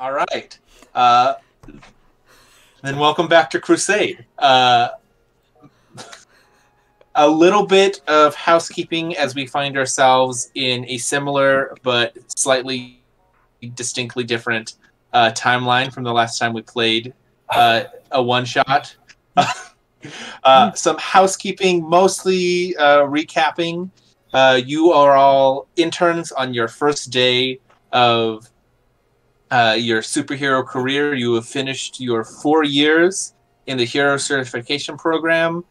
All right. Then welcome back to Crusade. A little bit of housekeeping as we find ourselves in a similar but slightly distinctly different timeline from the last time we played a one-shot. Some housekeeping, mostly recapping. You are all interns on your first day of your superhero career. You have finished your 4 years in the hero certification program,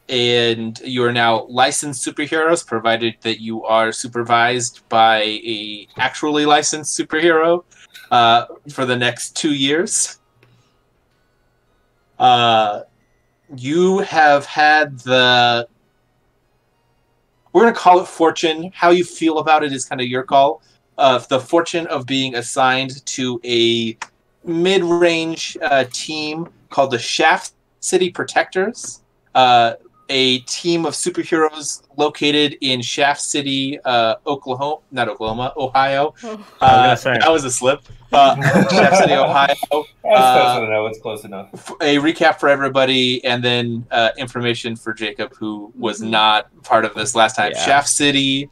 and you are now licensed superheroes, provided that you are supervised by a actually licensed superhero for the next 2 years. You have had the... We're going to call it fortune. How you feel about it is kind of your call. The fortune of being assigned to a mid-range team called the Shaft City Protectors. A team of superheroes located in Shaft City, Ohio. That was a slip. Shaft City, Ohio. It's close enough. A recap for everybody, and then information for Jacob, who was not part of this last time. Yeah. Shaft City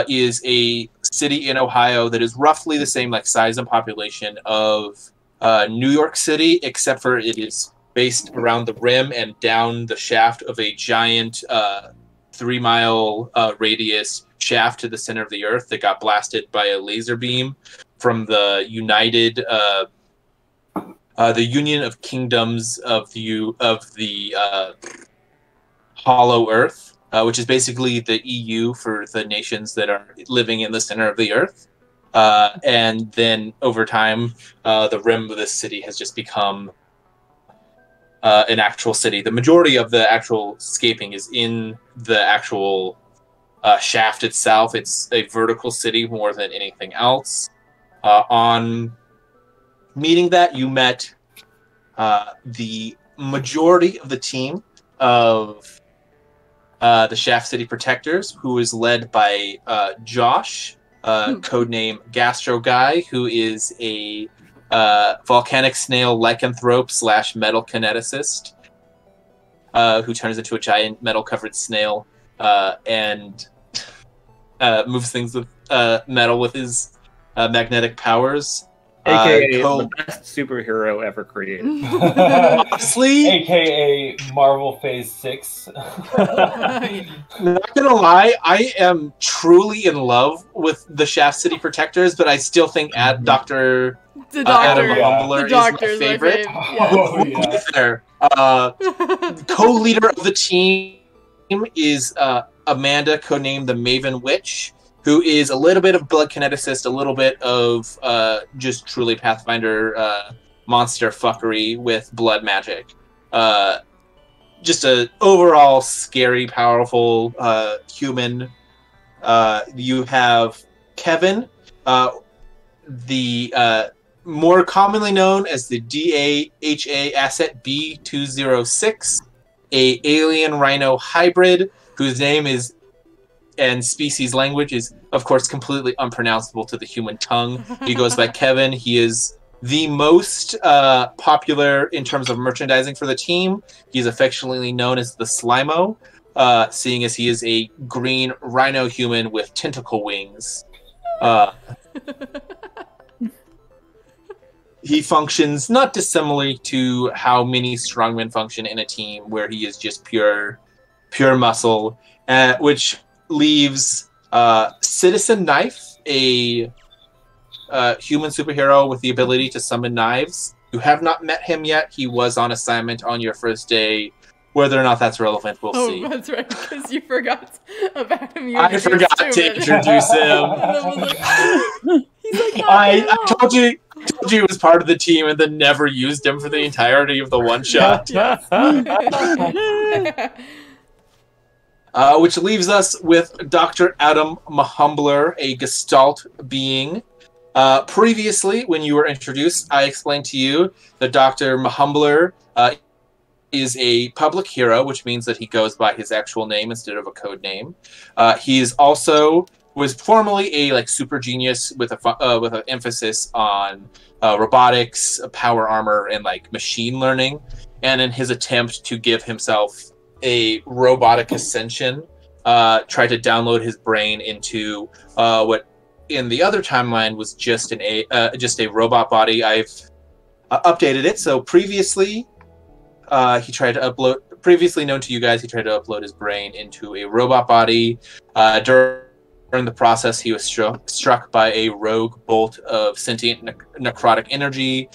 is a city in Ohio that is roughly the same size and population of New York City, except for it is based around the rim and down the shaft of a giant 3-mile radius shaft to the center of the earth that got blasted by a laser beam from the the Union of Kingdoms of the Hollow Earth, which is basically the EU for the nations that are living in the center of the earth. And then over time, the rim of this city has just become an actual city. The majority of the actual scaping is in the actual shaft itself. It's a vertical city more than anything else. On meeting that, you met the majority of the team of the Shaft City Protectors, who is led by Josh, codename Gastro Guy, who is a volcanic snail lycanthrope / metal kineticist, who turns into a giant metal-covered snail and moves things with metal with his magnetic powers. AKA the best superhero ever created. Honestly, AKA Marvel Phase 6. Not gonna lie, I am truly in love with the Shaft City Protectors, but I still think Dr. Adam Humbler is my favorite. There. Co-leader of the team is Amanda, codenamed the Maven Witch, who is a little bit of blood kineticist, a little bit of just truly Pathfinder monster fuckery with blood magic. Just a overall scary, powerful human. You have Kevin, the more commonly known as the DAHA asset B206, a alien rhino hybrid whose name is and species language is, of course, completely unpronounceable to the human tongue. He goes by Kevin. He is the most popular in terms of merchandising for the team. He's affectionately known as the Slimo, seeing as he is a green rhino human with tentacle wings. He functions not dissimilarly to how many strongmen function in a team, where he is just pure muscle, which leaves Citizen Knife, a human superhero with the ability to summon knives. You have not met him yet. He was on assignment on your first day. Whether or not that's relevant, we'll see. Oh, that's right, because you forgot about him. I forgot to introduce him. He's like, I told you he was part of the team and then never used him for the entirety of the one-shot. Which leaves us with Dr. Adam Mahumbler, a Gestalt being. Previously, when you were introduced, I explained to you that Dr. Mahumbler is a public hero, which means that he goes by his actual name instead of a code name. He is also was formerly a like super genius with an emphasis on robotics, power armor, and like machine learning. And in his attempt to give himself a robotic ascension, tried to download his brain into what in the other timeline was just a robot body. I've updated it. So previously, he tried to upload. Previously known to you guys, he tried to upload his brain into a robot body. During the process, he was struck by a rogue bolt of sentient necrotic energy.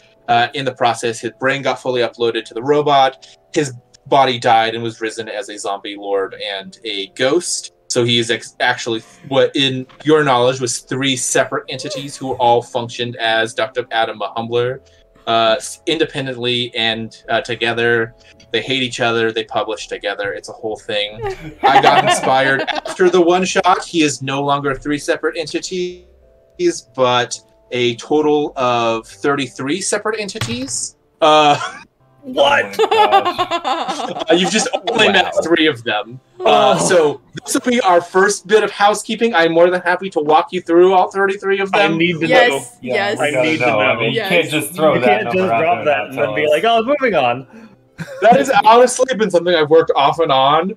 In the process, his brain got fully uploaded to the robot. His body died and was risen as a zombie lord and a ghost. So he is actually, what in your knowledge was 3 separate entities who all functioned as Dr. Adam Humbler, independently and together. They hate each other. They publish together. It's a whole thing. I got inspired after the one shot. He is no longer 3 separate entities, but a total of 33 separate entities. What? Oh You've just only met 3 of them. So this will be our first bit of housekeeping. I'm more than happy to walk you through all 33 of them. I need to know. Yes, Yeah, yes. we I gotta need to know. know. I mean, Yes. you can't just throw You that can't number just out drop there that and and then be like, oh, moving on. That has honestly been something I've worked off and on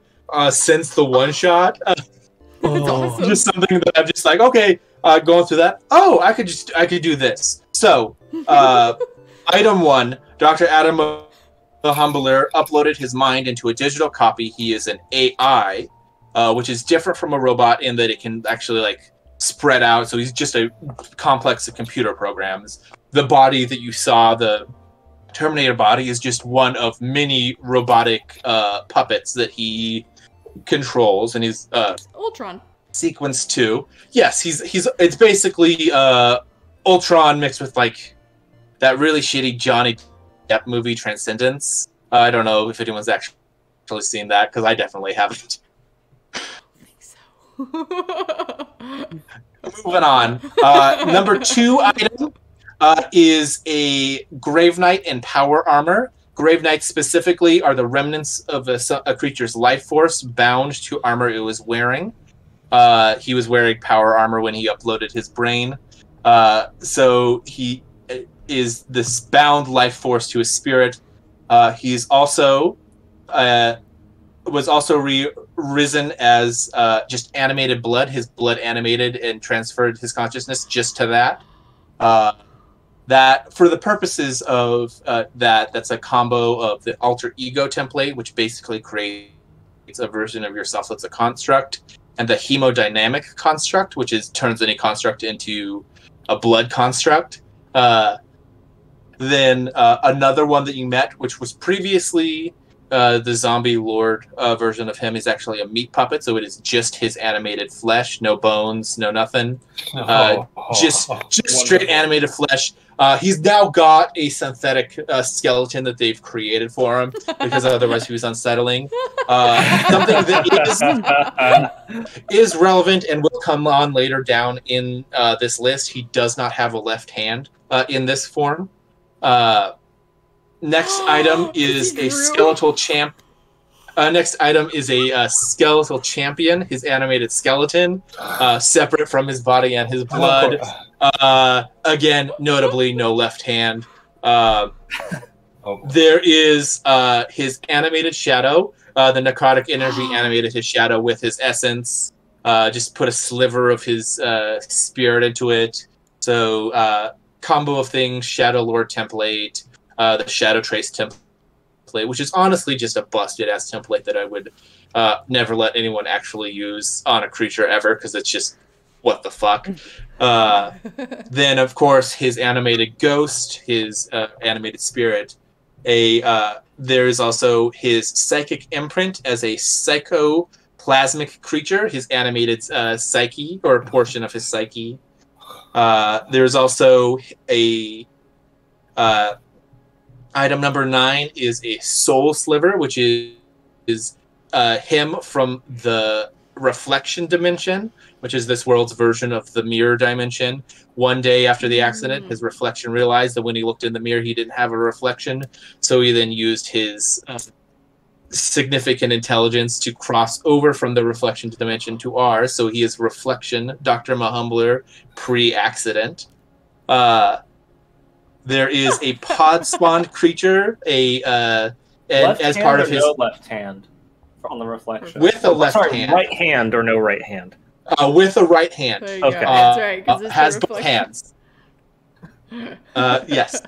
since the one shot. That's awesome. Just something that I'm just like, okay, going through that. Oh, I could do this. So, item 1, Dr. Adam the Humbler uploaded his mind into a digital copy. He is an AI, which is different from a robot in that it can actually like spread out. So he's just a complex of computer programs. The body that you saw, the Terminator body, is just one of many robotic puppets that he controls, and he's Ultron. sequence 2. Yes, he's it's basically Ultron mixed with like that really shitty Johnny Depp movie Transcendence. I don't know if anyone's actually seen that, because I definitely haven't. I think so. Moving on. Number 2 item is a Grave Knight and power armor. Grave Knights specifically are the remnants of a creature's life force bound to armor it was wearing. He was wearing power armor when he uploaded his brain. So he is this bound life force to his spirit. He's also was also risen as just animated blood. His blood animated and transferred his consciousness just to that. That for the purposes of that's a combo of the alter ego template, which basically creates a version of yourself that's a construct, and the hemodynamic construct, which turns any construct into a blood construct. Then another one that you met, which was previously the zombie lord version of him, is actually a meat puppet, so it is just his animated flesh, no bones, no nothing, just straight animated flesh. He's now got a synthetic skeleton that they've created for him, because otherwise he was unsettling. Something that is relevant and will come on later down in this list. He does not have a left hand in this form. Next item is a skeletal champ. Next item is a skeletal champion, his animated skeleton, separate from his body and his blood. Again, notably, no left hand. There is his animated shadow. The necrotic energy animated his shadow with his essence. Just put a sliver of his spirit into it. So, combo of things, Shadow Lord template, the Shadow Trace template, which is honestly just a busted-ass template that I would never let anyone actually use on a creature ever, because it's just, what the fuck? Then, of course, his animated ghost, his animated spirit. There is also his psychic imprint as a psychoplasmic creature, his animated psyche, or a portion of his psyche. There's also a item number 9 is a soul sliver, which is him from the reflection dimension, which is this world's version of the mirror dimension. One day after the accident, his reflection realized that when he looked in the mirror, he didn't have a reflection, so he then used his significant intelligence to cross over from the reflection dimension to ours. So he is reflection, Dr. Mahumbler, pre-accident. There is a pod spawned creature, and as part of his left hand on the reflection with a left hand, right hand or no right hand. With a right hand. There you Okay. go. That's right. 'Cause it's Has the both reflection. hands. Yes.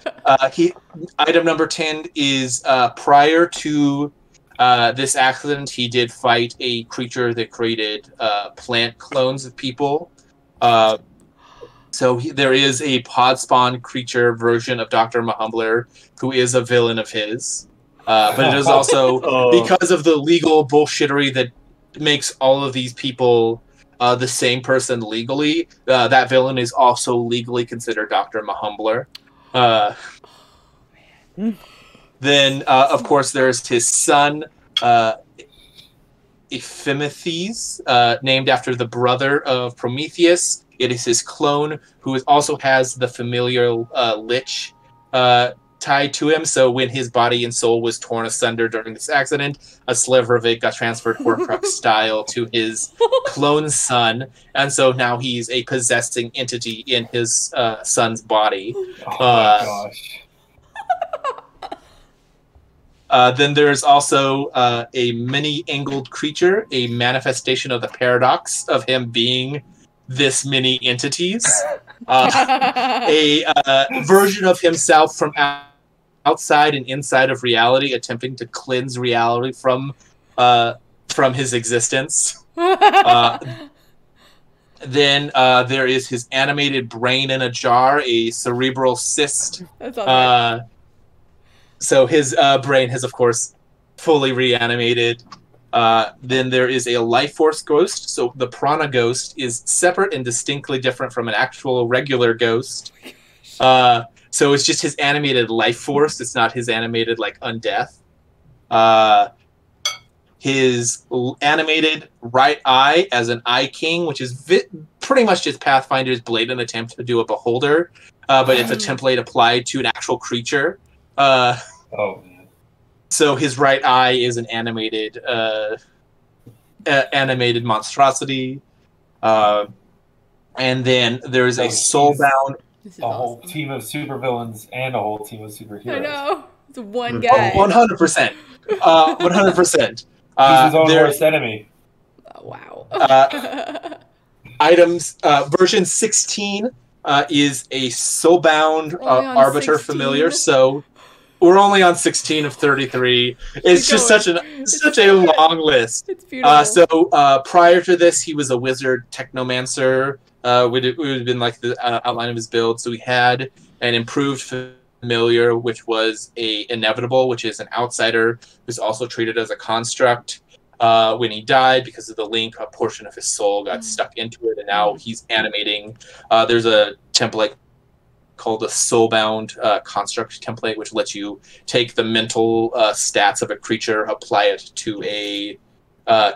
Item number 10 is prior to this accident, he did fight a creature that created plant clones of people. So there is a pod spawn creature version of Dr. Mahumbler who is a villain of his. But it is also because of the legal bullshittery that makes all of these people the same person legally. That villain is also legally considered Dr. Mahumbler. Then, of course, there's his son, Ephimethes, named after the brother of Prometheus. It is his clone who also has the familiar lich tied to him. So when his body and soul was torn asunder during this accident, a sliver of it got transferred Horcrux style to his clone son. And so now he's a possessing entity in his son's body. Oh my gosh. Then there's also a many-angled creature, a manifestation of the paradox of him being this many entities. A version of himself from outside and inside of reality, attempting to cleanse reality from his existence. Then there is his animated brain in a jar, a cerebral cyst. That's all right. So his brain has, of course, fully reanimated. Then there is a life force ghost. So the prana ghost is separate and distinctly different from an actual regular ghost. So it's just his animated life force. It's not his animated, like, undeath. His animated right eye as an eye king, which is pretty much just Pathfinder's blatant attempt to do a beholder. But it's a template applied to an actual creature. Oh man. So his right eye is an animated animated monstrosity. And then there's a soulbound. This is A whole awesome. team of supervillains and a whole team of superheroes. I know. It's one Oh, guy. 100%. 100%. He's his own There- worst enemy. Oh, wow. items version 16 is a soulbound Only on arbiter 16? familiar. So we're only on 16 of 33. It's just such a long list. It's beautiful. So prior to this, he was a wizard technomancer. Would have been like the outline of his build. So we had an improved familiar, which was a inevitable, which is an outsider who's also treated as a construct. When he died, because of the link, a portion of his soul got stuck into it, and now he's animating. There's a template called a soulbound construct template, which lets you take the mental stats of a creature, apply it to a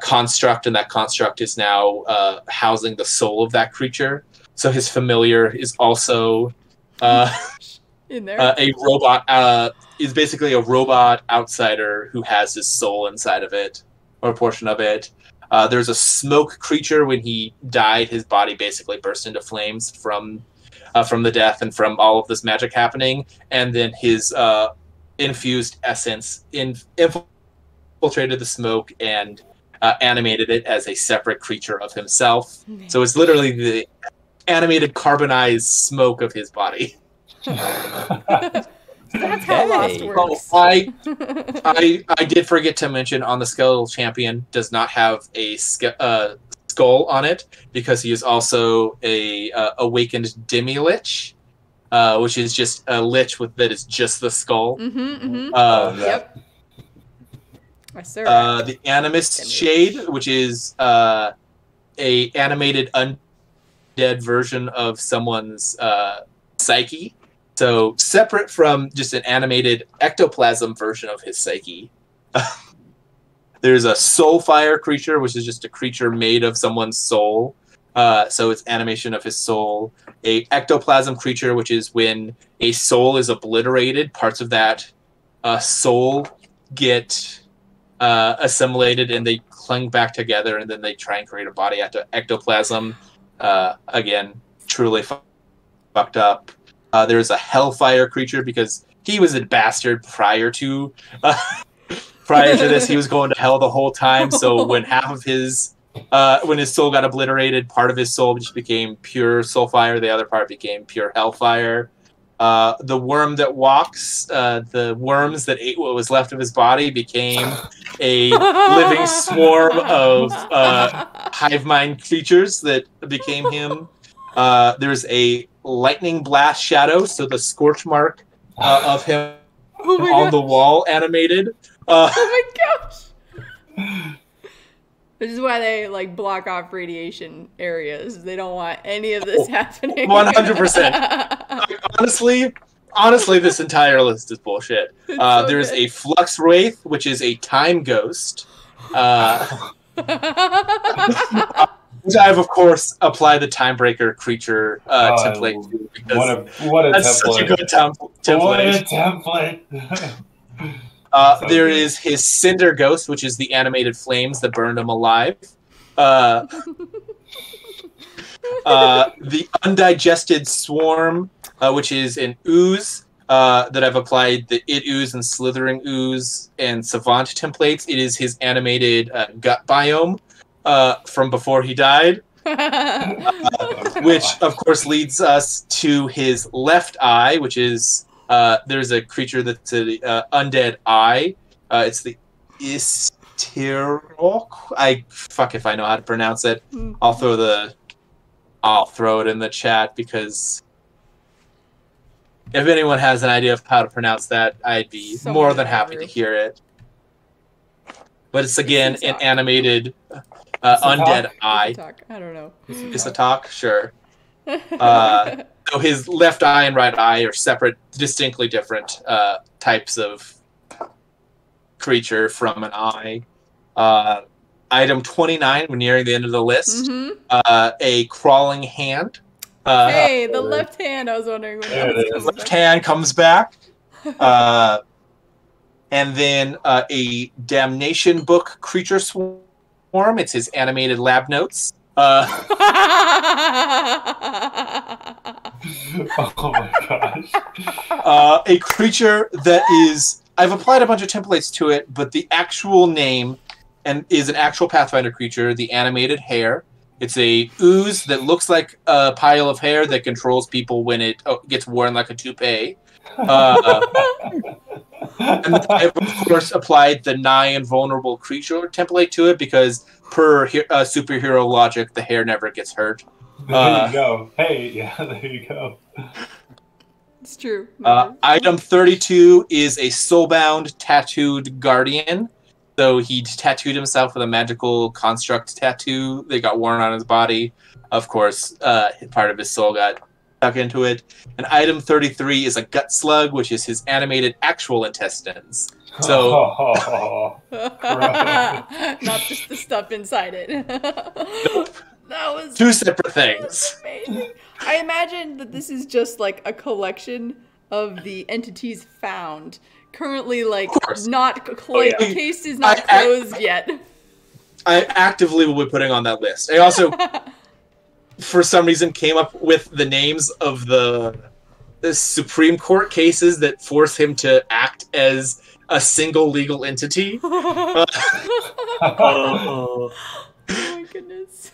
construct, and that construct is now housing the soul of that creature. So his familiar is also In there. a robot. Is basically a robot outsider who has his soul inside of it, or a portion of it. There's a smoke creature. When he died, his body basically burst into flames from the death and from all of this magic happening. And then his infused essence infiltrated the smoke and animated it as a separate creature of himself. So it's literally the animated carbonized smoke of his body. That's how Lost Hey. works. I did forget to mention on the Skeletal Champion does not have a skull on it because he is also a awakened demi-lich, which is just a lich that is just the skull. Yep. I sir. The Animist Shade, which is a animated undead version of someone's psyche. So separate from just an animated ectoplasm version of his psyche. There's a Soulfire creature, which is just a creature made of someone's soul. So it's animation of his soul. A ectoplasm creature, which is when a soul is obliterated, parts of that soul get assimilated, and they cling back together, and then they try and create a body out of ectoplasm. Again, truly fucked up. There's a hellfire creature because he was a bastard prior to this. He was going to hell the whole time. So when when his soul got obliterated, part of his soul just became pure soulfire. The other part became pure hellfire. The worm that walks, the worms that ate what was left of his body became a living swarm of hive mind creatures that became him. There's a lightning blast shadow, so the scorch mark of him on the wall animated. Oh my gosh! This is why they like block off radiation areas. They don't want any of this happening. 100%. Honestly, this entire list is bullshit. So there's good. a Flux Wraith, which is a time ghost. Which I've, of course, applied the Timebreaker creature template to. Because what a that's template. such a good template. What a template. There is his Cinder Ghost, which is the animated flames that burned him alive. The Undigested Swarm, which is an ooze that I've applied the It Ooze and Slithering Ooze and Savant templates. It is his animated gut biome from before he died. Which, of course, leads us to his left eye, which is... there's a creature that's an undead eye. It's the Istirok. Fuck if I know how to pronounce it. I'll throw it in the chat because if anyone has an idea of how to pronounce that, I'd be more than happy to hear it. But it's again an animated undead eye. I don't know. Is a talk? Sure. So his left eye and right eye are separate, distinctly different types of creature from an eye. Item 29, we're nearing the end of the list. A crawling hand. Hey, the left hand. I was wondering when the left hand comes back. And then a Damnation Book creature swarm. It's his animated lab notes. Oh my gosh. A creature that is... I've applied a bunch of templates to it, but the actual name is an actual Pathfinder creature, the animated hare. It's a ooze that looks like a pile of hair that controls people when it gets worn like a toupee. And I've, of course, applied the nigh invulnerable creature template to it because per superhero logic, the hair never gets hurt. There you go. Hey, yeah, there you go. It's true. Item 32 is a soulbound tattooed guardian. So he tattooed himself with a magical construct tattoo that got worn on his body. Of course, part of his soul got stuck into it. And item 33 is a gut slug, which is his animated actual intestines. So, not just the stuff inside it. Nope. That was two separate things. Amazing. I imagine that this is just like a collection of the entities found. Currently, like, not the case is not closed yet. I actively will be putting on that list. I also, for some reason, came up with the names of the Supreme Court cases that force him to act as a single legal entity. Oh my goodness.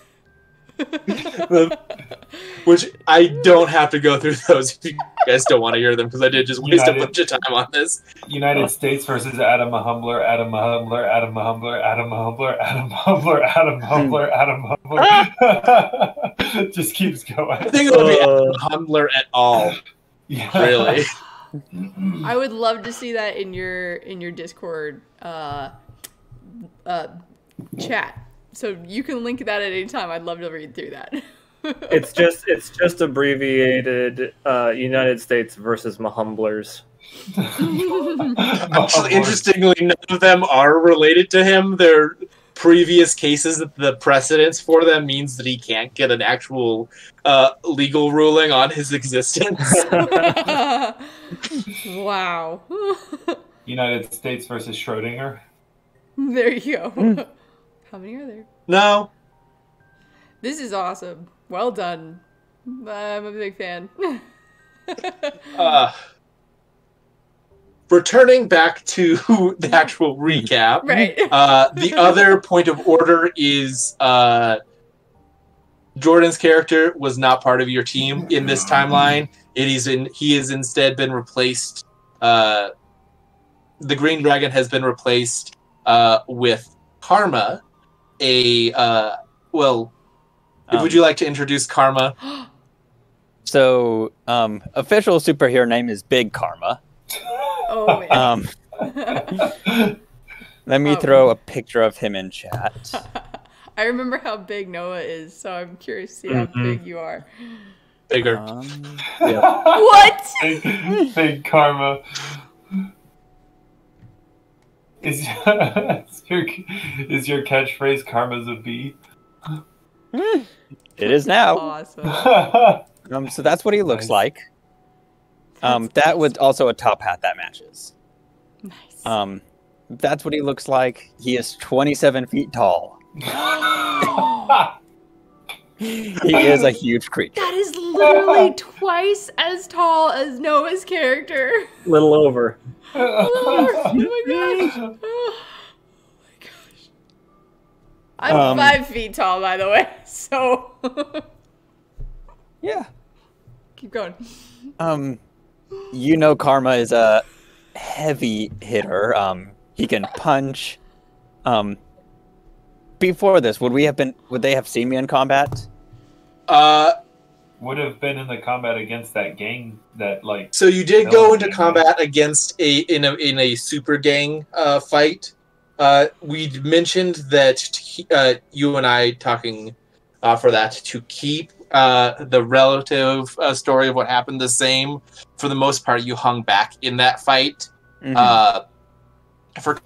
Which I don't have to go through those if you guys don't want to hear them, because I did just waste a bunch of time on this. United States versus Adam Humbler, Adam Humbler, Adam Humbler, Adam Humbler, Adam Humbler, Adam Humbler, Adam Humbler. Just keeps going. I think it would be Adam Humbler at all. Yeah. Really. I would love to see that in your Discord chat. So you can link that at any time. I'd love to read through that. It's just abbreviated United States versus Mahumblers. Actually, interestingly, none of them are related to him. They're previous cases. The precedence for them means that he can't get an actual legal ruling on his existence. Wow. United States versus Schrodinger. There you go. How many are there? No. This is awesome. Well done. I'm a big fan. Returning back to the actual recap, Right. The other point of order is Jordan's character was not part of your team in this timeline. He has instead been replaced. The Green Dragon has been replaced with Karma. Would you like to introduce Karma? So, official superhero name is Big Karma. Oh, man. Let me throw a picture of him in chat. I remember how big Noah is, so I'm curious to see how big you are. Bigger. Yeah. What? Big Karma. Is your catchphrase "Karma's a bee"? It is now. Awesome. So that's what he looks like. That was also a top hat that matches. Nice. That's what he looks like. He is 27 feet tall. He is a huge creature. That is literally twice as tall as Noah's character. Little over. Oh my gosh. Oh my gosh. I'm 5 feet tall, by the way, so. Yeah. Keep going. Karma is a heavy hitter. He can punch. Before this, would they have seen me in combat? Would have been in the combat against that gang that So you did go into combat against in a super gang fight. We mentioned that you and I talking for that to keep the relative story of what happened the same. For the most part, you hung back in that fight. Mm-hmm. For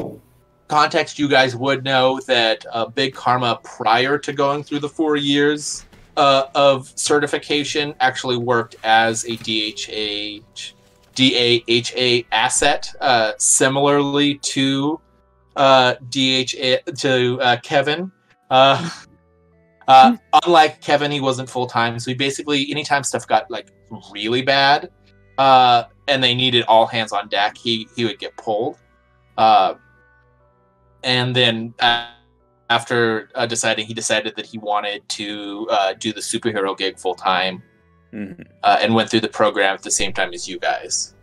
context, you guys would know that Big Karma, prior to going through the 4 years of certification, actually worked as a DAHA asset, similarly to Kevin. Unlike Kevin, he wasn't full time, so he basically, anytime stuff got really bad, and they needed all hands on deck, he would get pulled. And then after he decided that he wanted to do the superhero gig full time, and went through the program at the same time as you guys.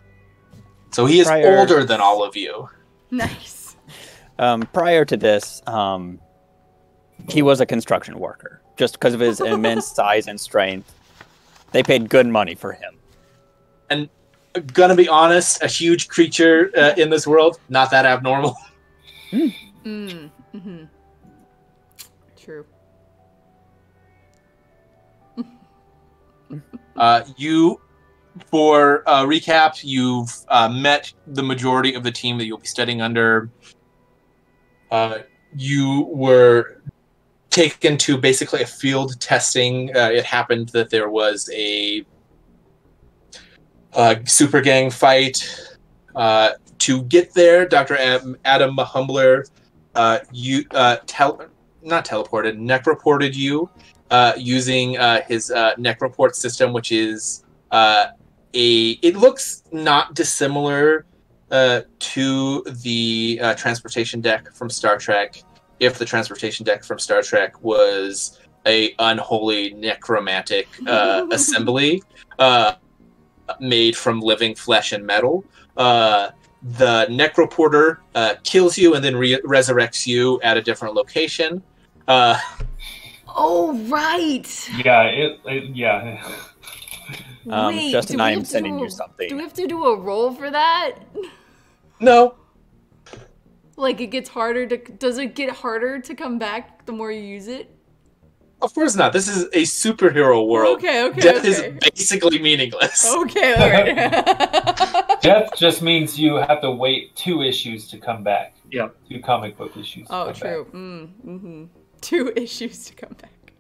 So he is older than all of you. Nice. Prior to this, he was a construction worker. Just because of his immense size and strength, they paid good money for him. And gonna be honest, a huge creature in this world, not that abnormal. Mm-hmm. True. For recap, you've met the majority of the team that you'll be studying under. You were taken to basically a field testing. It happened that there was a super gang fight. To get there, Dr. Adam Mahumbler, necroported you using his necroport system, which is it looks not dissimilar to the transportation deck from Star Trek. If the transportation deck from Star Trek was a unholy necromantic assembly made from living flesh and metal, the necroporter kills you and then resurrects you at a different location. Oh, right. Yeah, yeah. Wait, Justin, I am sending you something. Do we have to do a roll for that? No. It gets harder does it get harder to come back the more you use it? Of course not. This is a superhero world. Okay. Death is basically meaningless. Okay, alright. Death just means you have to wait 2 issues to come back. Yeah. 2 comic book issues. Oh, true. 2 issues to come back.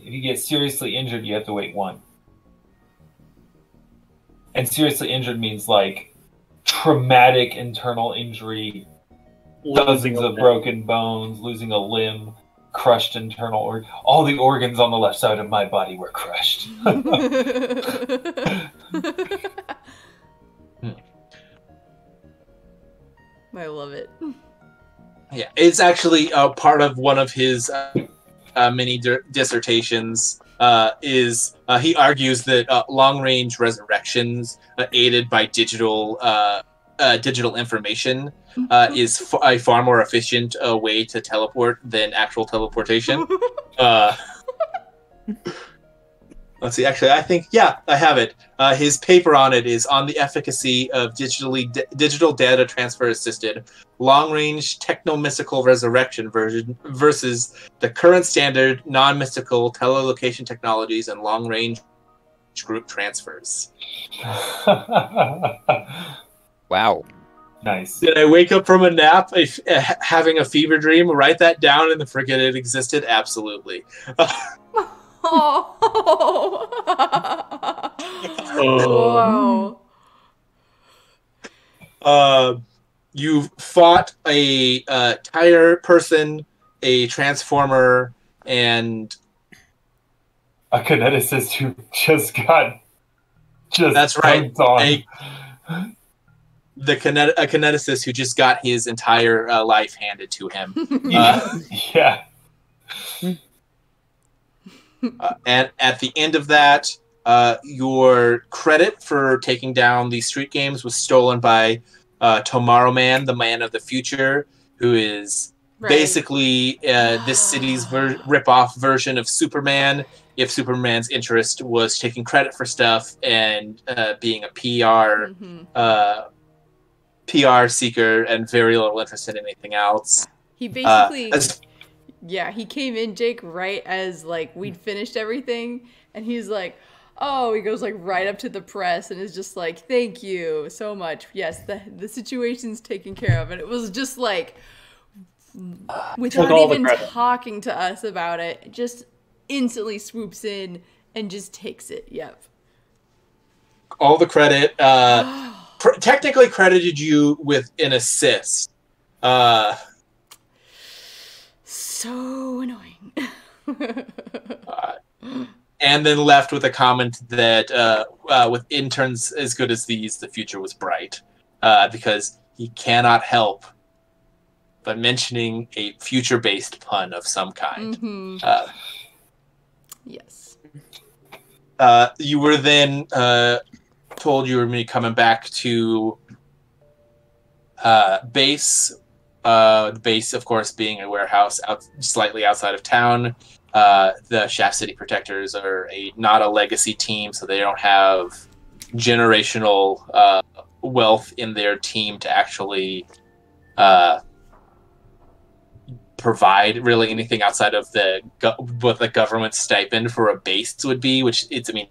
If you get seriously injured, you have to wait 1. And seriously injured means traumatic internal injury, dozens of broken bones, losing a limb, crushed internal organ. All the organs on the left side of my body were crushed. I love it. Yeah, it's actually part of one of his mini dissertations. He argues that long-range resurrections aided by digital information is a far more efficient way to teleport than actual teleportation. Let's see. Actually, I think I have it. His paper on it is on the efficacy of digital data transfer assisted long-range techno-mystical resurrection version versus the current standard non-mystical telelocation technologies and long-range group transfers. Wow. Nice. Did I wake up from a nap having a fever dream? Write that down and forget it existed? Absolutely. Wow. You fought a tire person, a transformer, and a kineticist who just that's right. On. A kineticist who just got his entire life handed to him. Yeah. And at the end of that, your credit for taking down the street games was stolen by Tomorrow Man, the man of the future, who is basically this city's rip-off version of Superman. If Superman's interest was taking credit for stuff and being a PR seeker and very little interest in anything else. He basically... Yeah, he came in, Jake, right as, like, we'd finished everything, and he's like, oh, he goes, like, right up to the press and is just like, thank you so much. Yes, the situation's taken care of. And it was just, like, without even talking to us about it, just instantly swoops in and just takes it. Yep. All the credit, technically credited you with an assist. So annoying. And then left with a comment that with interns as good as these, the future was bright. Because he cannot help but mentioning a future-based pun of some kind. Mm-hmm. Yes. You were then told you were going to be coming back to base. The base, of course, being a warehouse slightly outside of town. The Shaft City Protectors are not a legacy team, so they don't have generational wealth in their team to actually provide really anything outside of what the government stipend for a base would be, which it's a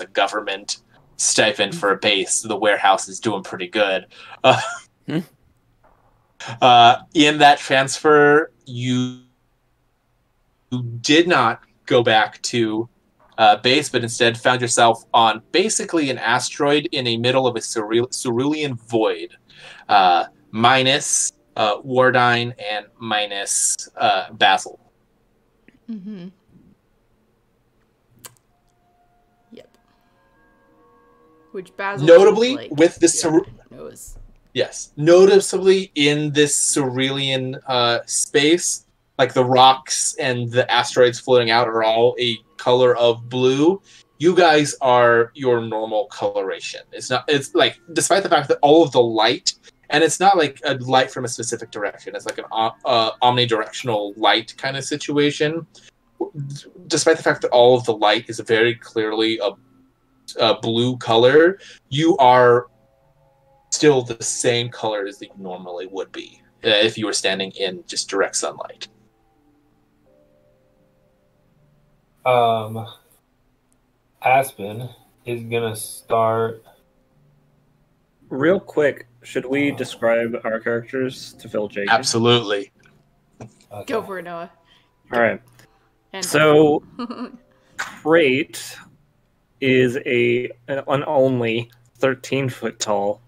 government stipend for a base. The warehouse is doing pretty good. In that transfer, you did not go back to base, but instead found yourself on basically an asteroid in the middle of a cerulean void, minus Wardine and minus Basil. Mm-hmm. Yep. Which Basil notably with this Yes. Noticeably in this cerulean space, like the rocks and the asteroids floating out are all a color of blue. You guys are your normal coloration. It's like, despite the fact that all of the light, and it's not like a light from a specific direction, it's like an omnidirectional light kind of situation. Despite the fact that all of the light is very clearly a blue color, you are still the same color as they normally would be if you were standing in just direct sunlight. Aspen is gonna start. Real quick, should we describe our characters to fill Jake? Absolutely. Okay. Go for it, Noah. All right. And So, Krait is an only 13 foot tall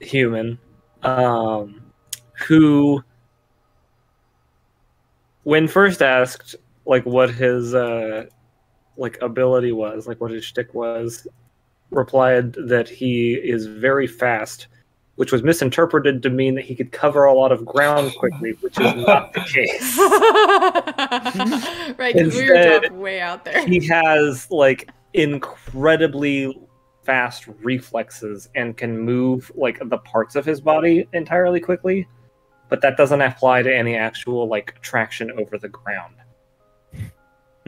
human, who, when first asked like what his like ability was, like what his shtick was, replied that he is very fast, which was misinterpreted to mean that he could cover a lot of ground quickly, which is not the case. Right, because we were dropped way out there. He has like incredibly fast reflexes and can move like the parts of his body entirely quickly, but that doesn't apply to any actual like traction over the ground.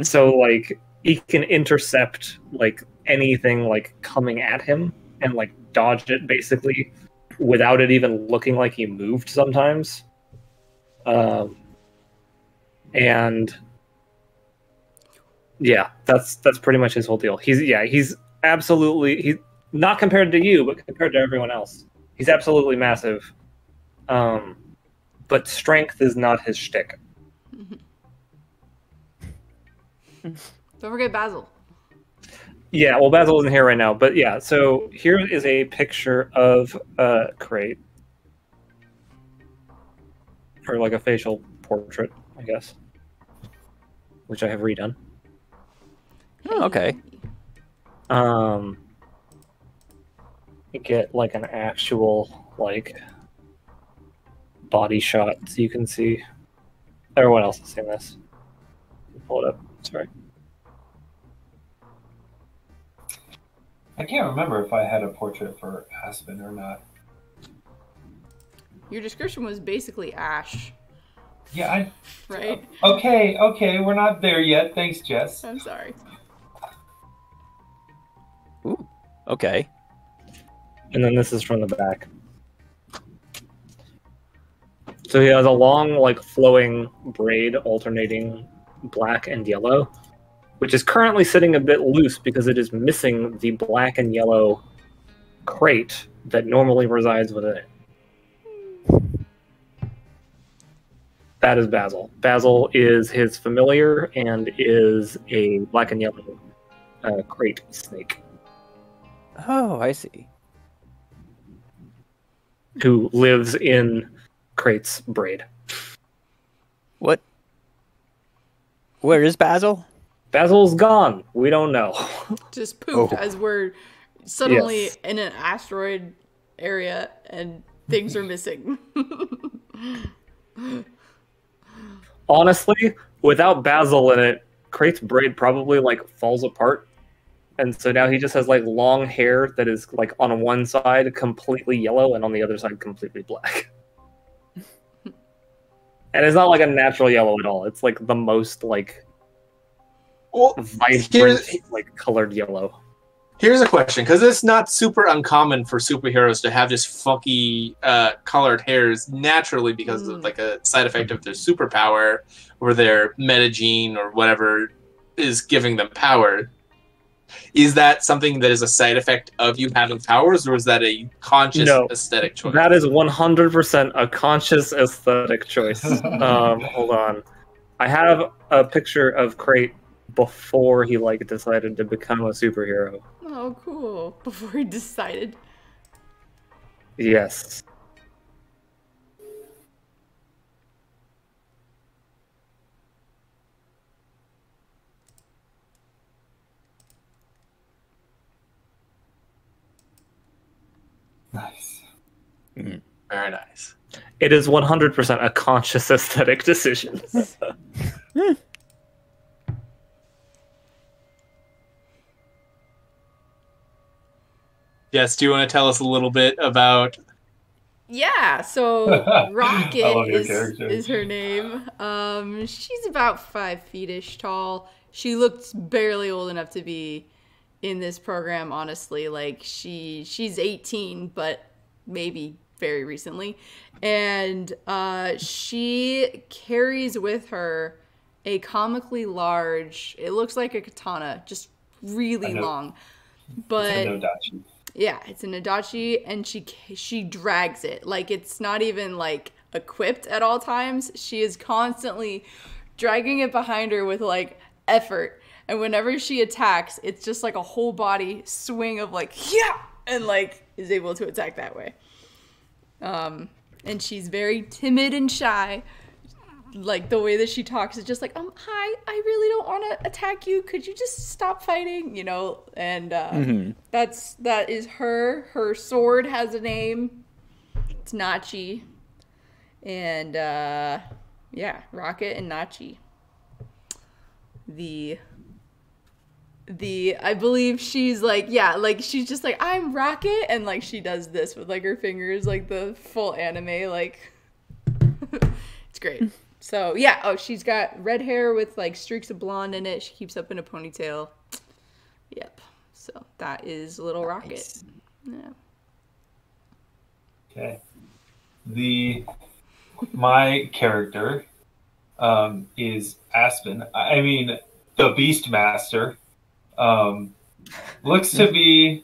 So like he can intercept like anything like coming at him and like dodge it basically without it even looking like he moved sometimes. And yeah, that's pretty much his whole deal. He's absolutely not compared to you, but compared to everyone else. He's absolutely massive. But strength is not his shtick. Don't forget Basil. Yeah, well, Basil isn't here right now, but yeah. So here is a picture of Krait, or like a facial portrait, I guess, which I have redone. Oh, okay. You get like an actual like body shot, so you can see. Everyone else has seen this. Pull it up. Sorry. I can't remember if I had a portrait for Aspen or not. Your description was basically Ash. Yeah, Right? Okay, we're not there yet. Thanks, Jess. I'm sorry. Ooh, okay. And then this is from the back. So he has a long, like, flowing braid alternating black and yellow, which is currently sitting a bit loose because it is missing the black and yellow Krait that normally resides within it. That is Basil. Basil is his familiar and is a black and yellow Krait snake. Oh, I see. Who lives in Krait's braid. What? Where is Basil? Basil's gone. We don't know. Just pooped as we're suddenly in an asteroid area and things are missing. Honestly, without Basil in it, Krait's braid probably like falls apart. And so now he just has like long hair that is like on one side completely yellow and on the other side completely black. And it's not like a natural yellow at all. It's like the most like vibrant, like colored yellow. Here's a question, because it's not super uncommon for superheroes to have just funky colored hairs naturally because of like a side effect of their superpower or their metagene or whatever is giving them power. Is that something that is a side effect of you having powers, or is that a conscious aesthetic choice? That is 100% a conscious aesthetic choice. Hold on. I have a picture of Krait before he like decided to become a superhero. Oh, cool. Before he decided. Yes. Nice. Mm, very nice. It is 100% a conscious aesthetic decision. Yes, do you want to tell us a little bit about... Yeah, so Rocket is her name. She's about 5 feet-ish tall. She looks barely old enough to be in this program, honestly. Like, she's 18, but maybe very recently. And she carries with her a comically large, it looks like a katana, just really long. But yeah, it's an Adachi, and she drags it. Like, it's not even, like, equipped at all times. She is constantly dragging it behind her with, like, effort. And whenever she attacks, it's just like a whole body swing of like, yeah, and like is able to attack that way. And she's very timid and shy. Like the way that she talks is just like, hi, I really don't want to attack you. Could you just stop fighting? You know, and that is her. Her sword has a name. It's Nachi. And yeah, Rocket and Nachi. I believe she's like, yeah, like she's just like, I'm Rocket, and like she does this with like her fingers, like the full anime, like it's great. So yeah, oh, she's got red hair with like streaks of blonde in it. She keeps up in a ponytail. Yep. So that is Little Rocket. Yeah. Okay. My character is Aspen. I mean, the Beastmaster. Looks to be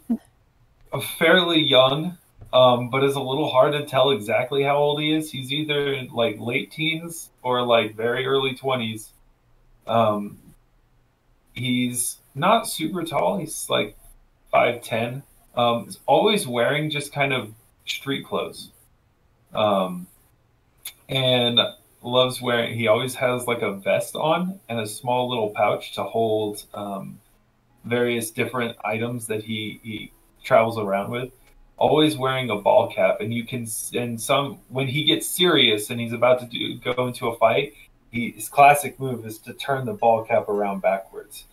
fairly young, but is a little hard to tell exactly how old he is. He's either like late teens or like very early 20s. He's not super tall. He's like 5'10". He's always wearing just kind of street clothes. And loves wearing, he always has like a vest on and a small little pouch to hold various different items that he travels around with. Always wearing a ball cap, and when he gets serious and he's about to go into a fight, his classic move is to turn the ball cap around backwards.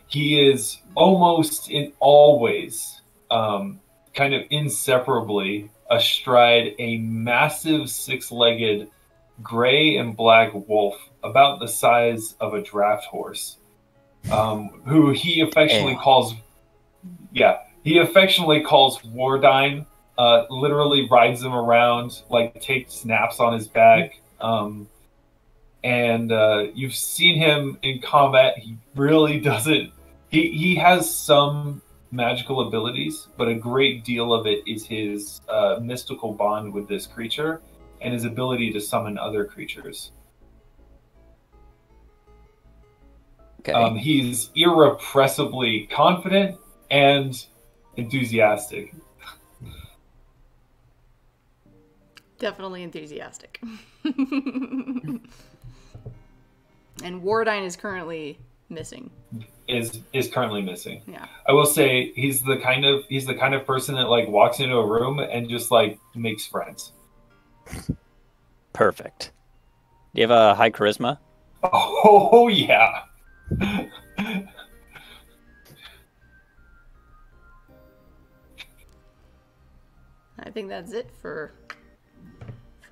He is almost always kind of inseparably astride a massive 6-legged gray and black wolf about the size of a draft horse, who he affectionately calls Wardine. Literally rides him around, like takes naps on his back. And you've seen him in combat. He really doesn't. He has some magical abilities, but a great deal of it is his mystical bond with this creature and his ability to summon other creatures. Okay. He's irrepressibly confident and enthusiastic. Definitely enthusiastic. And Wardine is currently missing. Is currently missing. Yeah. I will say he's the kind of person that like walks into a room and just like makes friends. Perfect. Do you have a high charisma? Oh yeah. I think that's it for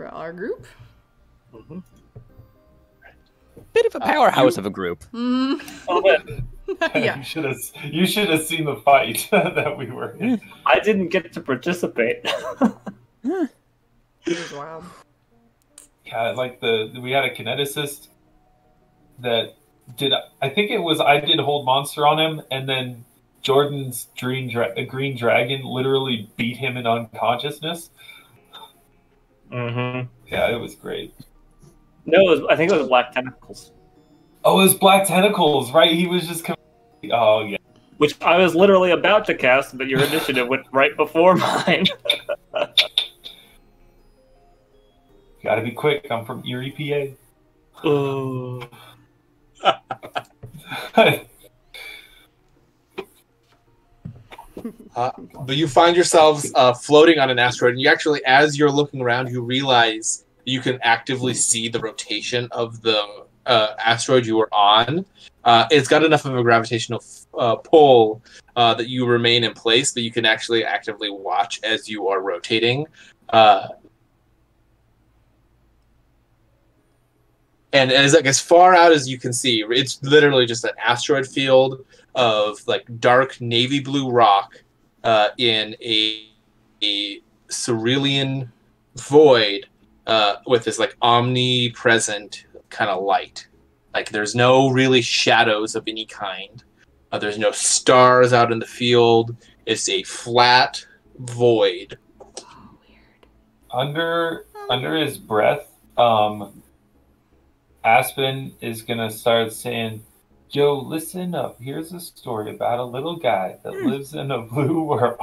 our group. Mm-hmm. Bit of a powerhouse of a group. Yeah. You should have seen the fight that we were in. I didn't get to participate. It was wild. Yeah, like we had a kineticist that I think it was I did hold monster on him, and then Jordan's green dragon literally beat him in unconsciousness. Mm-hmm. Yeah, it was great. No, I think it was Black Tentacles. Oh, it was Black Tentacles, right? He was just oh yeah. Which I was literally about to cast, but your initiative went right before mine. Gotta be quick. I'm from Erie, PA. Oh. But you find yourselves floating on an asteroid, and you actually, as you're looking around, you realize you can actively see the rotation of the asteroid you were on. It's got enough of a gravitational pull that you remain in place, but you can actually actively watch as you are rotating. And as far out as you can see, it's literally just an asteroid field of like dark navy blue rock in a cerulean void with this like omnipresent kind of light. Like there's no really shadows of any kind. There's no stars out in the field. It's a flat void. Oh, weird. Under his breath, Aspen is gonna start saying, Joe, listen up. Here's a story about a little guy that lives in a blue world,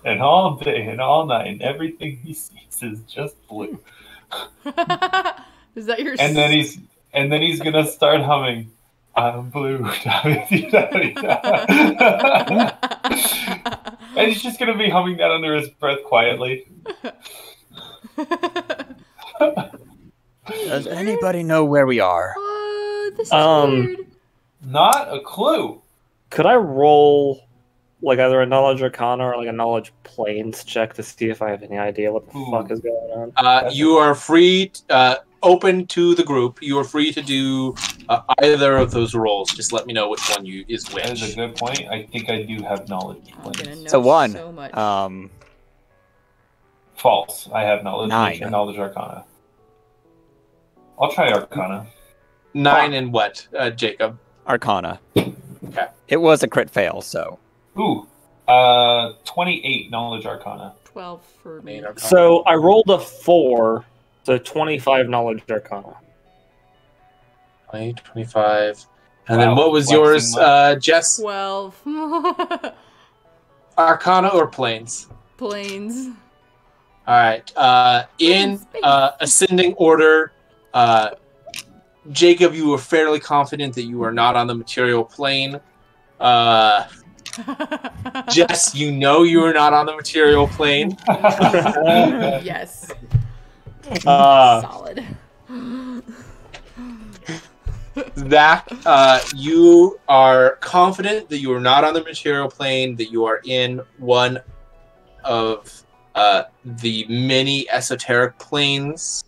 and all day and all night, and everything he sees is just blue. Is that your? And then he's gonna start humming. I'm blue. And he's just gonna be humming that under his breath quietly. Does anybody know where we are? This is weird. Not a clue. Could I roll like either a knowledge arcana or like a knowledge planes check to see if I have any idea what the fuck is going on? You are free, open to the group. You are free to do either of those rolls. Just let me know which one is which. That is a good point. I think I do have knowledge. So one. So much. False. I have knowledge. 9. And knowledge arcana. I'll try arcana. 9 and what, Jacob? Arcana. Okay. It was a crit fail, so. Ooh. 28 knowledge arcana. 12 for me. So I rolled a 4, so 25 knowledge arcana. 20, 25. And then what was yours, Jess? 12. Arcana or planes? Planes. All right. In ascending order, Jacob, you were fairly confident that you are not on the material plane. Jess, you know you are not on the material plane. Yes. Solid. Zach, you are confident that you are not on the material plane, that you are in one of the many esoteric planes.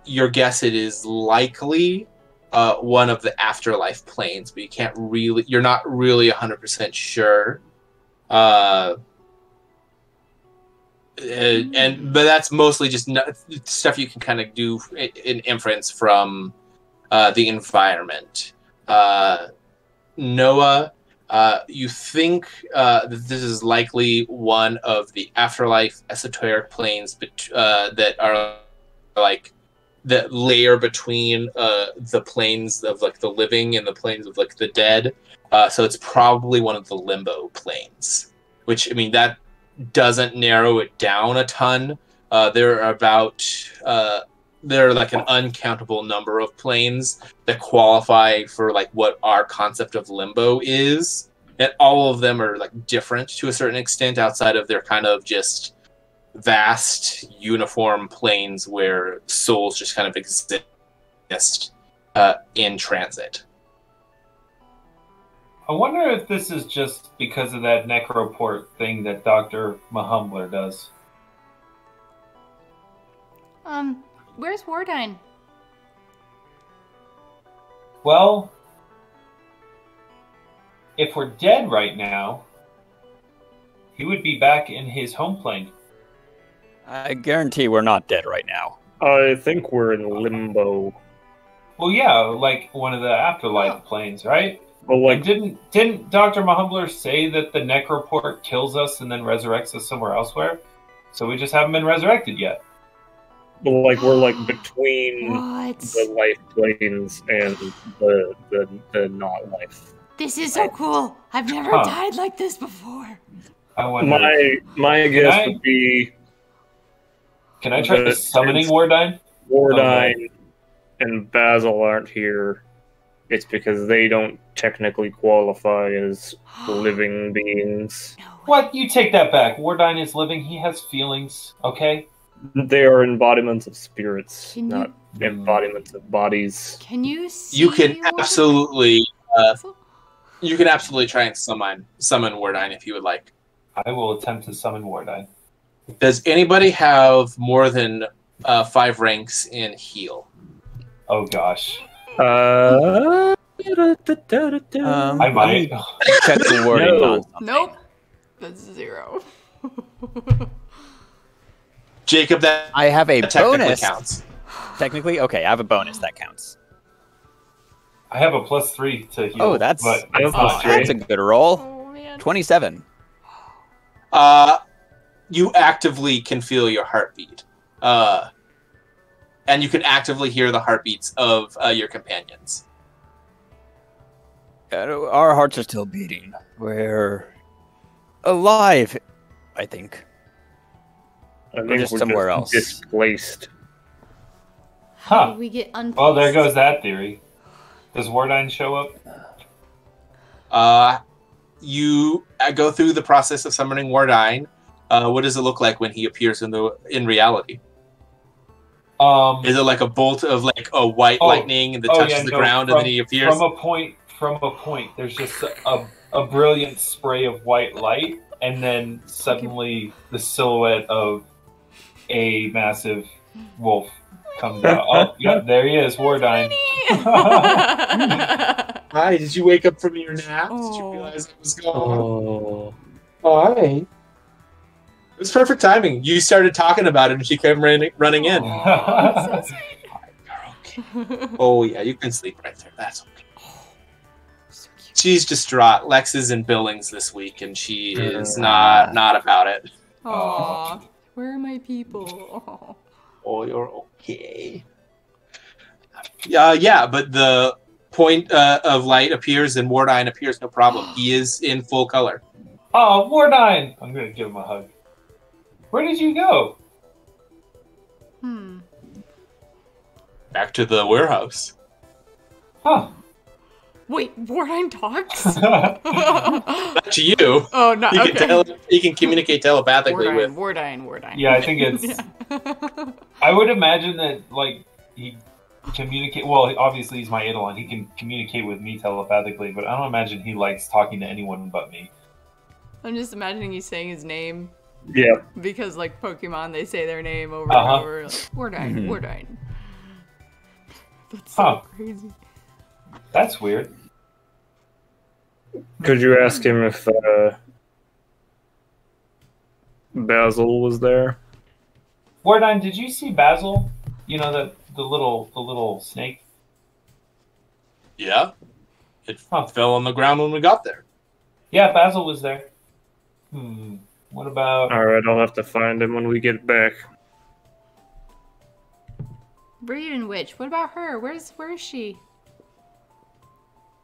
Your guess, it is likely one of the afterlife planes, but you're not really 100% sure. But that's mostly just stuff you can kind of do in inference from the environment. Noah, you think that this is likely one of the afterlife esoteric planes that are like that layer between the planes of like the living and the planes of like the dead. So it's probably one of the limbo planes, which, I mean, that doesn't narrow it down a ton. There are like an uncountable number of planes that qualify for like what our concept of limbo is. And all of them are like different to a certain extent outside of their kind of just vast uniform planes where souls just kind of exist in transit. I wonder if this is just because of that necroport thing that Dr. Mahumbler does. Where's Wardine? Well, if we're dead right now, he would be back in his home plane. I guarantee we're not dead right now. I think we're in limbo. Well, yeah, like one of the afterlife planes, right? But like, didn't Dr. Mahumbler say that the necroport kills us and then resurrects us somewhere elsewhere? So we just haven't been resurrected yet. but like we're like between What? the life planes and the not life. This is so cool. I've never Huh. died like this before. I wonder. My guess would be Can I try the- summoning Wardine? Wardine and Basil aren't here. It's because they don't technically qualify as living beings. No way. What? You take that back. Wardine is living. He has feelings, okay? They are embodiments of spirits, Can you- not embodiments of bodies. Can you see? You can Wardine? absolutely try and summon Wardine if you would like. I will attempt to summon Wardine. Does anybody have more than 5 ranks in heal? Oh gosh. I I might. Check the wording No. on something. Nope. That's 0. Jacob, that I have a technically bonus. counts. Technically, okay, I have a bonus that counts. I have a +3 to heal. Oh, that's but I have fine. +3. that's a good roll. Oh man. 27. You actively can feel your heartbeat. And you can actively hear the heartbeats of your companions. Our hearts are still beating. We're alive, I think. I think We're just somewhere else. Displaced. How Huh. did we get unplaced? Well, there goes that theory. Does Wardine show up? You go through the process of summoning Wardine. What does it look like when he appears in reality? Is it like a bolt of like a white lightning that touches the ground and then he appears? From a point, there's just a brilliant spray of white light, and then suddenly the silhouette of a massive wolf comes out. Oh, yeah, there he is, Wardine. Hi, did you wake up from your nap? Did you realize I was gone? Hi. It was perfect timing. You started talking about it and she came running in. So sweet. Oh, yeah, you can sleep right there. That's okay. She's distraught. Lex is in Billings this week, and she is not about it. Aww. Where are my people? Oh, you're okay. Yeah, but the point of light appears and Wardine appears no problem. He is in full color. Oh, Wardine! I'm going to give him a hug. Where did you go? Back to the warehouse. Huh. Wait, Wardine talks? Not to you. Oh, no, okay. He can communicate telepathically with... Wardine. Yeah, I think it's... Yeah. I would imagine that, like, he communicate... Well, obviously he's my eidolon. He can communicate with me telepathically, but I don't imagine he likes talking to anyone but me. I'm just imagining he's saying his name. Yeah. Because, like, Pokemon, they say their name over and over. Like, Wardine, Wardine. That's so crazy. That's weird. Could you ask him if Basil was there? Wardine, did you see Basil? You know, the little snake? Yeah. It fell on the ground when we got there. Yeah, Basil was there. What about... Alright, I'll have to find him when we get back. Raven Witch. What about her? Where is she?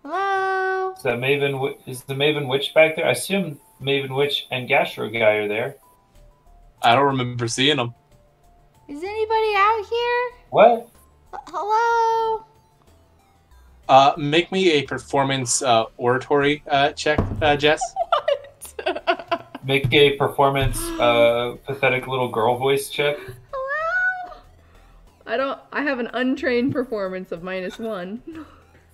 Hello? Is the Maven Witch back there? I assume Maven Witch and Gastro Guy are there. I don't remember seeing him. Is anybody out here? What? Hello? Make me a performance oratory check, Jess. What? Make a performance pathetic little girl voice check. Hello? I have an untrained performance of -1.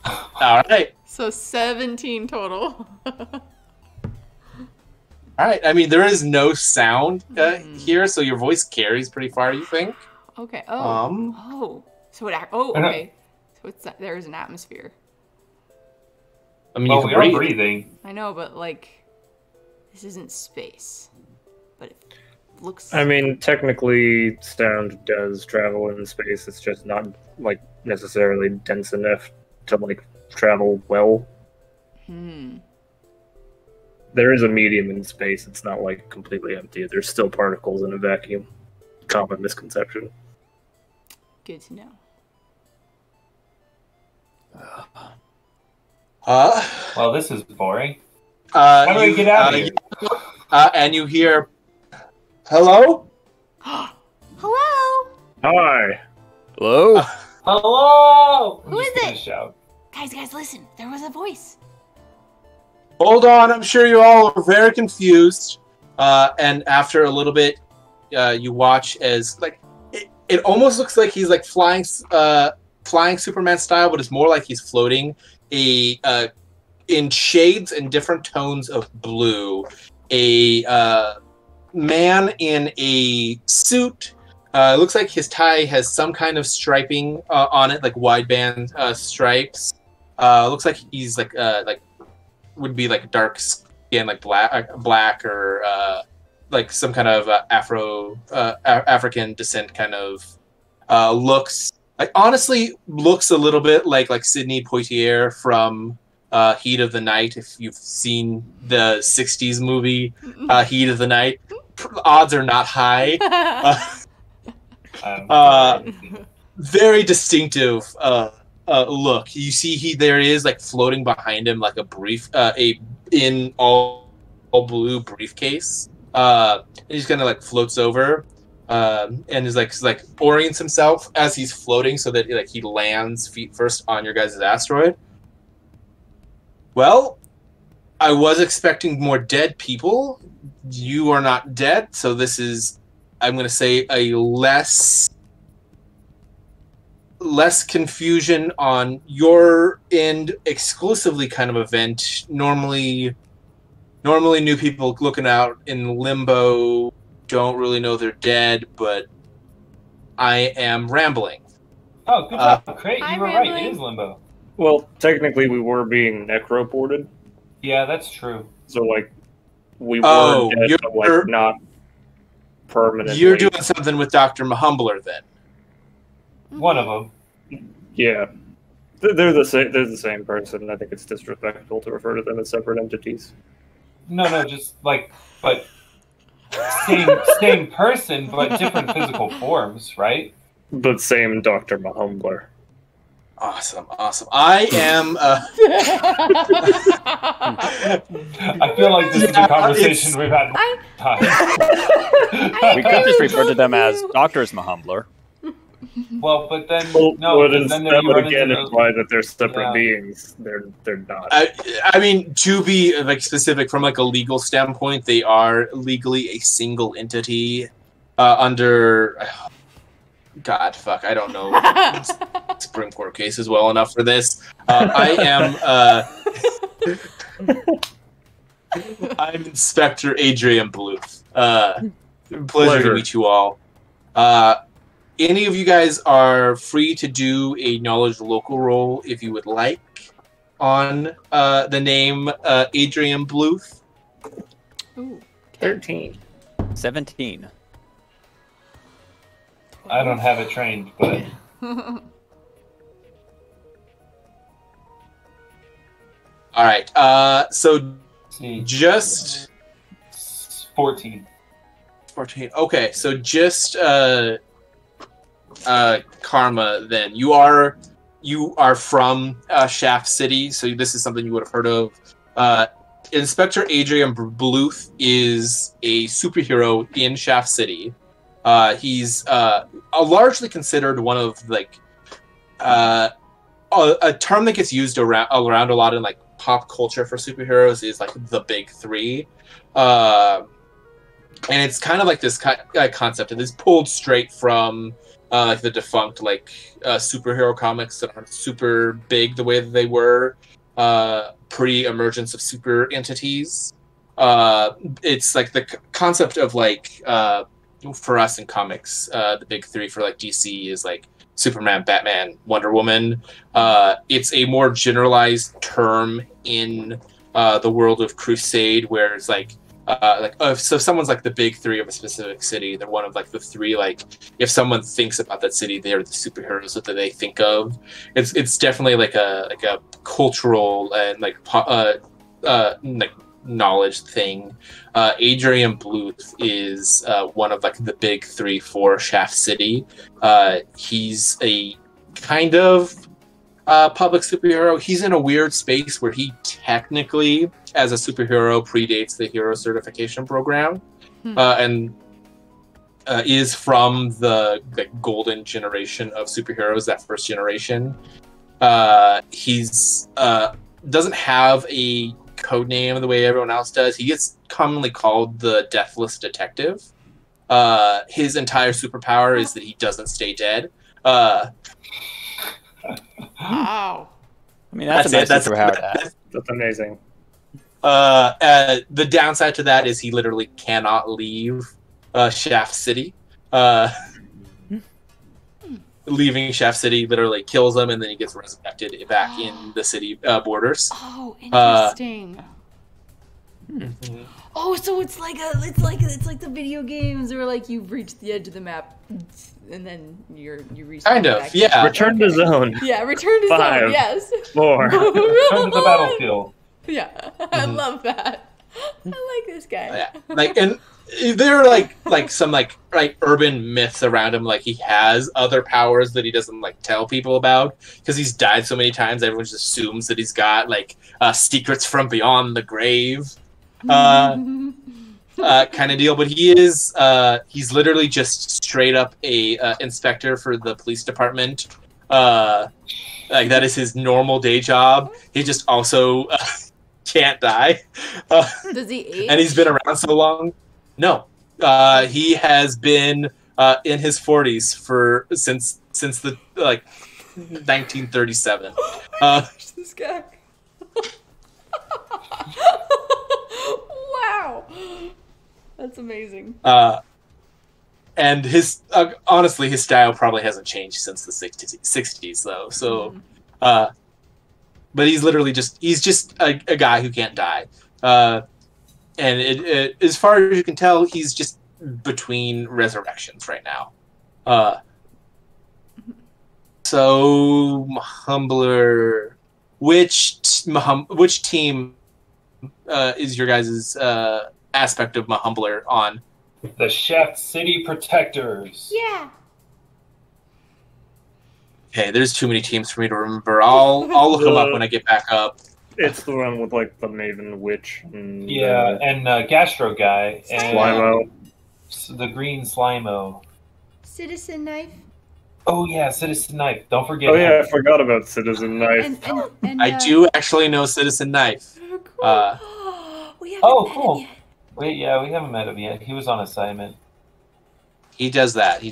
All right. So 17 total. All right. I mean, there is no sound here, so your voice carries pretty far, you think? Okay. So okay. So there is an atmosphere. I mean, Oh, you we can are breathe. I breathing. know, but like, this isn't space. But it looks. I mean, technically, sound does travel in space. It's just not, like, necessarily dense enough to, like, travel well. There is a medium in space. It's not, like, completely empty. There's still particles in a vacuum. Common misconception. Good to know. Well, this is boring. How do we get out of here? And you hear, hello? Hello? Hi! Hello? Hello! Who is it? Shout. Guys, listen. There was a voice. Hold on, I'm sure you all are very confused. And after a little bit, you watch as, like, it almost looks like he's, like, flying Superman style, but it's more like he's floating in shades and different tones of blue. A man in a suit. It looks like his tie has some kind of striping on it, like wideband stripes. Looks like he's like would be like dark skin, like black or like some kind of African descent kind of looks. Like honestly, looks a little bit like Sidney Poitier from Heat of the Night. If you've seen the '60s movie Heat of the Night, odds are not high. Very distinctive look. You see, there is like floating behind him like a in all blue briefcase. And he's kind of like floats over, and is like orients himself as he's floating so that like he lands feet first on your guys' asteroid. Well, I was expecting more dead people. You are not dead, so this is, I'm going to say, a less confusion on your end, exclusively kind of event. Normally new people looking out in limbo don't really know they're dead, but I am rambling. Oh, good job, Krait. You were right. It is limbo. Well, technically, we were being necroported. Yeah, that's true. So, like, we were dead, but, like, not permanently. You're doing something with Dr. Mahumbler, then. One of them. Yeah. They're the same person. I think it's disrespectful to refer to them as separate entities. No, just, like, but same person, but different physical forms, right? But same Dr. Mahumbler. Awesome. I am... I feel like this is a conversation we've had time. We could just refer to them as Doctors Mahumbler. Well, but then... that would again imply that they're separate beings. They're not. I mean, to be like specific from like a legal standpoint, they are legally a single entity under... God, fuck, I don't know Supreme Court cases well enough for this. I am... I'm Inspector Adrian Bluth. Pleasure to meet you all. Any of you guys are free to do a knowledge local roll if you would like on the name Adrian Bluth. Ooh, 13. 17. I don't have it trained, but... Alright, so just... 14. 14. Okay, so just Karma then. You are from Shaft City, so this is something you would have heard of. Inspector Adrian Bluth is a superhero in Shaft City. He's largely considered one of like a term that gets used around a lot in like pop culture for superheroes is like the big three, and it's kind of like this concept, and it's pulled straight from like the defunct like superhero comics that aren't super big the way that they were pre-emergence of super entities. It's like the concept of like for us in comics, the big three for like DC is like Superman, Batman, Wonder Woman. It's a more generalized term in the world of Crusade, where it's like so if someone's like the big three of a specific city, they're one of like the three. Like if someone thinks about that city, they're the superheroes that they think of. It's definitely like a cultural and like knowledge thing. Adrian Bluth is one of like the big three for Shaft City. He's a kind of public superhero. He's in a weird space where he technically, as a superhero, predates the hero certification program, and is from the golden generation of superheroes, that first generation. He's doesn't have a code name the way everyone else does. He gets commonly called the Deathless Detective. His entire superpower is that he doesn't stay dead. Wow. I mean, that's a nice superpower to have. That's amazing. The downside to that is he literally cannot leave Shaft City. Leaving Shaft City literally kills him, and then he gets resurrected back in the city borders. Oh, interesting. Mm-hmm. Oh, so it's like the video games where like you reach the edge of the map, and then you reach. Kind of, back. yeah. Return to zone. Yeah, return to 5, zone. Yes. 4. Return to the battlefield. Yeah, I love that. I like this guy. Yeah, like, and there are like some like urban myths around him. Like he has other powers that he doesn't like tell people about because he's died so many times. Everyone just assumes that he's got like secrets from beyond the grave, kind of deal. But he's literally just straight up a inspector for the police department. Like that is his normal day job. He just also can't die. Does he age? And he's been around so long. No, he has been in his 40s since the 1937. This guy. Wow, that's amazing. And his honestly, his style probably hasn't changed since the 60s though. So, but he's literally just a guy who can't die. And as far as you can tell, he's just between resurrections right now. So Humbler, which team is your guys' aspect of Humbler on? The Shaft City Protectors. Yeah. Okay, there's too many teams for me to remember. I'll look them up when I get back up. It's the one with like the Maven Witch and and Gastro guy and Slimo. The green Slimo. Citizen Knife. Oh yeah, Citizen Knife. Don't forget. Oh yeah, him. I forgot about Citizen Knife. And I do actually know Citizen Knife. Oh, cool. We haven't Oh, met cool. him yet. Wait, yeah, we haven't met him yet. He was on assignment. He does that.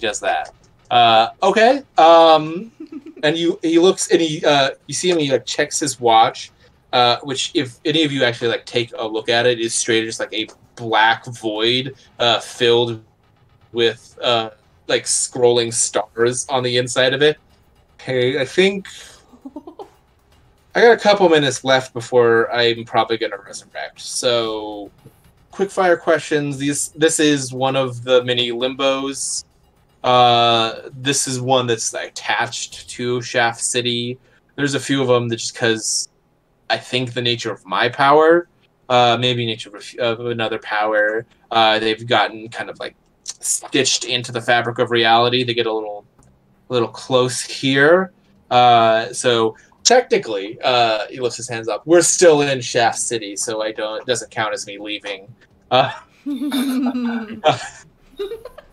Okay. And he looks and you see him. He like checks his watch, which if any of you actually like take a look at it, is straight just like a black void filled with like scrolling stars on the inside of it. Hey, I think I got a couple minutes left before I'm probably gonna resurrect. So, quick fire questions. This is one of the many limbos. This is one that's attached to Shaft City. There's a few of them that just because I think the nature of my power, maybe nature of another power, they've gotten kind of like stitched into the fabric of reality. They get a little close here. So technically, he lifts his hands up. We're still in Shaft City, so it doesn't count as me leaving.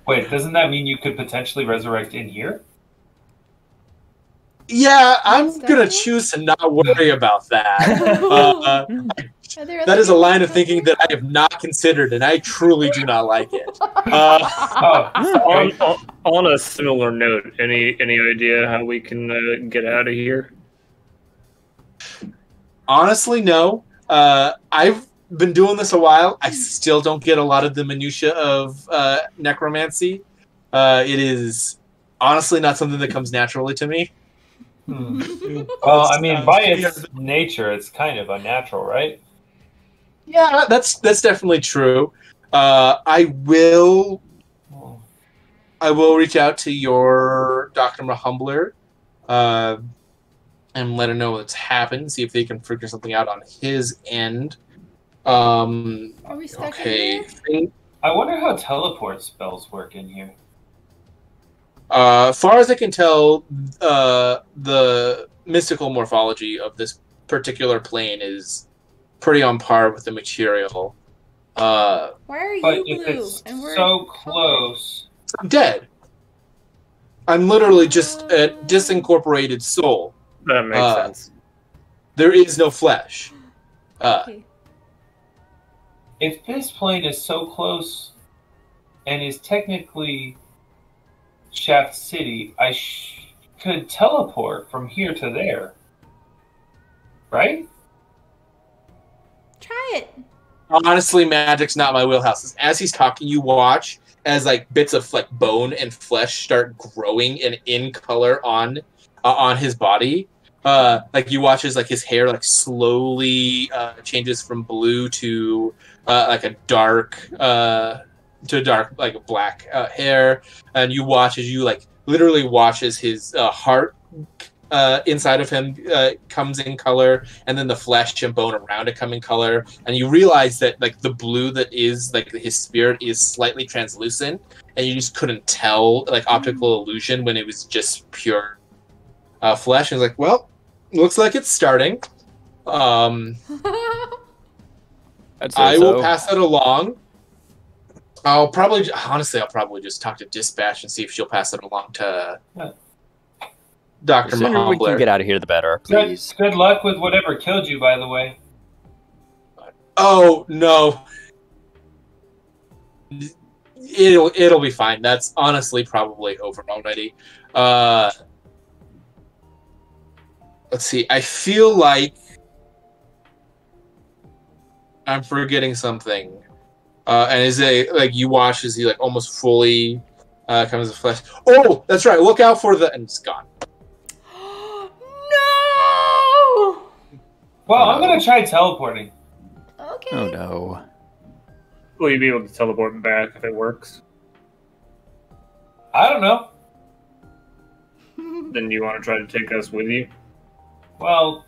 Wait, doesn't that mean you could potentially resurrect in here? Yeah, I'm That's gonna definitely- choose to not worry about that. Are there That other is a people line of out thinking there? that I have not considered, and I truly do not like it. Oh, okay. On a similar note, any idea how we can get out of here? Honestly, no. I've been doing this a while. I still don't get a lot of the minutia of necromancy. It is honestly not something that comes naturally to me. Well, I mean, by its nature, it's kind of unnatural, right? Yeah, that's definitely true. I will reach out to your Dr. Mahumbler and let him know what's happened. See if they can figure something out on his end. Are we stuck Okay. in here? I wonder how teleport spells work in here. Far as I can tell, the mystical morphology of this particular plane is pretty on par with the material. Why are But you if blue it's and we're so close, I'm dead. I'm literally just a disincorporated soul. That makes sense. There is no flesh. Okay. if this plane is so close and is technically Shaft City, I could teleport from here to there. Right? Try it. Honestly, magic's not my wheelhouse. As he's talking, you watch as bits of bone and flesh start growing and in color on his body. You watch as his hair slowly changes from blue to a dark black hair, and you watch as you literally watch as his heart inside of him comes in color, and then the flesh and bone around it come in color, and you realize that like the blue that is like his spirit is slightly translucent, and you just couldn't tell like optical illusion when it was just pure flesh. And it's like, well, looks like it's starting. I will pass that along. I'll probably just talk to Dispatch and see if she'll pass it along to Dr. The sooner we can get out of here, the better, please. Good luck with whatever killed you, by the way. Oh, no. It'll be fine. That's honestly probably over already. Let's see. I feel like I'm forgetting something. And is it like you watch as he like almost fully comes to flesh? Oh, that's right. Look out for the and it's gone. No. Well, I'm gonna try teleporting. Okay. Oh no. Will you be able to teleport back if it works? I don't know. Then you want to try to take us with you? Well,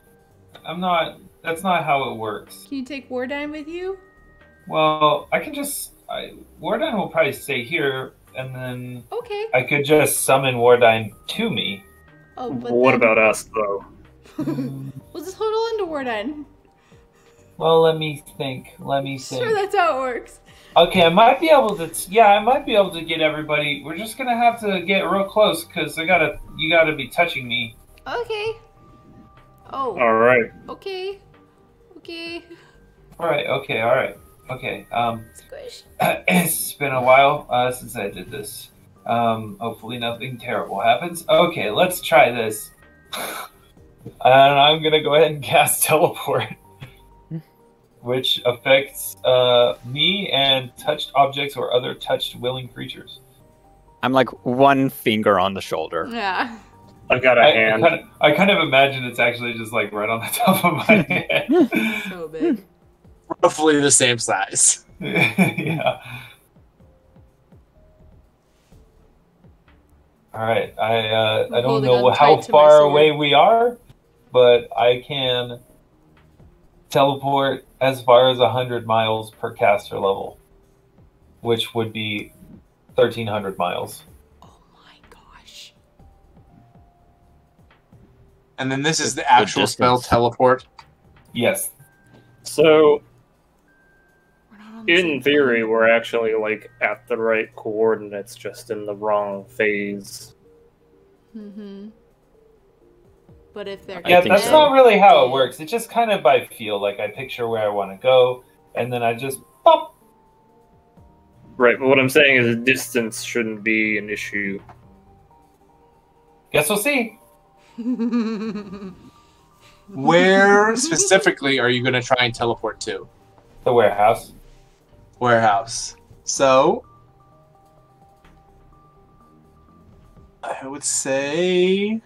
I'm not. That's not how it works. Can you take Wardine with you? Well, I can just. Wardine will probably stay here, and then Okay. I could just summon Wardine to me. Oh, but What then... about us, though? We'll just hold on to Wardine. Well, let me think. Let me think. Sure, that's how it works. Okay, I might be able to. Yeah, I might be able to get everybody. We're just gonna have to get real close because you gotta be touching me. Okay. Oh. All right. Okay. Okay. All right. Okay. All right. Okay. Squish. It's been a while since I did this. Hopefully nothing terrible happens. Okay, let's try this. And I'm gonna go ahead and cast teleport, which affects me and touched objects or other touched willing creatures. I'm like one finger on the shoulder. Yeah. I got a hand. I kind of imagine it's actually just like right on the top of my head. So big. Roughly the same size. Yeah. All right. I don't holding know on how tight to my far sword. away we are, but I can teleport as far as 100 miles per caster level, which would be 1,300 miles. Oh my gosh. And then this is the actual spell teleport. Yes. So, We're not on the same in theory, we're actually like at the right coordinates, just in the wrong phase. Mm-hmm. But if they're Yeah, think that's so. not really how it works. It's just kind of by feel. Like I picture where I want to go, and then I just pop. Right, but what I'm saying is distance shouldn't be an issue. Guess we'll see. Where specifically are you going to try and teleport to? The warehouse. Warehouse. So, I would say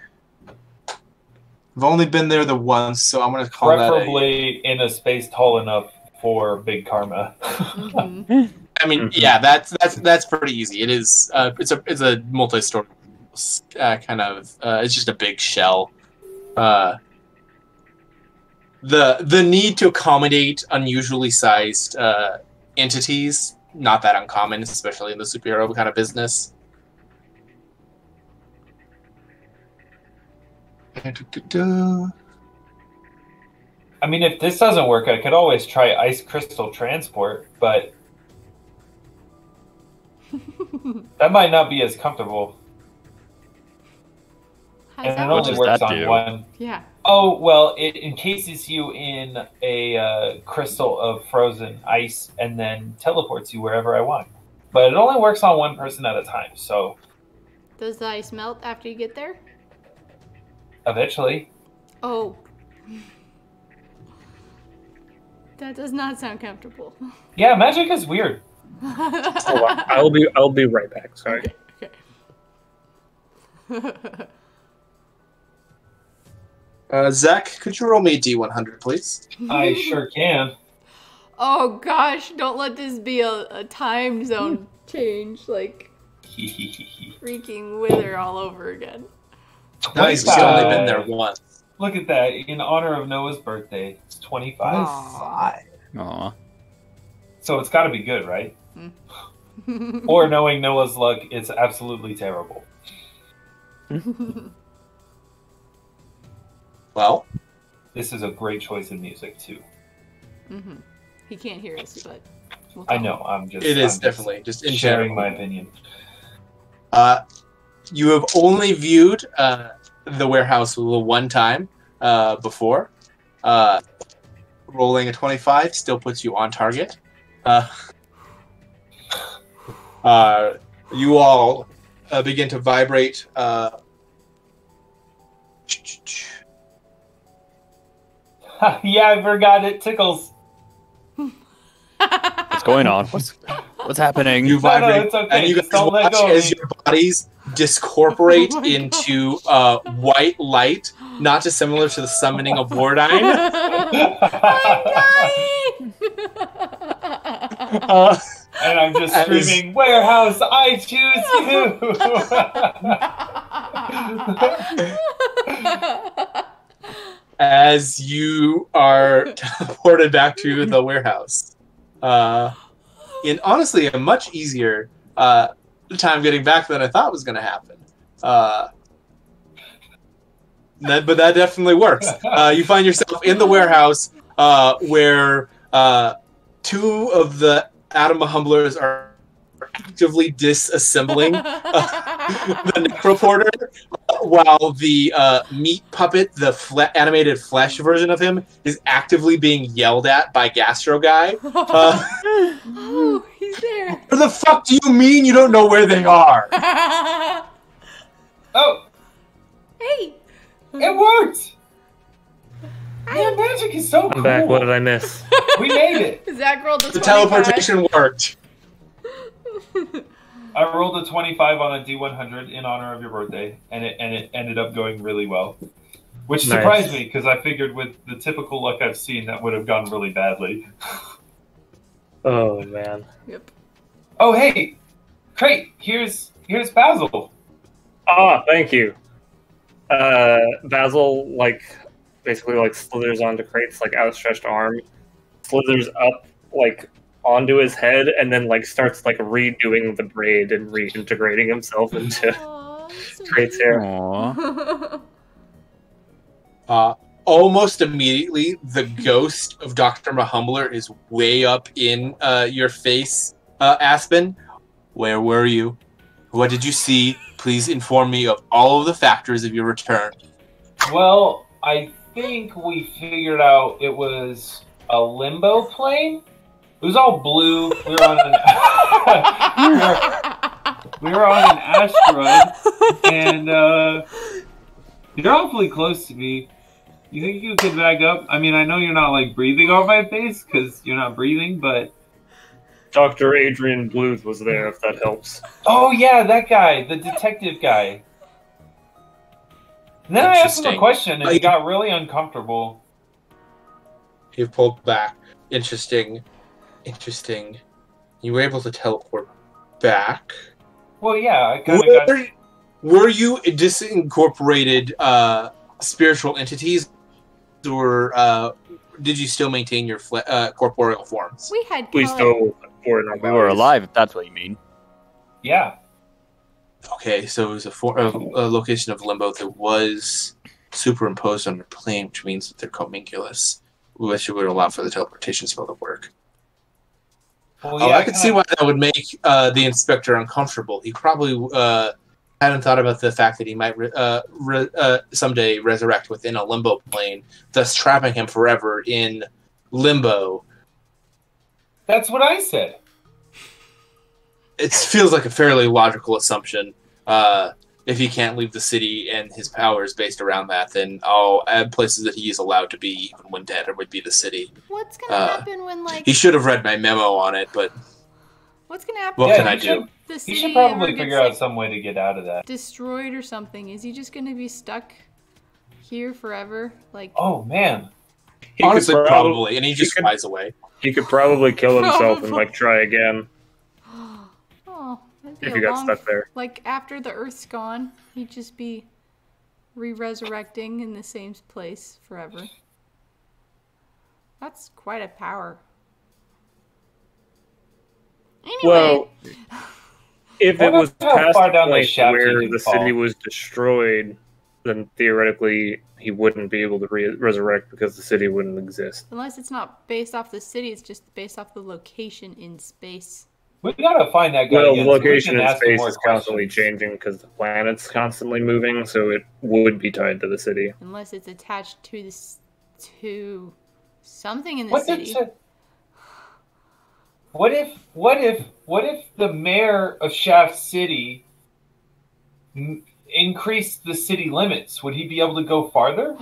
I've only been there the once, so I'm going to call Preferably in a space tall enough for big karma. Mhm. I mean, yeah, that's pretty easy. It is. It's a multi-story kind of. It's just a big shell. The need to accommodate unusually sized entities, not that uncommon, especially in the superhero kind of business. I mean, if this doesn't work, I could always try ice crystal transport, but that might not be as comfortable. How's And that it What only does works that on do? one. Yeah. Oh, well, it encases you in a crystal of frozen ice and then teleports you wherever I want. But it only works on one person at a time, so Does the ice melt after you get there? eventually. Oh. That does not sound comfortable. Yeah, magic is weird. Oh, I'll be right back. Sorry. Okay. Zach, could you roll me a D100, please? I sure can. Oh gosh, don't let this be a time zone change, like freaking Wither all over again. Nice. He's only been there once. Look at that. In honor of Noah's birthday, it's 25. Aw. So it's got to be good, right? Or knowing Noah's luck, it's absolutely terrible. Well, this is a great choice in music too. He can't hear us, but I know. I'm just. It is definitely just in sharing general. my opinion. You have only viewed the warehouse one time before. Rolling a 25 still puts you on target. You all begin to vibrate. Yeah, I forgot it tickles. What's going on? What's happening? You vibrate, it's okay. and you Just guys don't let watch go of as me. your bodies discorporate Oh my into white light, not dissimilar to the summoning of Wardine. And I'm just screaming, "Warehouse, I choose you!" As you are teleported back to the warehouse. In honestly a much easier time getting back than I thought was going to happen. But that definitely works. You find yourself in the warehouse where two of the Atom Humblers are actively disassembling the Necroporter, while the meat puppet, the animated flesh version of him, is actively being yelled at by Gastro Guy. Oh, he's there. What the fuck do you mean you don't know where they are? Oh, Hey, it worked! Man, magic is so cool. I'm back. What did I miss? We made it. Zach rolled the The 25. teleportation worked. I rolled a 25 on a D100 in honor of your birthday, and it ended up going really well. Which Nice. surprised me, because I figured with the typical luck I've seen, that would have gone really badly. Oh man. Yep. Oh, hey! Krait, here's Basil. Ah, thank you. Basil basically slithers onto Krait's outstretched arm, slithers up onto his head, and then starts redoing the braid and reintegrating himself into Aw, that's so Krait's cute. hair. Aw. Almost immediately, the ghost of Dr. Mahumbler is way up in your face, Aspen. Where were you? What did you see? Please inform me of all of the factors of your return. Well, I think we figured out it was a limbo plane. It was all blue. We were on an asteroid, and you're awfully close to me. You think you could back up? I mean, I know you're not breathing on my face because you're not breathing, but Dr. Adrian Bluth was there, if that helps. oh yeah, that guy, the detective guy. And then I asked him a Interesting. question, and he got really uncomfortable. He pulled back. Interesting. You were able to teleport back. Well, yeah, I kind of got. Were you disincorporated spiritual entities, or did you still maintain your corporeal forms? We had We color. still were in our We were bodies. alive, if that's what you mean. Yeah. Okay, so it was a location of limbo that was superimposed on your plane, which means that they're comminculus, which would allow for the teleportation spell to work. Well, Oh, yeah, I could see why that would make the inspector uncomfortable. He probably hadn't thought about the fact that he might someday resurrect within a limbo plane, thus trapping him forever in limbo. That's what I said. It feels like a fairly logical assumption. If he can't leave the city and his power is based around that, then all places that he is allowed to be, even when dead, would be the city. What's gonna happen when He should have read my memo on it, but What's gonna happen? what Yeah, can I you do? should- The You city should probably ever figure gets, out some way to get out of that. destroyed or something. Is he just gonna be stuck here forever? Oh man. He could Honestly, prob- probably, and he just could- flies away. He could probably kill himself and Probably. try again Oh, that'd be if a he got long. stuck there. After the Earth's gone, he'd just be Re-resurrecting in the same place forever. That's quite a power. Anyway. Well, if it was How past far the down the point shaft where you can the city fall. was destroyed, then theoretically he wouldn't be able to resurrect because the city wouldn't exist. Unless it's not based off the city, it's just based off the location in space. We gotta find that guy Well, again. the so we location can in ask him space more is constantly questions. changing because the planet's constantly moving, so it would be tied to the city. Unless it's attached to this to something in the What city. What if the mayor of Shaft City increased the city limits? Would he be able to go farther?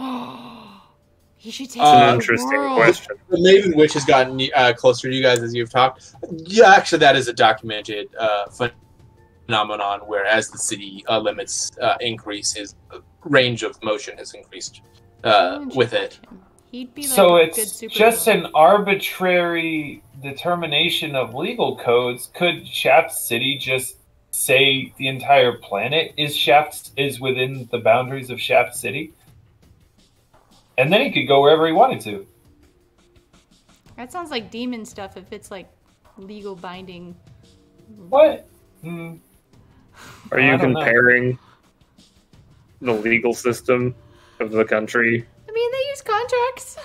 He should take It's an over the interesting world. question. The Maven Witch has gotten closer to you guys as you've talked. Yeah, actually, that is a documented phenomenon where as the city limits increase, his range of motion has increased with it. He'd be like So a good it's superhero. just an arbitrary determination of legal codes. Could Shaft City just say the entire planet is within the boundaries of Shaft City? And then he could go wherever he wanted to. That sounds like demon stuff if it's like legal binding. What? Are you I don't know. comparing the legal system of the country? I mean, they use contracts.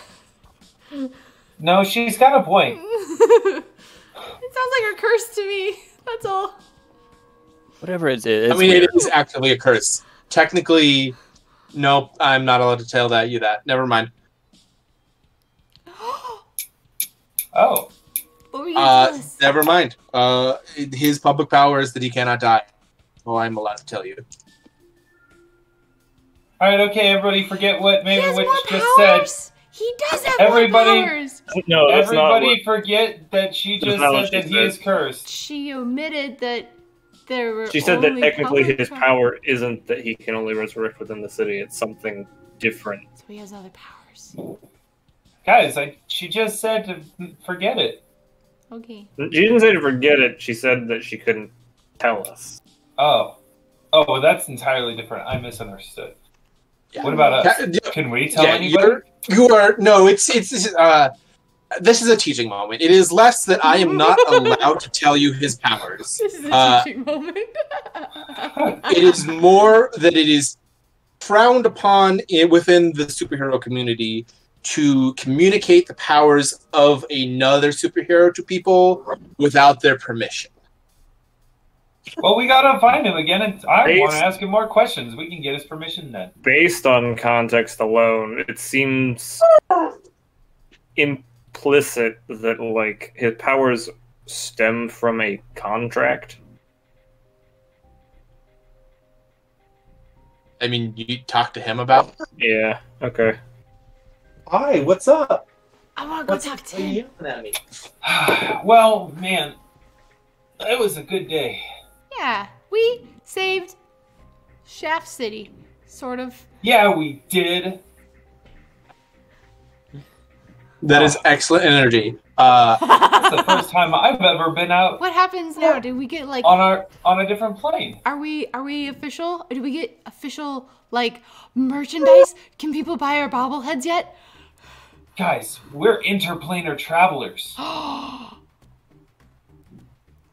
No, she's got a point. It sounds like a curse to me. That's all. Whatever it is. I mean, it is actually a curse. Technically, nope, I'm not allowed to tell you that. Never mind. Oh. What were you gonna tell us? Never mind. His public power is that he cannot die. Well, I'm allowed to tell you. All right, okay, everybody forget what He Maven has Witch more just powers. said. He does have Everybody- more powers. No, that's not Everybody what... forget that she That's just not what said she that he is said. cursed. She omitted that there were. She said that only technically his powers. power isn't that he can only resurrect within the city. It's something different. So he has other powers. Guys, she just said to forget it. Okay. She didn't say to forget it. She said that she couldn't tell us. Oh, well, that's entirely different. I misunderstood. Yeah. What about us? Yeah, Can we tell yeah, anybody? you are no. This is a teaching moment. It is less that I am not allowed to tell you his powers. This is a teaching moment. It is more that it is frowned upon within the superhero community to communicate the powers of another superhero to people without their permission. Well, we gotta find him again, and I Based- want to ask him more questions. We can get his permission then. Based on context alone, it seems implicit that like his powers stem from a contract. I mean, you talk to him about. Yeah. Okay. Hi, what's up? I want to go talk to him. yelling at me? Well, man, it was a good day. Yeah, we saved Shaft City, sort of. Yeah, we did. That is excellent energy. That's the first time I've ever been out What happens now? Did we get like? on a different plane. Are we official? Do we get official like merchandise? Can people buy our bobbleheads yet? Guys, we're interplanar travelers. That's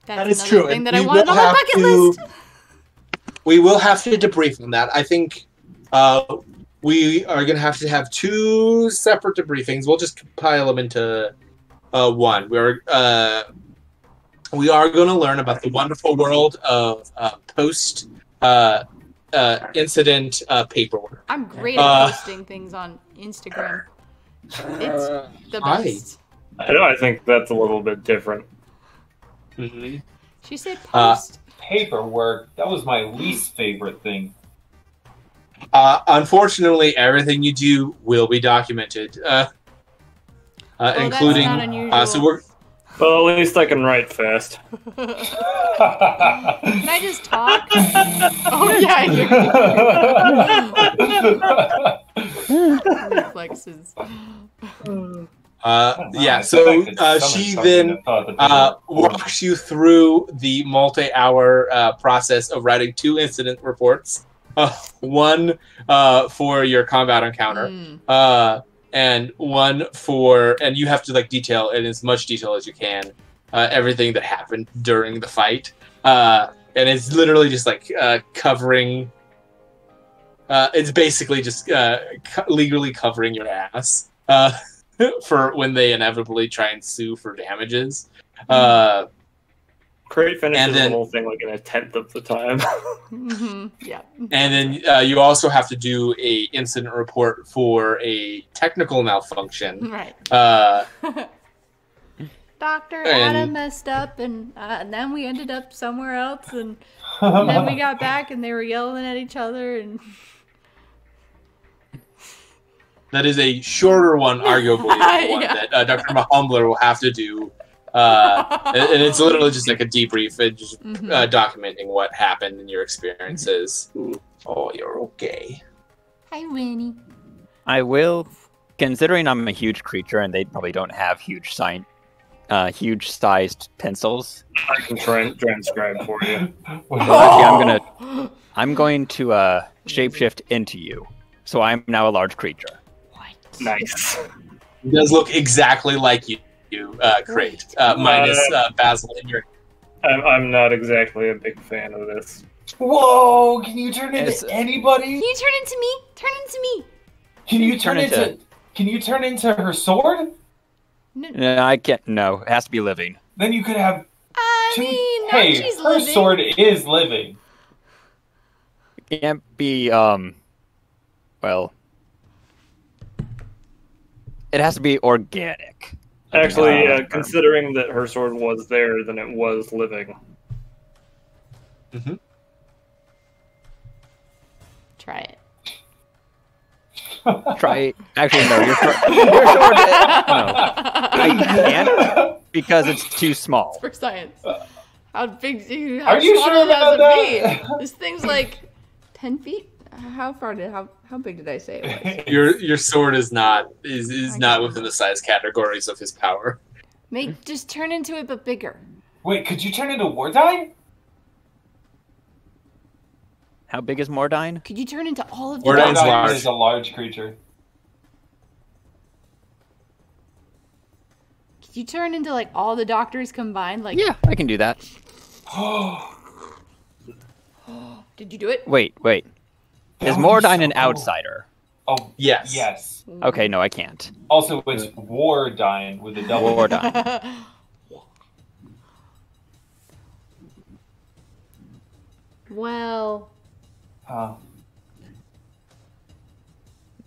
That is another true, thing and that I we wanted will on my have bucket to- list. We will have to debrief on that. I think we are going to have two separate debriefings. We'll just compile them into one. We are going to learn about the wonderful world of post incident paperwork. I'm great at posting things on Instagram. It's the hi. best. I think that's a little bit different. She said post. Paperwork, that was my least favorite thing. Unfortunately, everything you do will be documented, including. That's not unusual. So we're. Well, at least I can write fast. Can I just talk? Oh yeah, I hear you. Reflexes. Yeah, so she then walks you through the multi-hour process of writing 2 incident reports one for your combat encounter, and one for, and you have to like detail in as much detail as you can everything that happened during the fight, and it's literally just like covering. It's basically just legally covering your ass for when they inevitably try and sue for damages. Krait finishes then, the whole thing like in a tenth of the time. Yeah. And then you also have to do a incident report for a technical malfunction. Right. Dr. Adam messed up, and then we ended up somewhere else, and then we got back, and they were yelling at each other, and... That is a shorter one, arguably, one that Dr. Mahumbler will have to do. And it's literally just like a debrief and just documenting what happened in your experiences. Oh, you're okay. Hi, Winnie. I will, considering I'm a huge creature and they probably don't have huge-sized pencils. I can transcribe for you. Actually, I'm going to shapeshift into you, so I'm now a large creature. Nice. It does look exactly like you, Krait, minus Basil in your. I'm not exactly a big fan of this. Whoa! Can you turn into anybody? Can you turn into me? Turn into me. Can you turn into? Can you turn into her sword? No, I can't. No, it has to be living. Then you could have. Hey, she's her living. Sword is living. It can't be. Well, it has to be organic. Actually, considering that her sword was there, then it was living. Mm-hmm. Try it. Try it. Actually, no. Your sword. No, I can't because it's too small. It's for science. How big do you? Are you sure about that? This thing's like 10 feet. How big did I say it was? Your sword is not within the size categories of his power. Just turn into it, but bigger. Wait, could you turn into Wardine? How big is Mordine? Could you turn into all of them? Wardine's Wardine large. is a large creature. Could you turn into like all the doctors combined? Like, Yeah, I can do that. Did you do it? Wait. Is That would be Mordine so an cool. outsider? Oh, Yes. Yes. Okay, no, I can't. Also, it's Wardine with a double. Mordine. well,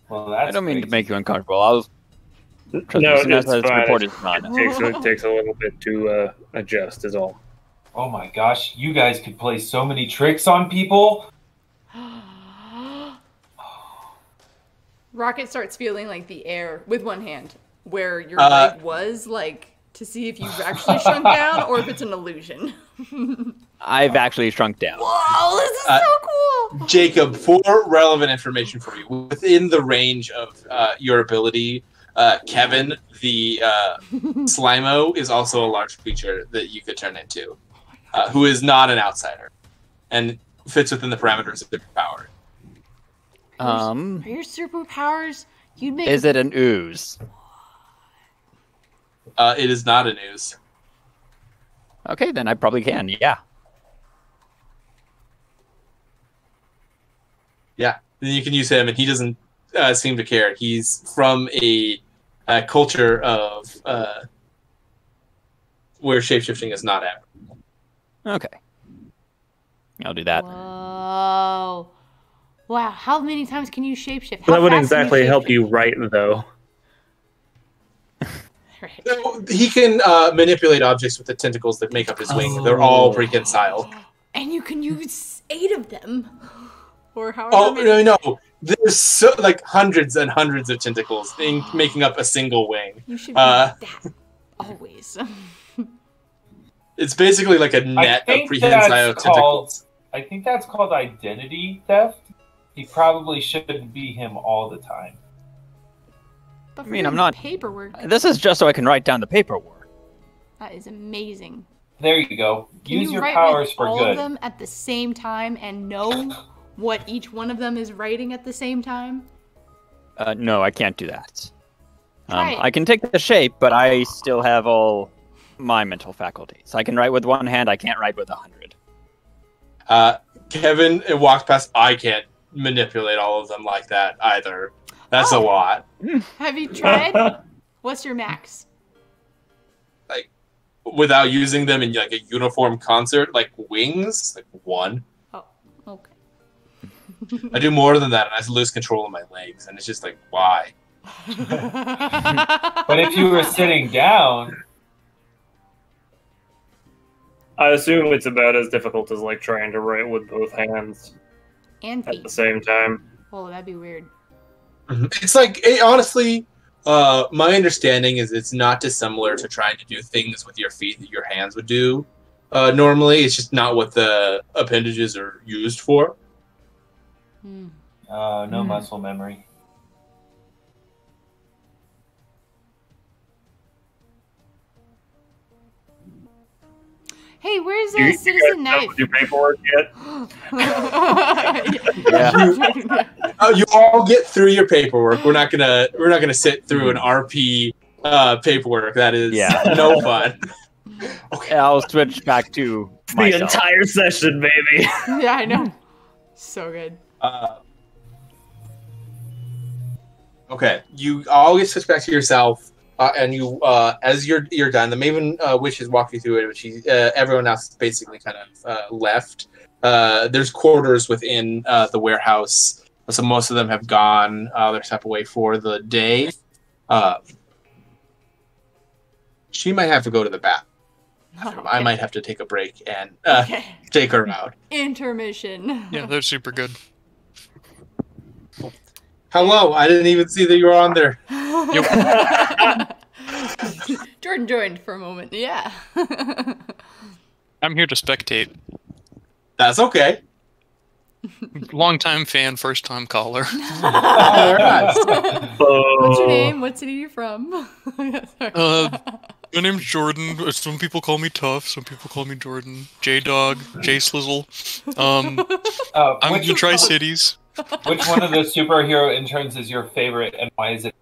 Well, that's I don't mean to crazy. make you uncomfortable. I'll. Trust me, No, as soon as it's this fine. report is done. It takes a little bit to adjust, is all. Oh my gosh, you guys could play so many tricks on people. Rocket starts feeling like the air with one hand, where your leg was, like to see if you've actually shrunk down or if it's an illusion. I've actually shrunk down. Whoa, this is so cool! Jacob, for relevant information for you, within the range of your ability, Kevin, the Slimo, is also a large creature that you could turn into, who is not an outsider, and fits within the parameters of your power. are your superpowers? You'd make. Is it an ooze? It is not an ooze. Okay, then I probably can. Yeah. Yeah, then you can use him, and he doesn't seem to care. He's from a culture of where shapeshifting is not at. Okay. I'll do that. Whoa! Wow! How many times can you shapeshift? That How wouldn't fast can exactly help shapeshift? you write, though. Right. So he can manipulate objects with the tentacles that make up his wing. They're all prehensile. And you can use 8 of them. Or however Oh many. no! There's so like hundreds and hundreds of tentacles making up a single wing. You should be like that always. It's basically like a net of think prehensile that's tentacles. I think that's called identity theft. He probably shouldn't be him all the time. But for I mean, I'm doing not- paperwork. This is just so I can write down the paperwork. That is amazing. There you go. Can Use you your write powers with for all good. of them at the same time and know what each one of them is writing at the same time? No, I can't do that. Right. I can take the shape, but I still have all my mental faculties. I can write with one hand, I can't write with 100. Kevin walked past. I can't manipulate all of them like that either. That's a lot. Have you tried? What's your max? Like, without using them in like a uniform concert, like wings, like 1. Oh, okay. I do more than that, and I lose control of my legs, and it's just like, why? But if you were sitting down, I assume it's about as difficult as like trying to write with both hands And at feet. the same time. Oh, that'd be weird. It's like, honestly, my understanding is it's not dissimilar to trying to do things with your feet that your hands would do normally. It's just not what the appendages are used for. no muscle memory. Hey, where's You Citizen guys Knife? do paperwork yet? You all get through your paperwork. We're not gonna sit through an RP paperwork. That is no fun. Okay. I'll switch back to myself. The entire session, baby. Yeah, I know. So good. Okay, you all get switched back to yourself, and you, as you're done, the Maven Witches walk you through it, which everyone else basically kind of left. There's quarters within the warehouse, so most of them have gone their step away for the day. She might have to go to the bathroom. Okay. I might have to take a break and Okay. take her out. Intermission. Yeah, they're super good. Hello, I didn't even see that you were on there. Jordan joined for a moment. Yeah. I'm here to spectate. That's okay. Long-time fan, first-time caller. What's your name? What city are you from? My name's Jordan. Some people call me Tuff. Some people call me Jordan. J-Dog. J-Slizzle. I'm in the Tri-Cities. Which one of the superhero interns is your favorite, and why is it?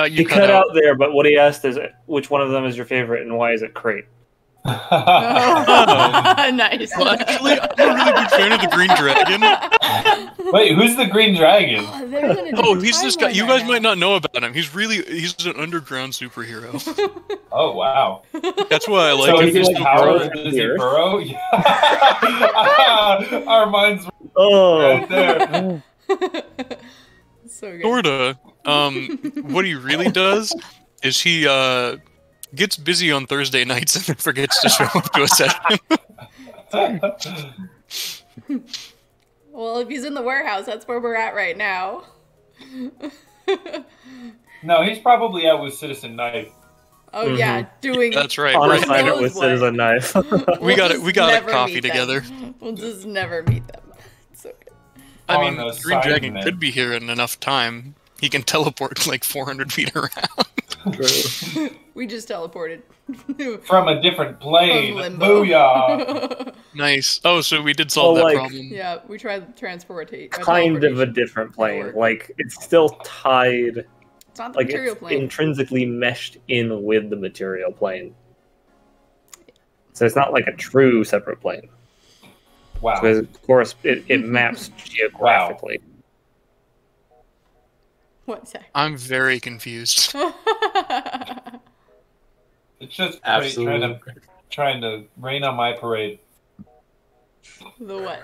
You cut out there, but what he asked is, which one of them is your favorite, and why is it Krait? Nice. Well, actually, I'm a really big fan of the Green Dragon. Wait, who's the Green Dragon? Oh, he's this guy. You guys might not know about him. He's an underground superhero. Oh, wow. That's why I like So him. is he power? Does he burrow? Yeah. Our minds were right there. So good. Sorta. What he really does is he gets busy on Thursday nights and then forgets to show up to a session. Well, if he's in the warehouse, that's where we're at right now. No, he's probably out with Citizen Knife. Oh yeah, doing. That's right. On Right. assignment with Citizen Knife. We got just a never coffee meet them. together. We'll just never meet them. It's so good. I On mean, the Green Dragon assignment. could be here in enough time. He can teleport like 400 feet around. True. We just teleported. From a different plane. From limbo. Booyah! Nice. Oh, so we did solve Well, that like- problem. Yeah, we tried transportate. Kind of a different plane. Like, it's still tied, It's not the like, material it's plane. intrinsically meshed in with the material plane. So it's not like a true separate plane. Wow. Because, of course, it maps geographically. What's that? I'm very confused. It's just Absolutely. trying to rain on my parade. The what?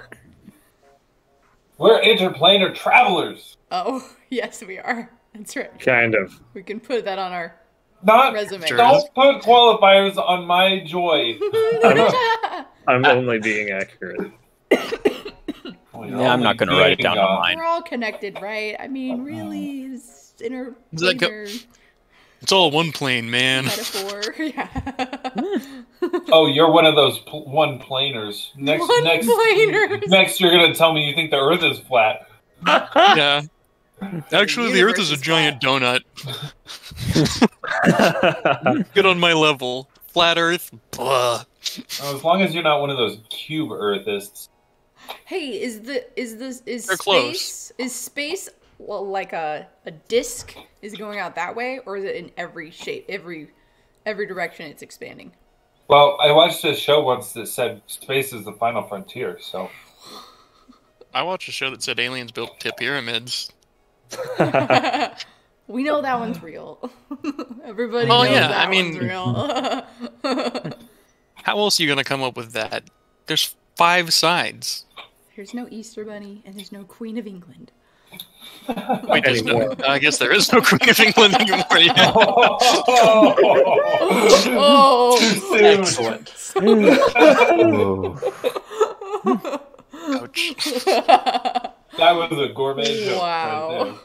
We're interplanar travelers. Oh, yes, we are. That's right. Kind of. We can put that on our Not. resume. Sure. Don't put qualifiers on my joy. I'm only being accurate. Yeah, I'm not going to write it down on mine. We're all connected, right? I mean, really, it's interplanar It's all one plane, man. metaphor. Yeah. Oh, you're one of those one planers. Next, One-planers. next, you're gonna tell me you think the Earth is flat. Yeah. Actually, the Earth universe is a is giant donut. Get on my level. Flat Earth? Blah. As long as you're not one of those cube Earthists. Hey, is They're space close. is space like a disc is going out that way, or is it in every shape, every direction it's expanding? Well, I watched a show once that said space is the final frontier. So I watched a show that said aliens built pyramids. We know that one's real. Everybody Oh, knows yeah, that I mean- one's real. How else are you gonna come up with that? There's 5 sides. There's no Easter Bunny, and there's no Queen of England. Wait, there's no. I guess there is no Queen of England anymore. Yeah. Oh, Excellent. Ouch. that was a gourmet joke. Wow.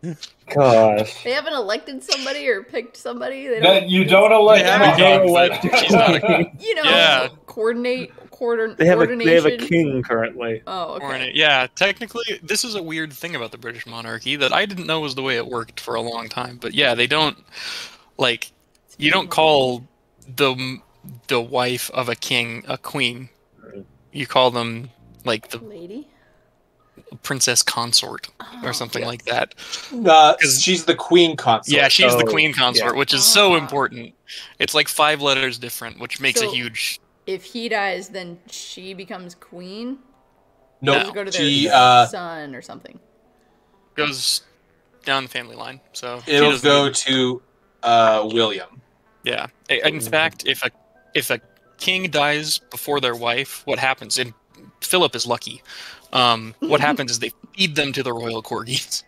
Right Gosh. They haven't elected somebody or picked somebody. They there. don't, That you don't elect. Yeah, any you don't dogs. elect- She's not a you know, Yeah. They have a coordination. king currently. Oh, okay. Yeah, technically, this is a weird thing about the British monarchy that I didn't know was the way it worked for a long time. But yeah, they don't like you don't call the wife of a king a queen. You call them like the Lady. princess consort or something like that. She's the queen consort. Yeah, she's the Oh, queen consort, yeah. which is so important. It's like 5 letters different, which makes a So- huge. If he dies, then she becomes queen. No, Does it go to their she son or something? Goes down the family line. So she it'll doesn't- go to William. Yeah. In fact, if a king dies before their wife, what happens? And Philip is lucky. What happens is they feed them to the royal corgis.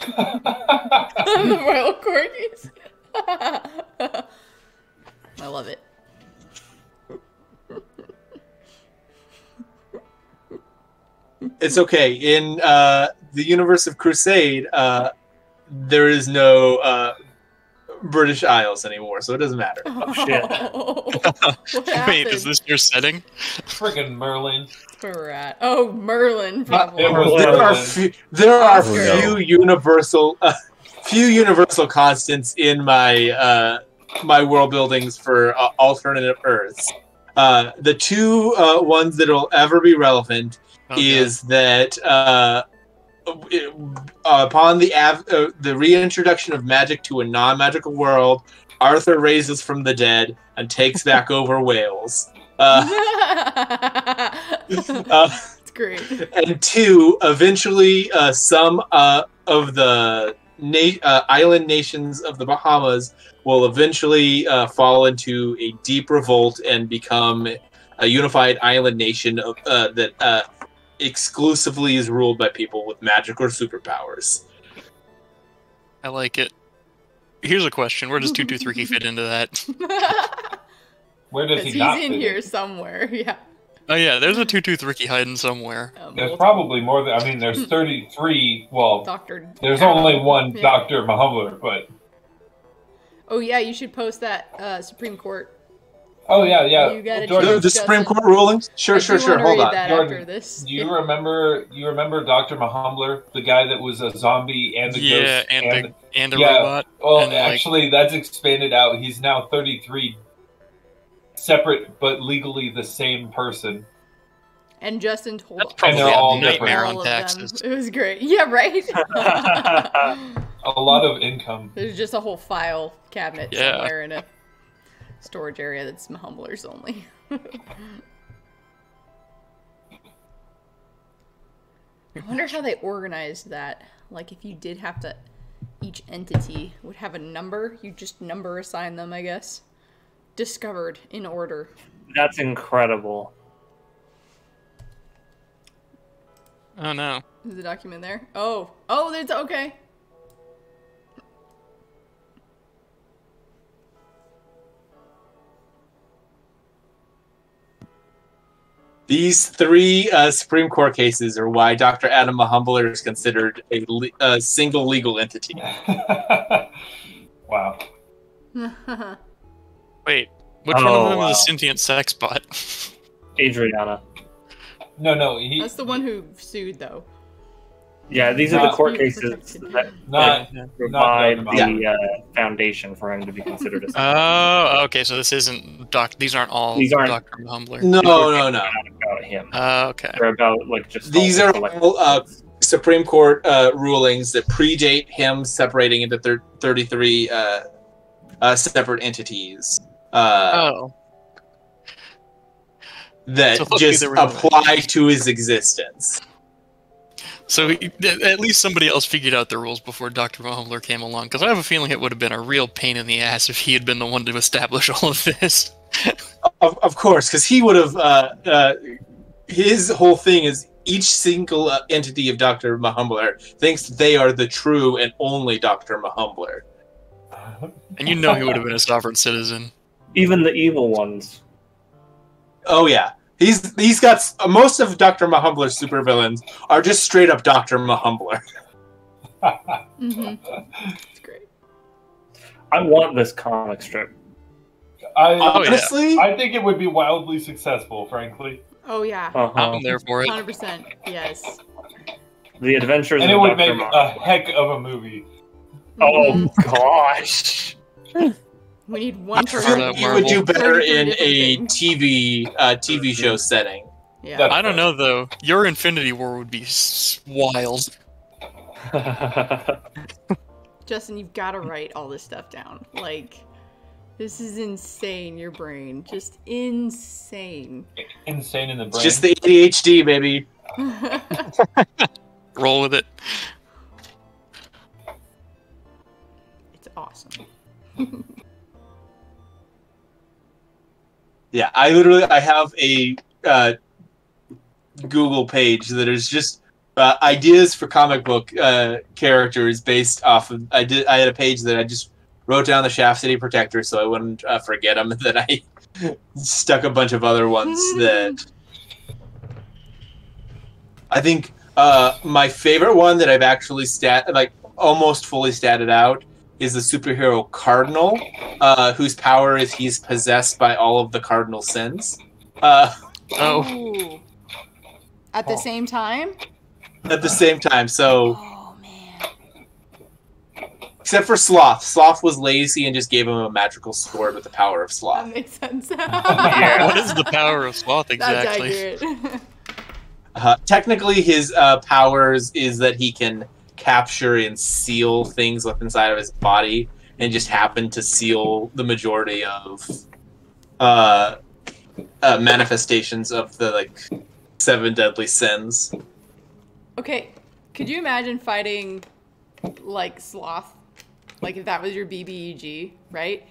The royal corgis. I love it. It's okay. In the universe of Crusade, there is no British Isles anymore, so it doesn't matter. Oh, shit. What Wait, happened? is this your setting? Friggin' Merlin. Rat. Oh, Merlin, probably. It was There are Merlin. few universal constants in my my world buildings for alternative Earths. The 2 ones that will ever be relevant is that upon the reintroduction of magic to a non-magical world, Arthur raises from the dead and takes back over Wales. It's great. And 2, eventually, some of the island nations of the Bahamas will eventually fall into a deep revolt and become a unified island nation that exclusively is ruled by people with magic or superpowers. I like it. Here's a question: where does 223 fit into that? Where does Because he not he's in fit here somewhere. Yeah. Oh yeah, there's a 223 hiding somewhere. There's probably more than, I mean, there's 33, well, Doctor. there's only one Dr. Mahumbler, but... Oh yeah, you should post that Supreme Court. Oh, yeah. You gotta Jordan, The Supreme Court rulings? Sure. Hold on. That Jordan, after this. do you remember Dr. Mahumbler, the guy that was a zombie and a Yeah, ghost? and a yeah. robot. Well, and, actually, that's expanded out. He's now 33 separate but legally the same person. And Justin told That's probably they're all a nightmare all on of them. taxes. It was great. Yeah, right. A lot of income. There's just a whole file cabinet Yeah. somewhere in a storage area that's Mahumblers only. I wonder how they organized that. Like, if you did have to, each entity would have a number. You just number assign them, I guess. Discovered in order. That's incredible. Oh no. Is the document there? Oh, there's okay. These 3 Supreme Court cases are why Dr. Adam Mahumbler is considered a single legal entity. Wow. Wait, which one of them is a sentient sex bot? Adriana. No, That's the one who sued, though. Yeah, these are the court cases that not provide not the foundation for him to be considered a Oh, okay. So this isn't These aren't all These aren't- Dr. Humbler. No. him. Okay. They're about like just These are all Supreme Court rulings that predate him separating into 33 separate entities. That just apply to his existence. So at least somebody else figured out the rules before Dr. Mumbler came along, because I have a feeling it would have been a real pain in the ass if he had been the one to establish all of this. Of course, because he would have... his whole thing is each single entity of Dr. Mumbler thinks they are the true and only Dr. Mumbler. And you know he would have been a sovereign citizen. Even the evil ones. Oh yeah. He's got most of Dr. Mumbler's supervillains are just straight up Dr. Mumbler. It's great. I want this comic strip. Honestly, I think it would be wildly successful, frankly. Oh yeah. I'm there for it. 100%. Yes. The Adventures And it of would Dr. make Mumbler. a heck of a movie. Oh gosh. We need one I person. feel like you would do better in a TV show setting. Yeah. I don't know though. Your Infinity War would be wild. Justin, you've got to write all this stuff down. Like, this is insane. Your brain, just insane. Insane in the brain. It's just the ADHD, baby. Roll with it. It's awesome. Yeah, I have a Google page that is just ideas for comic book characters based off of. I had a page that I just wrote down the Shaft City Protector so I wouldn't forget them, and then I stuck a bunch of other ones that I think my favorite one that I've actually almost fully statted out is the superhero Cardinal, whose power is he's possessed by all of the cardinal sins. Ooh. At the same time? At the same time, so... Oh, man. Except for Sloth. Sloth was lazy and just gave him a magical sword with the power of Sloth. That makes sense. Yeah, what is the power of Sloth exactly? That's accurate. Technically, his powers is that he can capture and seal things within inside of his body, and just happen to seal the majority of manifestations of the 7 deadly sins. Okay, could you imagine fighting Sloth? If that was your BBEG, right?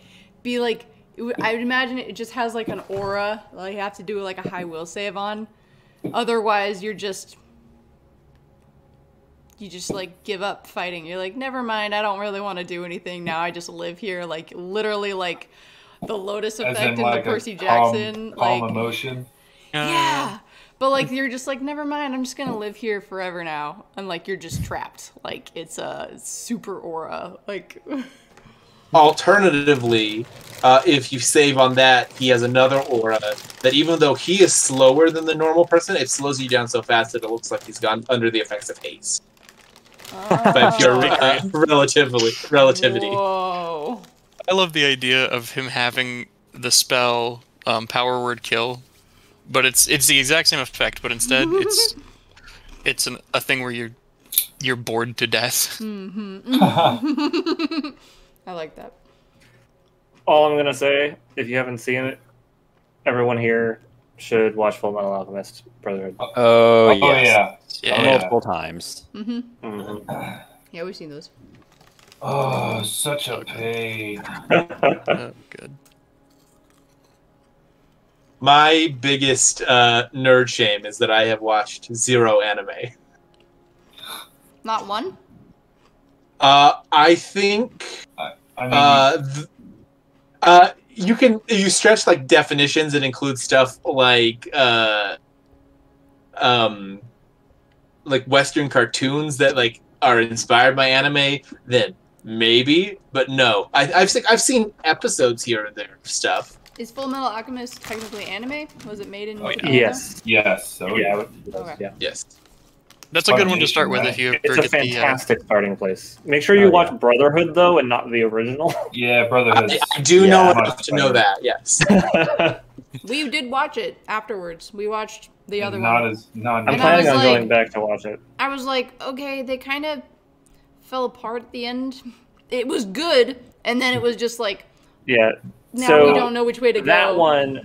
I would imagine it just has an aura. You have to do a high will save on. Otherwise, you just give up fighting. You're like, never mind, I don't really want to do anything now. I just live here, literally the Lotus effect in the Percy Jackson. Calm emotion. Yeah. But you're just never mind, I'm just gonna live here forever now. And you're just trapped. It's a super aura. Alternatively, if you save on that, he has another aura that even though he is slower than the normal person, it slows you down so fast that it looks like he's gone under the effects of haste. By pure relativity. Whoa. I love the idea of him having the spell Power Word Kill, but it's the exact same effect, but instead it's a thing where you're bored to death. Mm-hmm. I like that. All I'm gonna say, if you haven't seen it, everyone here should watch Full Metal Alchemist Brotherhood. Oh yes. Yeah. Multiple times. Mm-hmm. Mm-hmm. Yeah, we've seen those. Oh, such a pain. Good. My biggest nerd shame is that I have watched 0 anime. Not one? I think you stretch definitions and include stuff like Western cartoons that are inspired by anime, then maybe, but no. I've seen episodes here and there of stuff. Is Full Metal Alchemist technically anime? Was it made in Canada? Yes. Yes. So Yeah. Okay. Yeah. Yes. That's a good one to start with if you ever It's a get fantastic starting place. Make sure you watch Brotherhood though, and not the original. Yeah, Brotherhood. I do know much enough to know that. Yes. We did watch it afterwards. We watched The other not one. as not. I'm And I planning was on like- going back to watch it. I was like, okay, they kind of fell apart at the end. It was good, and then it was just like, Yeah. now So we don't know which way to that go. one,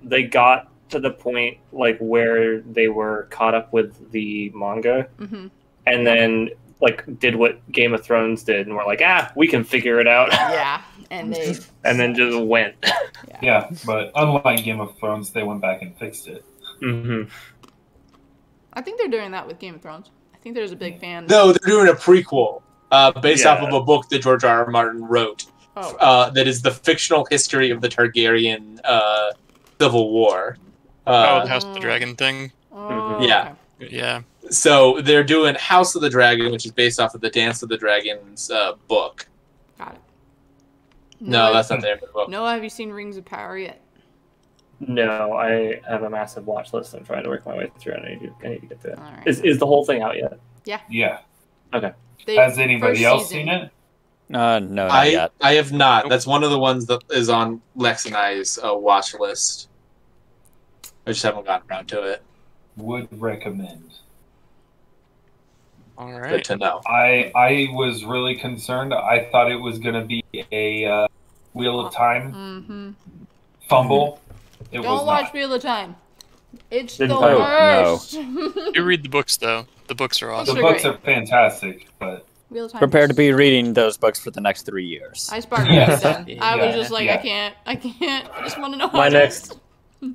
they got to the point like where they were caught up with the manga, and then like did what Game of Thrones did, and were like, we can figure it out. Yeah, and they And then just went. Yeah, but unlike Game of Thrones, they went back and fixed it. I think they're doing that with Game of Thrones. I think there's a big fan. No, they're doing a prequel based Yeah. off of a book that George R. R. Martin wrote. Oh. That is the fictional history of the Targaryen Civil War. the House of the Dragon thing. Oh, Yeah. okay. Yeah. So they're doing House of the Dragon, which is based off of the Dance of the Dragons book. Got it. No, that's not the end of the book. Noah, have you seen Rings of Power yet? No, I have a massive watch list. I'm trying to work my way through. I need to get to it. All right. Is the whole thing out yet? Yeah. Okay. Has anybody first else season. seen it? No, not yet. I have not. That's one of the ones that is on Lex and I's watch list. I just haven't gotten around to it. Would recommend. All Good right. to know. I was really concerned. I thought it was going to be a Wheel of Time fumble. It was Don't watch not. Wheel of Time. It's Didn't the vote, worst. You read the books though. The books are The awesome. They're books great. are fantastic, but Wheel of Time. Prepare to be reading those books for the next 3 years. I sparked Yes. them. I was Yeah, just like, yeah. I can't. I just want to know how My it next- is.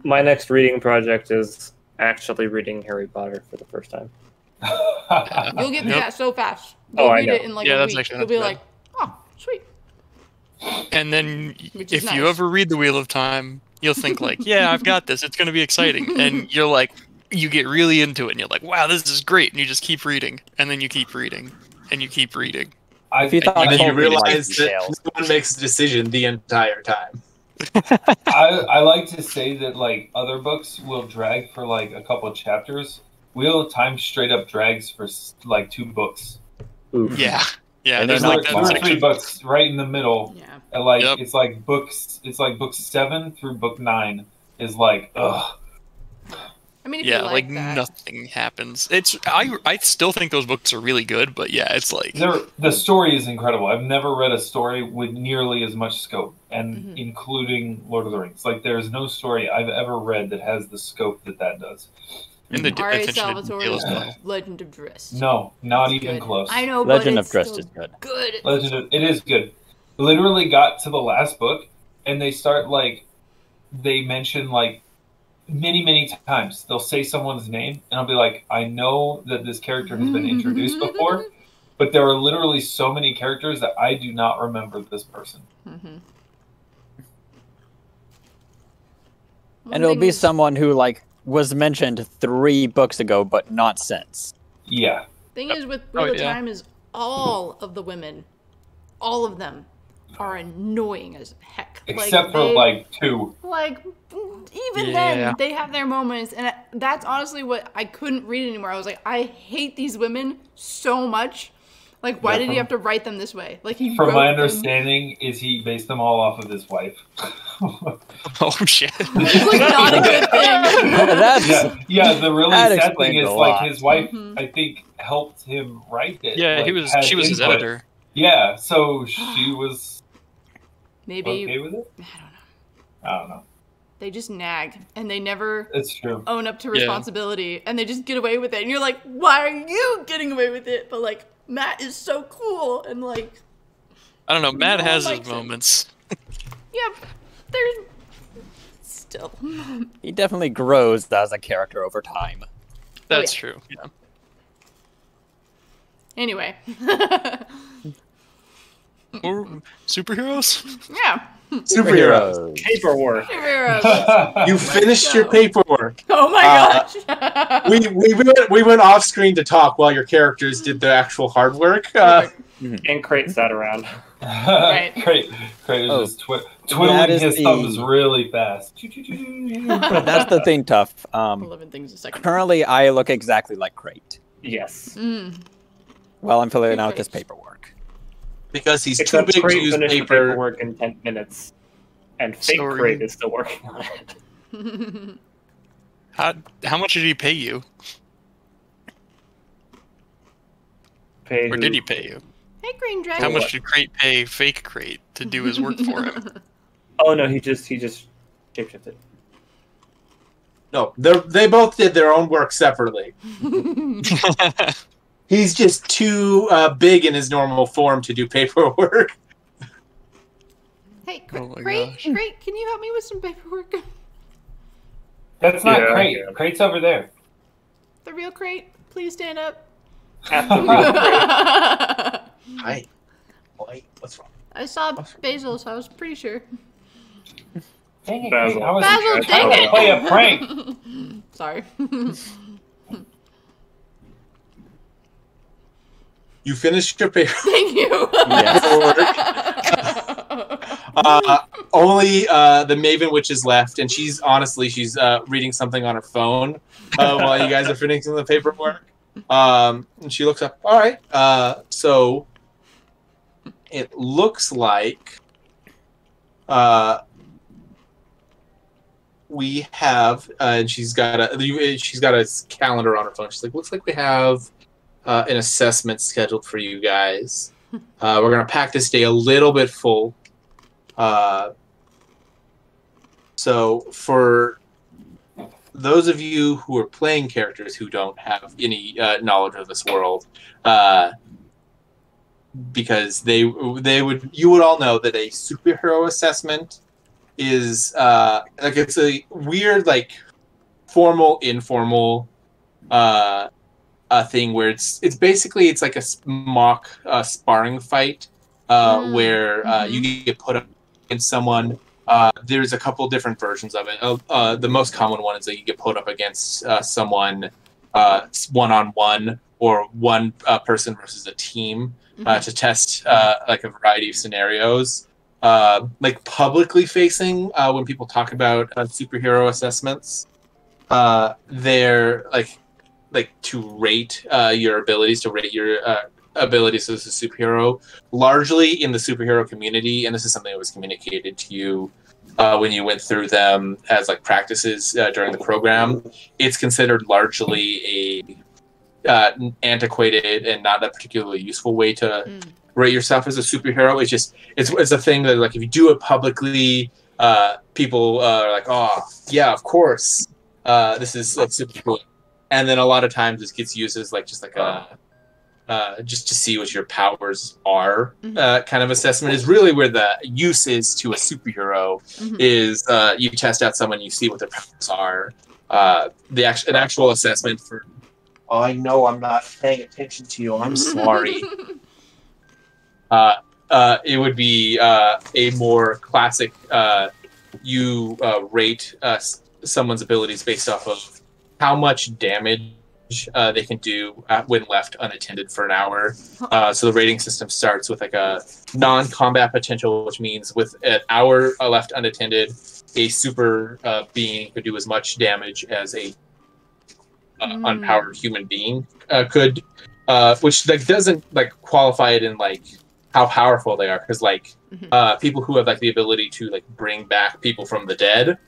My next reading project is actually reading Harry Potter for the first time. You'll get through Yep. that so fast. Oh, You'll I read know. it in like Yeah, a that's week. actually You'll not be too like, oh, sweet. And then Which is if you nice. ever read the Wheel of Time, you'll think like, yeah, I've got this. It's going to be exciting. And you're like, you get really into it and you're like, wow, this is great. And you just keep reading. And then you keep reading. And you keep reading. If you thought And then you Tolkien liked realize that details. no one makes a decision the entire time. I like to say that like other books will drag for like a couple of chapters. Wheel of Time straight up drags for like 2 books. Oof. Yeah. Yeah, And there's they're like not Two that or long. 3 section. books right in the middle. Yeah. And like Yep. it's like books 7 through book 9 is like ugh. I mean, if Yeah, you like that. nothing happens. I still think those books are really good, but yeah, it's like The story is incredible. I've never read a story with nearly as much scope, and including Lord of the Rings. Like, there's no story I've ever read that has the scope that does. in the R.A. attention to detail as Salvatore's well. Legend of Drizzt. No, not It's even good. close. I know, Legend but of it's Drizzt still is good. good. It is good. Literally got to the last book, and they start like they mention like many times. They'll say someone's name, and I'll be like, I know that this character has been introduced before, but there are literally so many characters that I do not remember this person. And it'll be someone who like was mentioned 3 books ago, but not since. Yeah. Thing is, with Wheel of yeah. Time is all of the women, all of them, are annoying as heck. Except for they- like 2. Like, even Yeah. then, they have their moments, and that's honestly what I couldn't read anymore. I was like, I hate these women so much. Like, why Yeah, did he from- have to write them this way? Like, he From wrote my them- understanding, is he based them all off of his wife? Oh shit. It's like not a good thing. That's yeah. The really That sad thing explains is a like lot. his wife, I think, helped him write it. Yeah, like, she was his input. editor. Yeah, so she was Maybe, okay with it. I don't know. I don't know. They just nag, and they never It's true. own up to Yeah. responsibility, and they just get away with it. And you're like, why are you getting away with it? But like, Matt is so cool, and like, I don't know. Matt No one has his likes it. moments. yeah, there's still. he definitely grows as a character over time. That's yeah. true. Yeah. Anyway, Or superheroes? yeah. Superheroes. Paperwork. Superheroes. You finished your paperwork. Oh my gosh. We went off screen to talk while your characters did the actual hard work. And Krait sat around. Right. Krait is Oh. just twiddling is his the- thumbs really fast. That's the thing, Tuff. 11 things a second. Currently, I look exactly like Krait. Yes. While I'm filling You're out this Krait. paperwork. Because he's Except too big to Krait use finished the paper. paperwork in 10 minutes. And fake Sorry. Krait is still working on it. How much did he pay you? Or did he pay you? Hey, Green Dragon. How much did Krait pay fake Krait to do his work for him? Oh no, he just shapeshifted. No, they both did their own work separately. He's just too big in his normal form to do paperwork. Hey, Oh my Krait, gosh. Krait, can you help me with some paperwork? That's not Yeah, Krait. yeah. Krait's over there. The real Krait, please stand up. Hi. What's wrong? I saw Basil, so I was pretty sure. Dang it, Basil. I was Basil, trying dang to it! play a prank. Sorry. You finished your paper. Thank you. Only the Maven Witch is left, and she's reading something on her phone while you guys are finishing the paperwork. And she looks up. All right. So it looks like we have, and she's got a calendar on her phone. She's like, looks like we have an assessment scheduled for you guys. We're gonna pack this day a little bit full. So for those of you who are playing characters who don't have any knowledge of this world, because you would all know that a superhero assessment is it's a weird formal informal thing where it's basically like a mock sparring fight where you get put up against someone. There's a couple different versions of it. The most common one is that you get put up against someone one-on-one or one person versus a team to test a variety of scenarios. Publicly facing, when people talk about superhero assessments, they're to rate your abilities, to rate your abilities as a superhero, largely in the superhero community, and this is something that was communicated to you when you went through them as practices during the program. It's considered largely a antiquated and not a particularly useful way to rate yourself as a superhero. It's a thing that if you do it publicly, people are like, oh yeah, of course, this is super cool. And then a lot of times this gets used as just to see what your powers are kind of assessment. Is really where the use is to a superhero. Is you test out someone, you see what their powers are. An actual assessment for. Oh, I know I'm not paying attention to you. I'm sorry. It would be a more classic. You rate someone's abilities based off of how much damage they can do when left unattended for an hour. So the rating system starts with a non-combat potential, which means with an hour left unattended, a super being could do as much damage as a unpowered human being could, which doesn't qualify it in how powerful they are, because people who have the ability to bring back people from the dead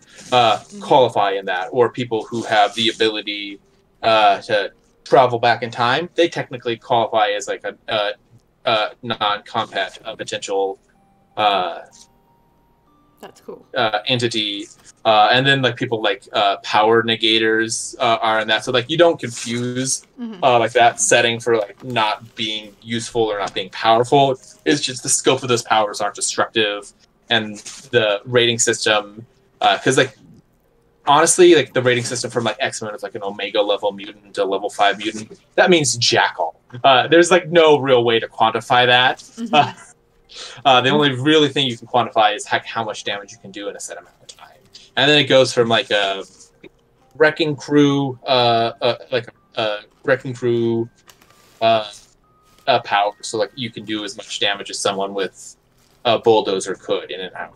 qualify in that, or people who have the ability to travel back in time, they technically qualify as a non-combat potential That's cool. entity. And then people power negators are in that. So you don't confuse that setting for not being useful or not being powerful. It's just the scope of those powers aren't destructive, and the rating system, because honestly, the rating system from X-Men is an Omega level mutant to level 5 mutant. That means jack all. There's no real way to quantify that. The only really thing you can quantify is how much damage you can do in a set amount of time. And then it goes from a wrecking crew, wrecking crew power. So you can do as much damage as someone with a bulldozer could in an hour,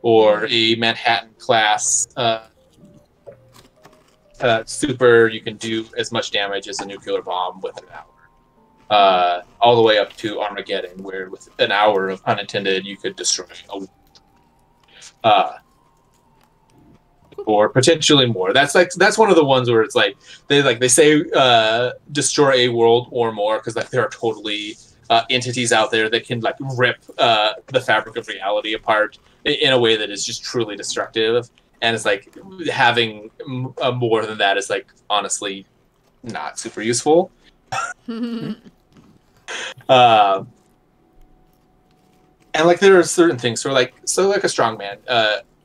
or a Manhattan class super. You can do as much damage as a nuclear bomb with an hour. All the way up to Armageddon, where with an hour of unattended, you could destroy a or potentially more. That's one of the ones where it's like they say destroy a world or more, because like there are totally entities out there that can like rip the fabric of reality apart in a way that is just truly destructive. And it's like having more than that is like honestly not super useful. And like there are certain things, so like a strong man,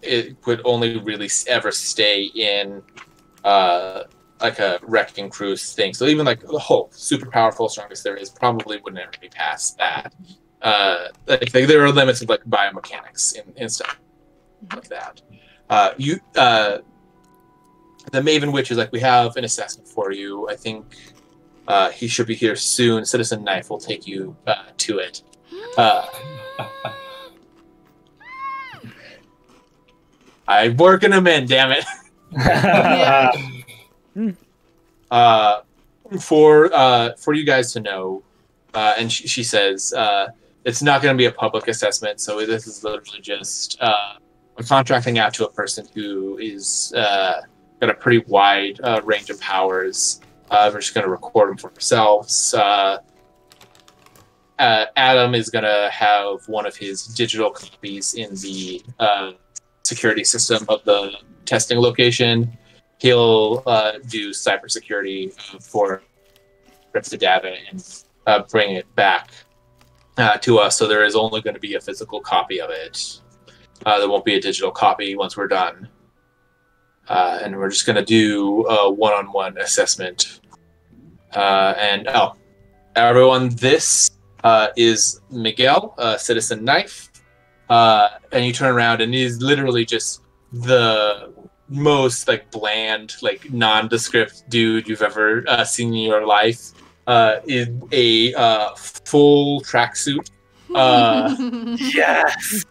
it would only really ever stay in like a wrecking crew thing. So even like the whole super powerful, strongest there is probably wouldn't ever be past that. Like there are limits of like biomechanics and stuff like that. The Maven Witch is like, we have an assessment for you. I think he should be here soon. Citizen Knife will take you to it. I'm working him in, damn it. For you guys to know, and she says it's not going to be a public assessment, so this is literally just we're contracting out to a person who is got a pretty wide range of powers. We're just going to record them for ourselves. Adam is going to have one of his digital copies in the security system of the testing location. He'll do cybersecurity for the data and bring it back to us. So there is only going to be a physical copy of it. There won't be a digital copy once we're done. And we're just going to do a one-on-one assessment. And everyone, this is Miguel, Citizen Knife. And you turn around and he's literally just the most like bland, like nondescript dude you've ever seen in your life. In a full tracksuit. Yes.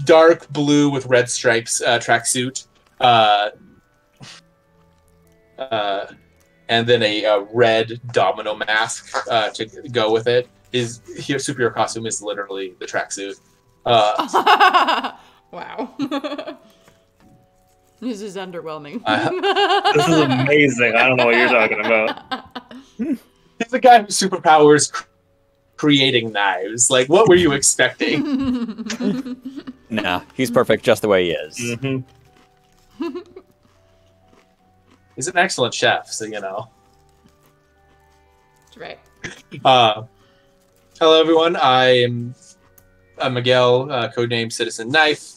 Dark blue with red stripes tracksuit. And then a red domino mask to go with it. His superhero costume is literally the tracksuit. Wow. This is underwhelming. This is amazing. I don't know what you're talking about. He's the guy whose superpowers creating knives. Like, what were you expecting? Nah, he's perfect just the way he is. Mm-hmm. He's an excellent chef, so you know. That's right. Hello, everyone. I am Miguel, codename Citizen Knife.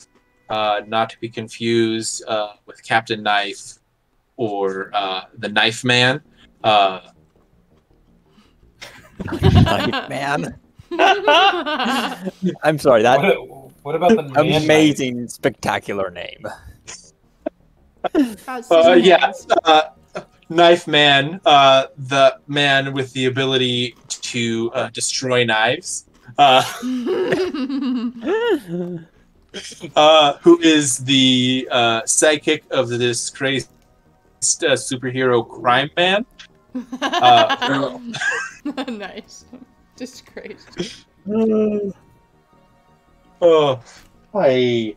Not to be confused with Captain Knife or the Knife Man. Knife Man. I'm sorry. That what about the man amazing, spectacular name? Knife Man, the man with the ability to destroy knives. Who is the sidekick of this crazy superhero crime man. Nice. Disgraced. Hi.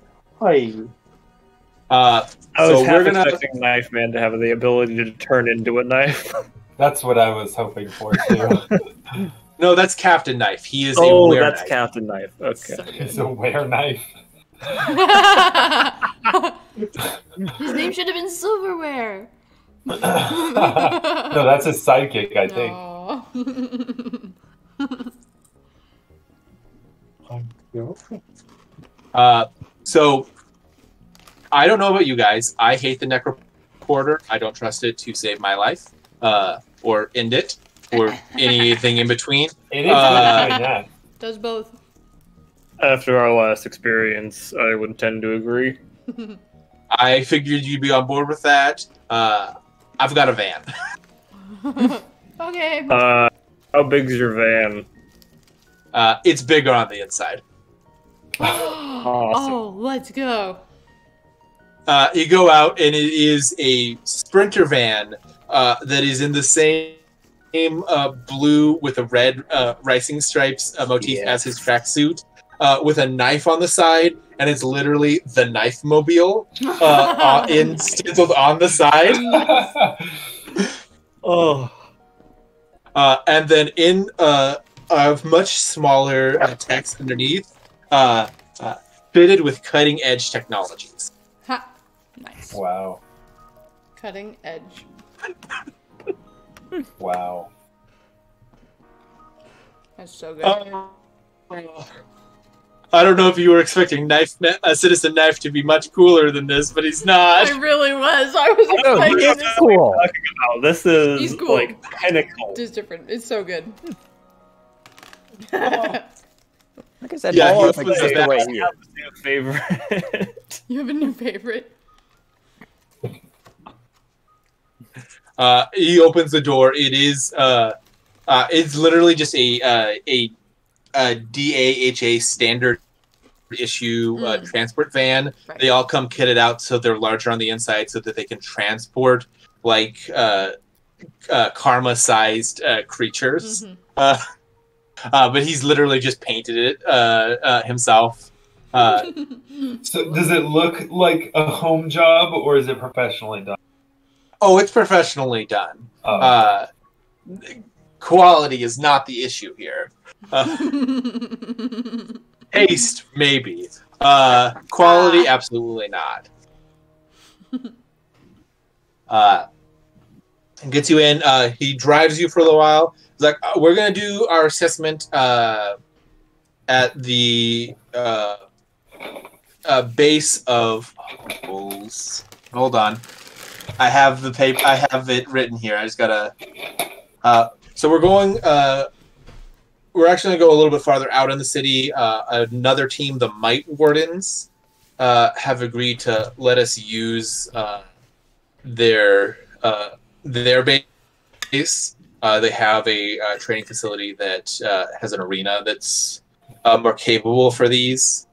I was expecting Knife Man to have the ability to turn into a knife. That's what I was hoping for too. No, that's Captain Knife. He is a were that's knife. Captain Knife. Okay. He's a were knife. His name should have been Silverware. No, that's his sidekick, I think. So, I don't know about you guys. I hate the Necroporter. I don't trust it to save my life, or end it, or anything in between. It is that. Does both. After our last experience, I would tend to agree. I figured you'd be on board with that. I've got a van. Okay. How big's your van? It's bigger on the inside. Awesome. Oh, let's go. You go out, and it is a Sprinter van that is in the same blue with a red racing stripes motif as his tracksuit. with a knife on the side, and it's literally the knife mobile stenciled on the side. Oh. And then in much smaller text underneath, fitted with cutting edge technologies. Ha! Nice. Wow. Cutting edge. Wow. That's so good. I don't know if you were expecting a citizen knife to be much cooler than this, but he's not. I really was. I was No, expecting he's this. cool. This is He's cool. like pinnacle. It's different. It's so good. Like I said, Yeah, Paul he is like opens just the the way back. he I is. have a new favorite. You have a new favorite? He opens the door. It is it's literally just a DAHA standard issue transport van. Right. They all come kitted out so they're larger on the inside so that they can transport like karma-sized creatures. Mm-hmm. But he's literally just painted it himself. So does it look like a home job, or is it professionally done? Oh, it's professionally done. Oh. Quality is not the issue here. Taste, maybe. Quality, absolutely not. Gets you in. He drives you for a little while. He's like, we're going to do our assessment at the base of... Hold on. I have the paper. I have it written here. I just gotta... so we're going... we're actually going to go a little bit farther out in the city. Another team, the Might Wardens, have agreed to let us use their base. They have a training facility that has an arena that's more capable for these.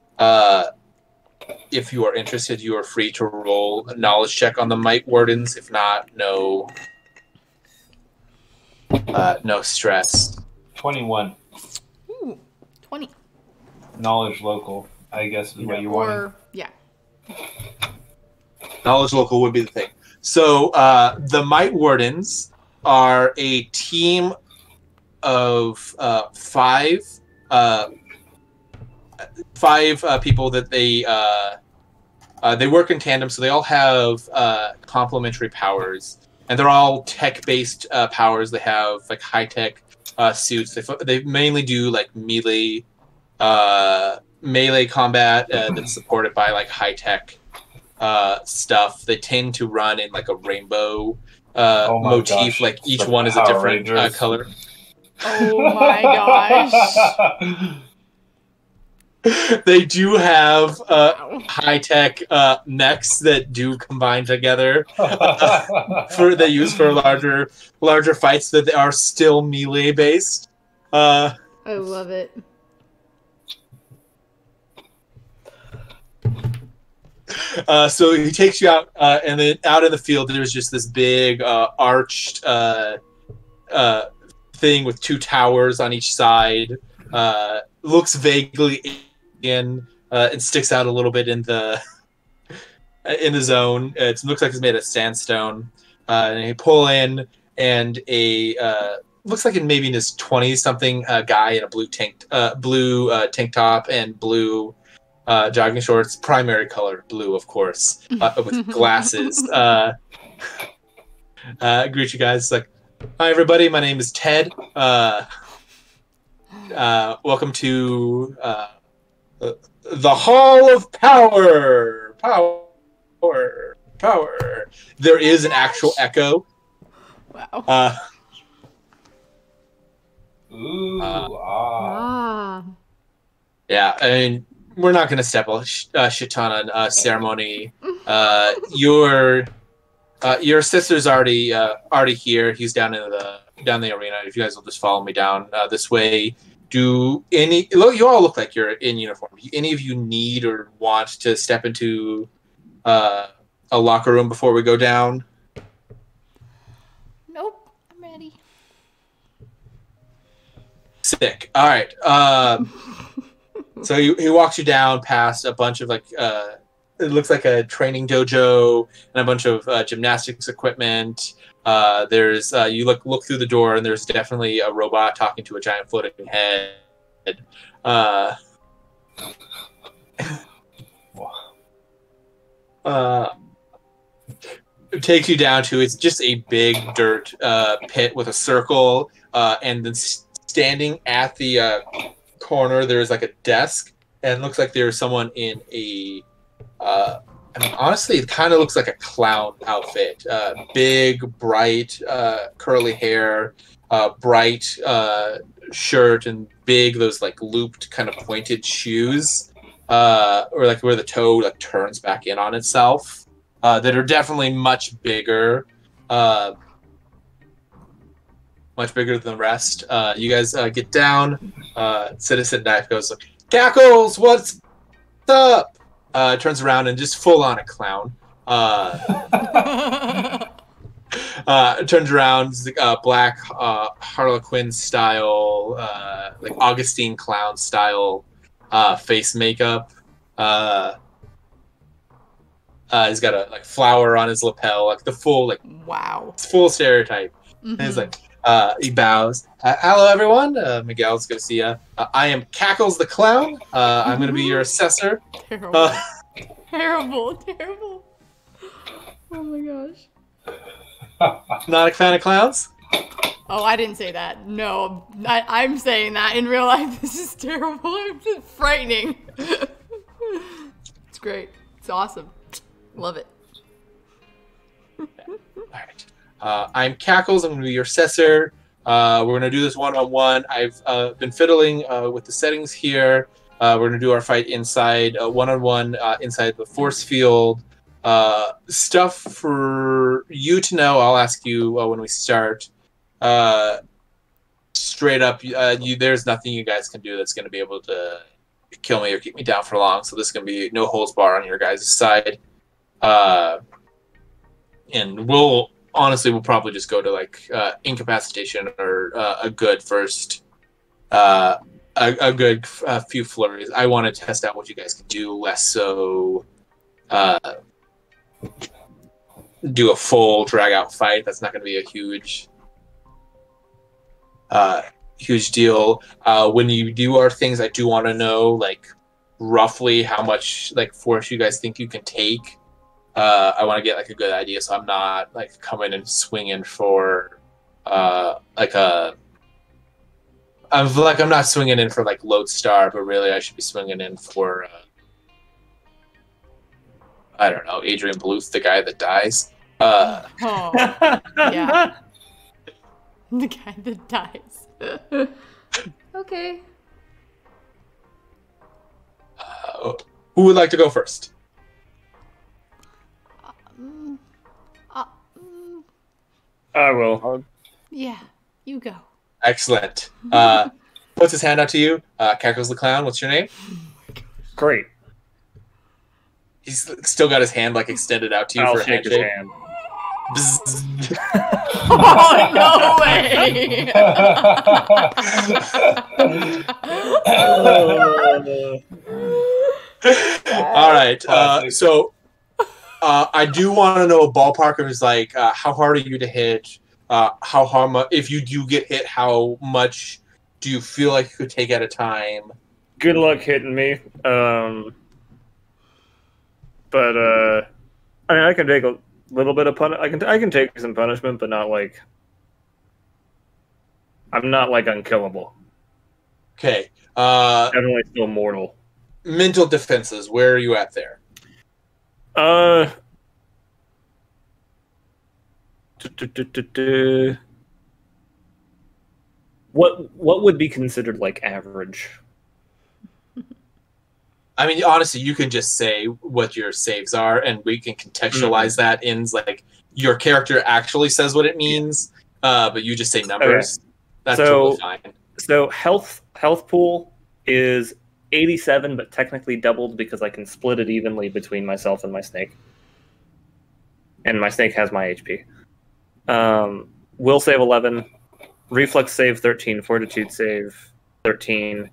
If you are interested, you are free to roll a knowledge check on the Might Wardens. If not, no stress. 21. Ooh, 20. Knowledge local, I guess is what you want. Or, yeah. Knowledge local would be the thing. So the Might Wardens are a team of five people that they work in tandem, so they all have complementary powers, and they're all tech-based powers. They have like high-tech suits. They mainly do like melee combat that's supported by like high-tech stuff. They tend to run in like a rainbow motif. Gosh. Like each Like one is a Power different Rangers. color. Oh my gosh. They do have Wow. high-tech mechs that do combine together they use for larger fights that they are still melee based. I love it. So he takes you out, and then out in the field there's just this big arched thing with two towers on each side. Looks vaguely in. It sticks out a little bit in the zone. It looks like it's made of sandstone. And you pull in, and looks like maybe in his 20s-something guy in a blue tank top and blue jogging shorts. Primary color blue, of course, with glasses. Greet you guys. It's like, hi everybody. My name is Ted. Welcome to the Hall of Power. Power. There is an actual echo. Wow. Ooh, Ah. Yeah, I mean, we're not going to step a shit ton on ceremony. Your sister's already here. He's down in the arena. If you guys will just follow me down this way. You all look like you're in uniform. Any of you need or want to step into a locker room before we go down? Nope. I'm ready. Sick. All right. So he walks you down past a bunch of like it looks like a training dojo and a bunch of gymnastics equipment. There's you look through the door and there's definitely a robot talking to a giant floating head. It takes you down to it's just a big dirt pit with a circle, and then standing at the corner there's like a desk, and it looks like there's someone in a I mean, honestly, it kind of looks like a clown outfit. Big, bright, curly hair, bright shirt, and big those like looped kind of pointed shoes, or like where the toe like turns back in on itself. That are definitely much bigger than the rest. You guys get down. Citizen Knife goes, "Cackles, what's up?" Turns around and just full on a clown. Turns around, black Harlequin style, like Augustine clown style face makeup. He's got a like flower on his lapel, like the full like wow, full stereotype. Mm-hmm. And he's like, he bows. Hello, everyone. Miguel's gonna see ya. I am Cackles the clown. I'm gonna be your assessor. Terrible. Terrible. Oh my gosh. Not a fan of clowns? Oh, I didn't say that. No, I'm saying that in real life. This is terrible. It's frightening. It's great. It's awesome. Love it. All right. I'm Cackles. I'm going to be your assessor. We're going to do this one-on-one. I've been fiddling with the settings here. We're going to do our fight inside, one-on-one inside the force field. Stuff for you to know, I'll ask you when we start. Straight up, there's nothing you guys can do that's going to be able to kill me or keep me down for long. So this is going to be no holds bar on your guys' side. And we'll probably just go to like incapacitation or a good first, a good few flurries. I want to test out what you guys can do, less so do a full drag out fight. That's not going to be a huge deal. When you do our things, I do want to know like roughly how much like force you guys think you can take. I want to get like a good idea, so I'm not like coming and swinging for I'm not swinging in for like Lodestar, but really I should be swinging in for I don't know, Adrian Bluth, the guy that dies. Oh, yeah, the guy that dies. Okay. Who would like to go first? I will. Yeah, you go. Excellent. Puts his hand out to you. Cackles the clown. What's your name? Great. He's still got his hand like extended out to you I'll for a shake his handshake. hand. Oh, no way! All right. So I do want to know a ballpark of like how hard are you to hit? If you do get hit, how much do you feel like you could take at a time? Good luck hitting me. But I mean, I can take a little bit of I can take some punishment, but not like I'm not like unkillable. Okay. Definitely still mortal. Mental defenses. Where are you at there? What would be considered like average? I mean, honestly, you can just say what your saves are, and we can contextualize that in like your character actually says what it means, but you just say numbers. Okay. That's totally fine. So health pool is 87, but technically doubled because I can split it evenly between myself and my snake. And my snake has my HP. Will save 11, reflex save 13, fortitude save 13,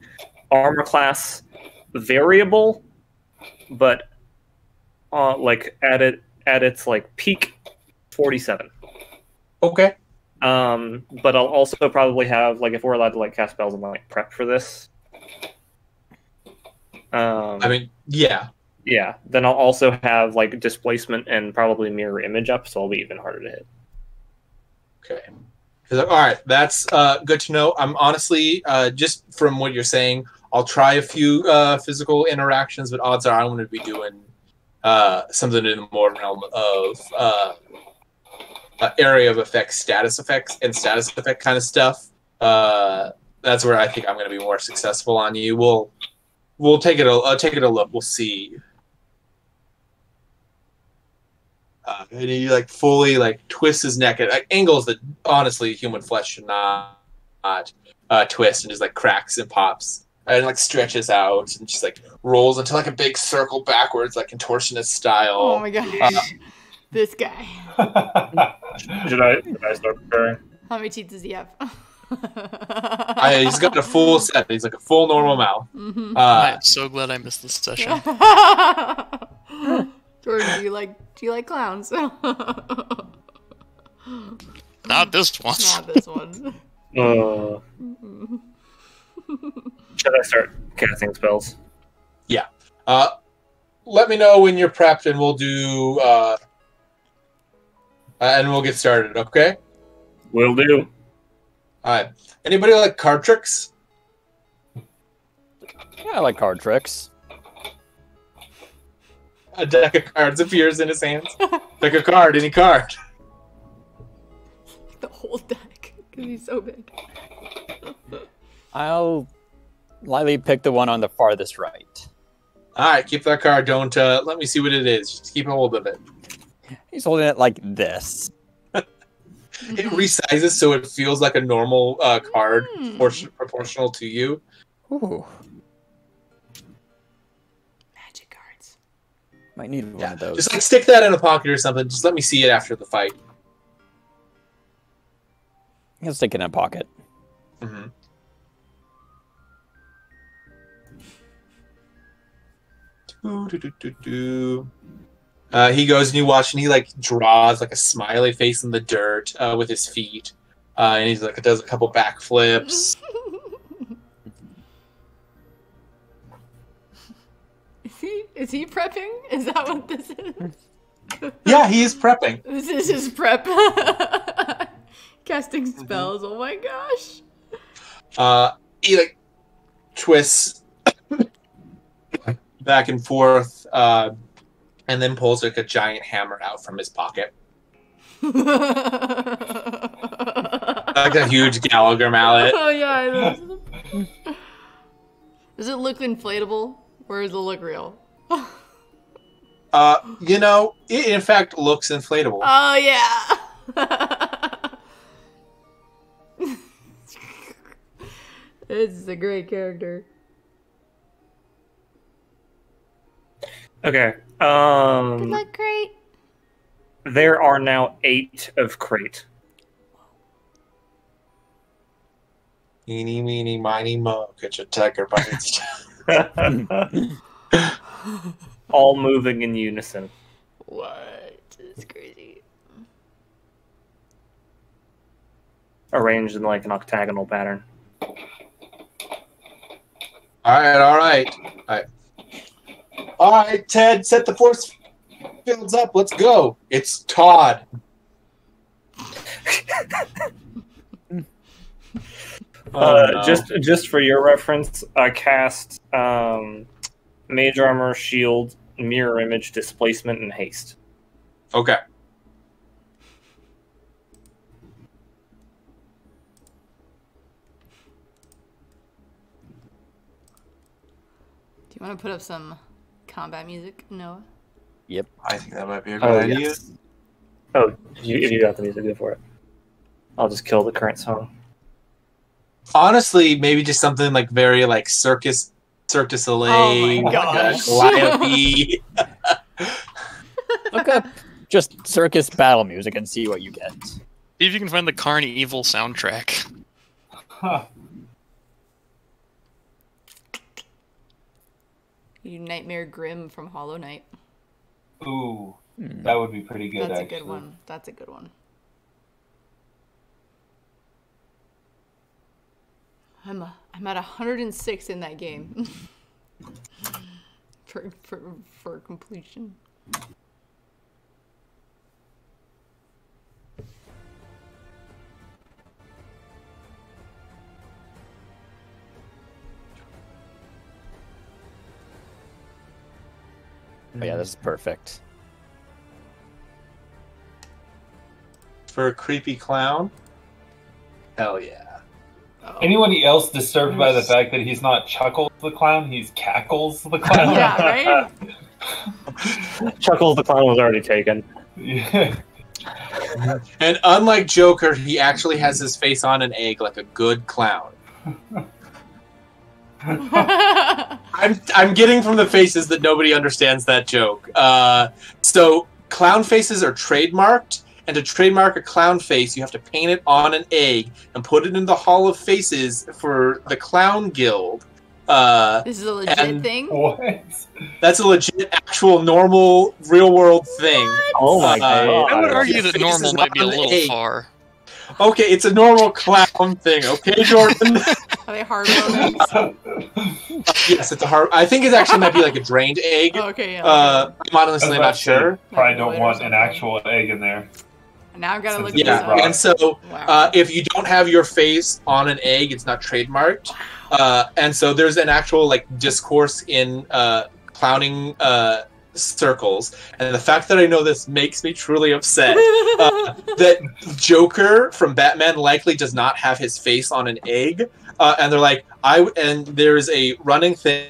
armor class variable, but like at its like peak, 47. Okay. But I'll also probably have, like, if we're allowed to like cast spells and like prep for this. I mean, yeah. Yeah, then I'll also have like displacement and probably mirror image up, so I'll be even harder to hit. Okay. All right, that's good to know. I'm honestly, just from what you're saying, I'll try a few physical interactions, but odds are I'm going to be doing something in the more realm of area of effects, status effects, and status effect kind of stuff. That's where I think I'm going to be more successful on you. We'll take it a look. We'll see. And he like fully like twists his neck at like, angles that honestly human flesh should not twist, and just like cracks and pops and like stretches out and just like rolls into like a big circle backwards, like contortionist style. Oh my gosh. This guy. Should I start preparing? How many teeth does he have? He's got a full set. He's like a full normal mouth. Mm-hmm. I'm so glad I missed this session. Jordan, do you like clowns? Not this one. Not this one. Should I start casting spells? Yeah. Let me know when you're prepped, and we'll do. And we'll get started. Okay. Will do. All right. Anybody like card tricks? Yeah, I like card tricks. A deck of cards appears in his hands. Pick a card, any card. The whole deck, because he's so big. I'll lightly pick the one on the farthest right. All right, keep that card. Don't let me see what it is. Just keep a hold of it. He's holding it like this. It resizes so it feels like a normal card, proportional to you. Ooh. Magic cards. Might need one of those. Just like stick that in a pocket or something. Just let me see it after the fight. He'll stick it in a pocket. Mm-hmm. He goes and you watch, and he like draws like a smiley face in the dirt with his feet, and he's like does a couple backflips. Is he prepping? Is that what this is? Yeah, he is prepping. This is his prep. Casting spells. Oh my gosh. He like twists back and forth, and then pulls like a giant hammer out from his pocket. Like a huge Gallagher mallet. Oh yeah. Does it look inflatable, or does it look real? You know, it in fact looks inflatable. Oh yeah. This is a great character. Okay. Good luck, Krait. There are now 8 of Krait. Eeny, meeny, miny, mo. Get your tiger by its All moving in unison. What? It's crazy. Arranged in like an octagonal pattern. All right, Ted, set the force fields up. Let's go. It's Todd. No. Just for your reference, I cast Mage Armor, Shield, Mirror Image, Displacement, and Haste. Okay. Do you want to put up some combat music, Noah? Yep. I think that might be a good idea. Yes. Oh, if you got the music, go for it. I'll just kill the current song. Honestly, maybe just something like very like Cirque du Soleil. Oh my gosh. Calliope. Look up just circus battle music and see what you get. See if you can find the Carnival soundtrack. Huh. You Nightmare Grim from Hollow Knight. Ooh, that would be pretty good. That's actually. a good one. That's a good one. I'm at 106 in that game for completion. Oh, yeah, this is perfect. For a creepy clown? Hell yeah. Anybody else disturbed by the fact that he's not Chuckles the Clown, he's Cackles the Clown? Yeah, right? Chuckles the Clown was already taken. Yeah. And unlike Joker, he actually has his face on an egg like a good clown. I'm getting from the faces that nobody understands that joke. So clown faces are trademarked, and to trademark a clown face, you have to paint it on an egg and put it in the Hall of Faces for the Clown Guild. This is a legit thing? What? That's a legit, actual, normal, real-world thing. Oh my god. I would argue that Face normal is might be a on an little egg. far. Okay, it's a normal clown thing. Okay, Jordan? Are they hard eggs? Yes, it's a hard... I think it actually might be like a drained egg. Oh, okay, yeah. I'm honestly not sure. Probably don't want an actual egg in there. Now I've got to look Yeah, this up. And so, Wow. if you don't have your face on an egg, it's not trademarked. And so there's an actual like discourse in clowning circles, and the fact that I know this makes me truly upset. That Joker from Batman likely does not have his face on an egg, and they're like, and there's a running thing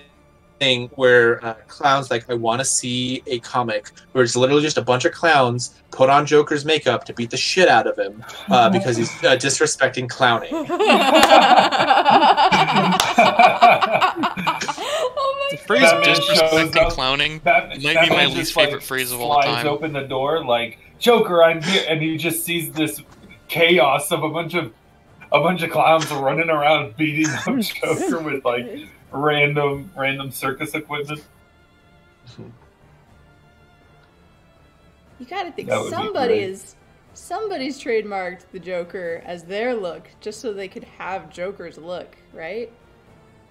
where clowns like, I want to see a comic where it's literally just a bunch of clowns put on Joker's makeup to beat the shit out of him because he's disrespecting clowning. Oh The phrase Batman disrespecting shows up. clowning Batman might be my just, least like, favorite phrase of all slides time. open the door like, Joker, I'm here, and he just sees this chaos of a bunch of clowns running around beating up Joker with like random circus equipment. You gotta think That would be somebody's trademarked the Joker as their look just so they could have Joker's look, right?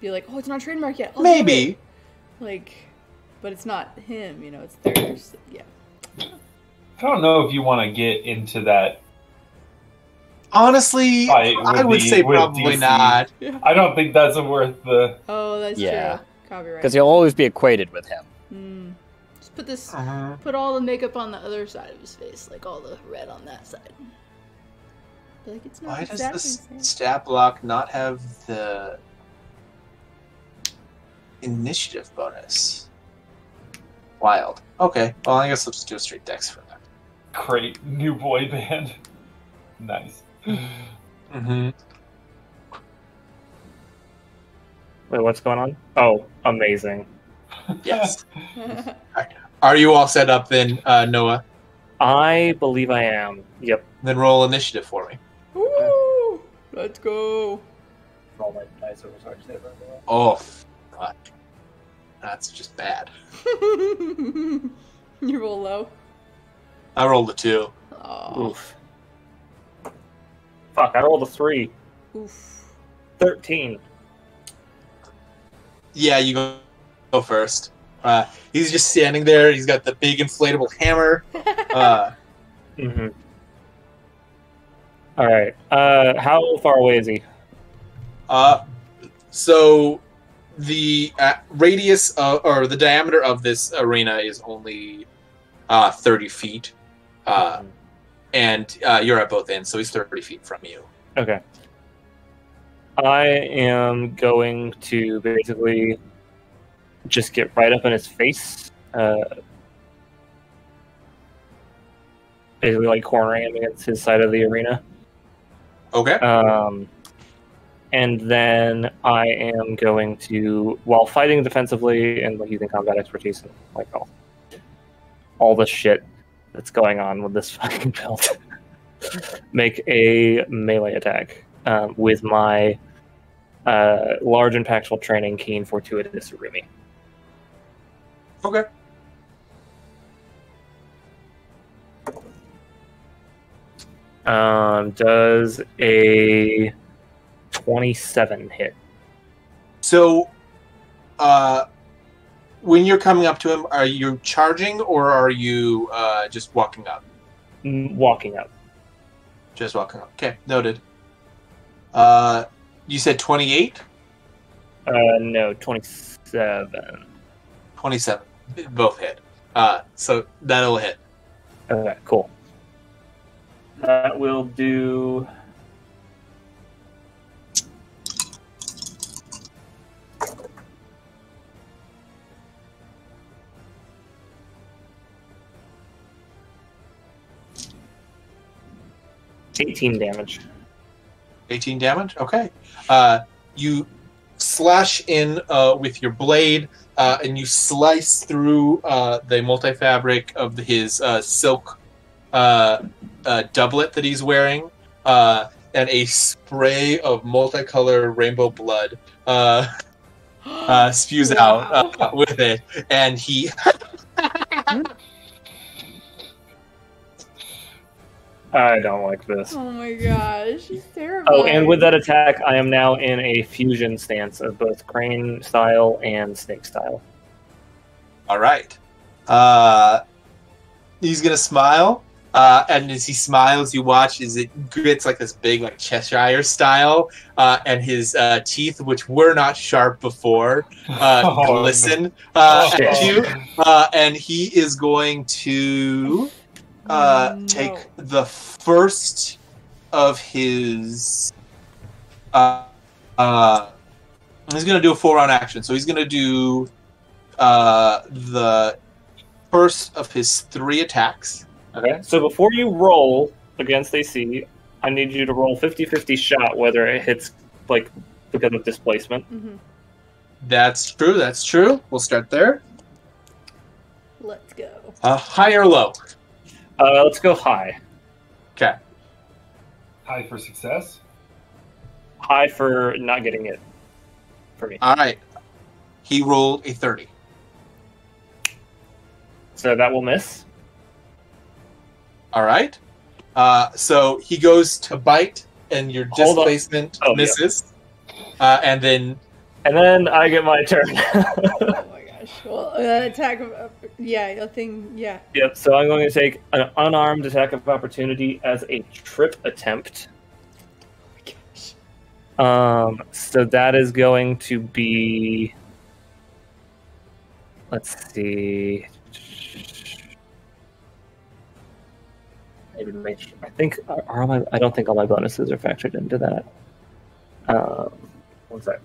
Be like, oh, it's not trademarked yet. Oh, Maybe. like, but it's not him, you know, it's theirs. Yeah. I don't know if you want to get into that. Honestly, Fight I would with say with probably DC. not. I don't think that's worth the. Oh, that's Yeah. true. Copyright. Because he'll always be equated with him. Just put all the makeup on the other side of his face, like all the red on that side. Be like, it's not Why does exactly this the same. stat block not have the initiative bonus? Wild. Okay, well, I guess let's do a straight dex for that. Great new boy band. Nice. Mm-hmm. Wait, what's going on? Oh, amazing. Yes. Are you all set up then, Noah? I believe I am. Yep. Then roll initiative for me. Woo! Let's go. Roll my dice over so I can Oh, fuck. That's just bad. You roll low. I rolled a 2. Oh. Oof. Fuck, I rolled a 3. Oof. 13. Yeah, you go first. He's just standing there. He's got the big inflatable hammer. Mm-hmm. All right. How far away is he? So the radius or the diameter of this arena is only 30 feet. And you're at both ends, so he's 30 feet from you. Okay. I am going to basically just get right up in his face. Basically, like, cornering him against his side of the arena. Okay. And then I am going to, while fighting defensively and like using combat expertise and like all the shit that's going on with this fucking build, make a melee attack with my large impactful training keen fortuitous Rumi. Okay. Does a 27 hit? So, when you're coming up to him, are you charging or are you just walking up? Walking up. Just walking up. Okay, noted. You said 28? No, 27. 27. Both hit. So that'll hit. Okay, cool. That will do... $18 damage. 18 damage? Okay. You slash in with your blade, and you slice through the multi-fabric of his silk doublet that he's wearing, and a spray of multicolor rainbow blood spews out with it, and he... I don't like this. Oh my gosh, he's terrible. Oh, and with that attack, I am now in a fusion stance of both crane style and snake style. All right. He's gonna smile, and as he smiles, you watch as it gets like this big, like Cheshire style, and his teeth, which were not sharp before, glisten at you, and he is going to take the first of his. He's gonna do a full round action, so he's gonna do the first of his 3 attacks. Okay, so before you roll against AC, I need you to roll 50-50 shot whether it hits, like, because of displacement. Mm-hmm. That's true. We'll start there. Let's go. High or low? Let's go high. Okay. High for success. High for not getting it. For me. All right. He rolled a 30. So that will miss. All right. So he goes to bite, and your displacement misses. Yeah. And then I get my turn. Oh my gosh. Well, attack of a thing. Yeah. Yep. So I'm going to take an unarmed attack of opportunity as a trip attempt. Oh my gosh. So that is going to be. Let's see. Maybe make sure. I think I don't think all my bonuses are factored into that. One sec.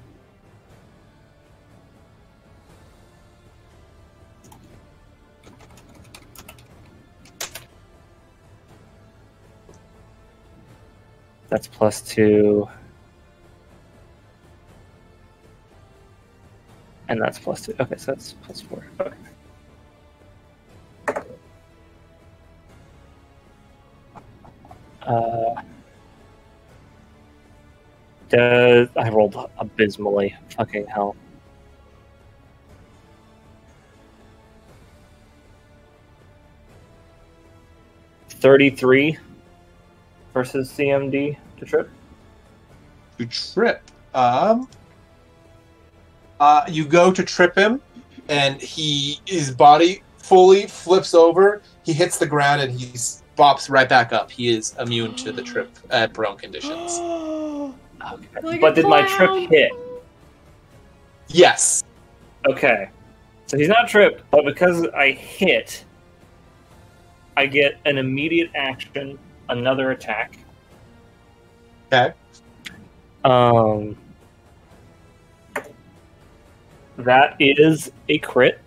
That's +2. And that's +2. Okay, so that's +4. Okay. I rolled abysmally. Fucking hell. $33 versus CMD to trip. To trip. You go to trip him, and his body fully flips over. He hits the ground, and he bops right back up. He is immune to the trip at prone conditions. Okay. Like but did my trip hit? Yes. Okay. So he's not tripped, but because I hit, I get an immediate action, another attack. Okay. That is a crit.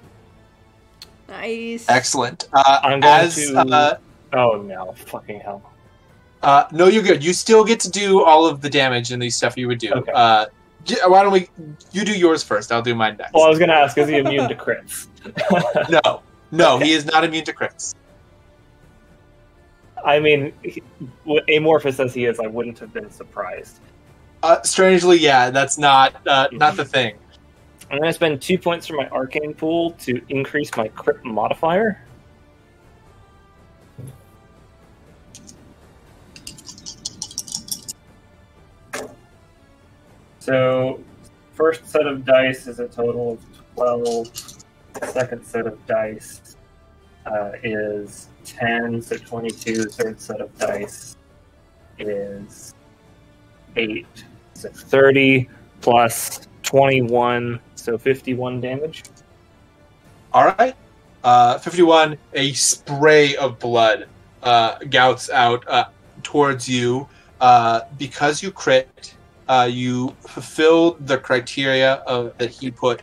Nice. Excellent. I'm going to... oh no, fucking hell. No, you're good. You still get to do all of the damage and the stuff you would do. Okay. Why don't you do yours first? I'll do mine next. Well, I was going to ask, is he immune to crits? No, he is not immune to crits. I mean, amorphous as he is, I wouldn't have been surprised. Strangely, yeah, that's not the thing. I'm going to spend 2 points from my arcane pool to increase my crit modifier. So, first set of dice is a total of 12. Second set of dice is 10, so 22. Third set of dice is 8, so 30 plus 21, so 51 damage. All right. 51, a spray of blood gouts out towards you. Because you crit, you fulfilled the criteria that he put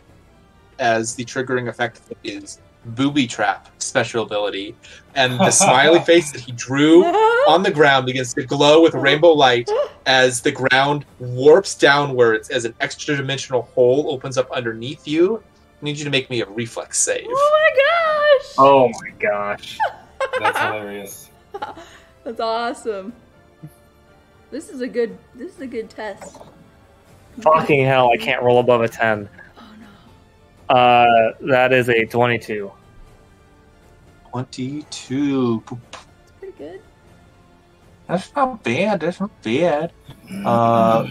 as the triggering effect of his booby trap special ability, and the smiley face that he drew on the ground begins to glow with rainbow light as the ground warps downwards as an extra dimensional hole opens up underneath you. I need you to make me a reflex save. Oh my gosh! That's hilarious. That's awesome. This is a good test. Fucking hell, I can't roll above a 10. That is a 22. 22. That's pretty good. That's not bad. That's not bad. I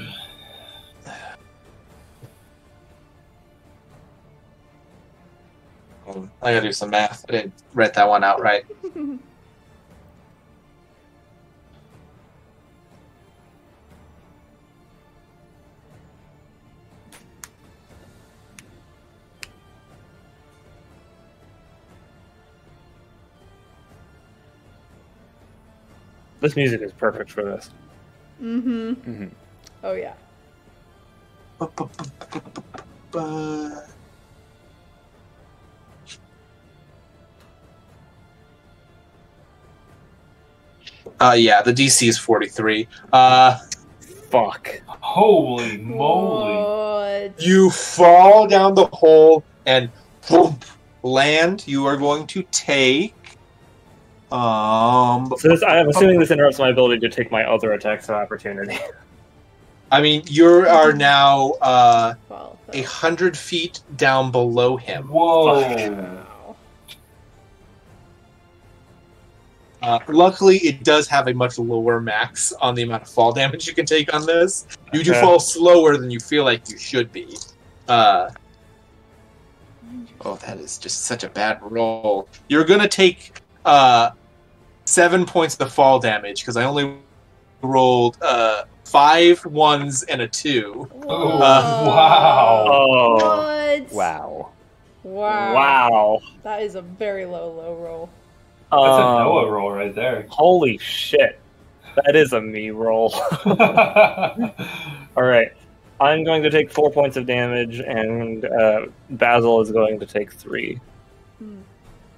gotta do some math. I didn't write that one out right. This music is perfect for this. Mm-hmm. Oh yeah. Yeah, the DC is 43. Fuck. Holy moly. What? You fall down the hole and boom, land. You are going to take. So this, I'm assuming this interrupts my ability to take my other attacks of opportunity. I mean, you are now 100 feet down below him. Whoa. Luckily, it does have a much lower max on the amount of fall damage you can take on this. You do fall slower than you feel like you should be. Oh, that is just such a bad roll. You're going to take 7 points of fall damage, because I only rolled 5 1s and a 2. Wow. Oh. What? Wow. Wow. That is a very low roll. That's a Noah roll right there. Holy shit. That is a me roll. Alright. I'm going to take 4 points of damage, and Basil is going to take 3.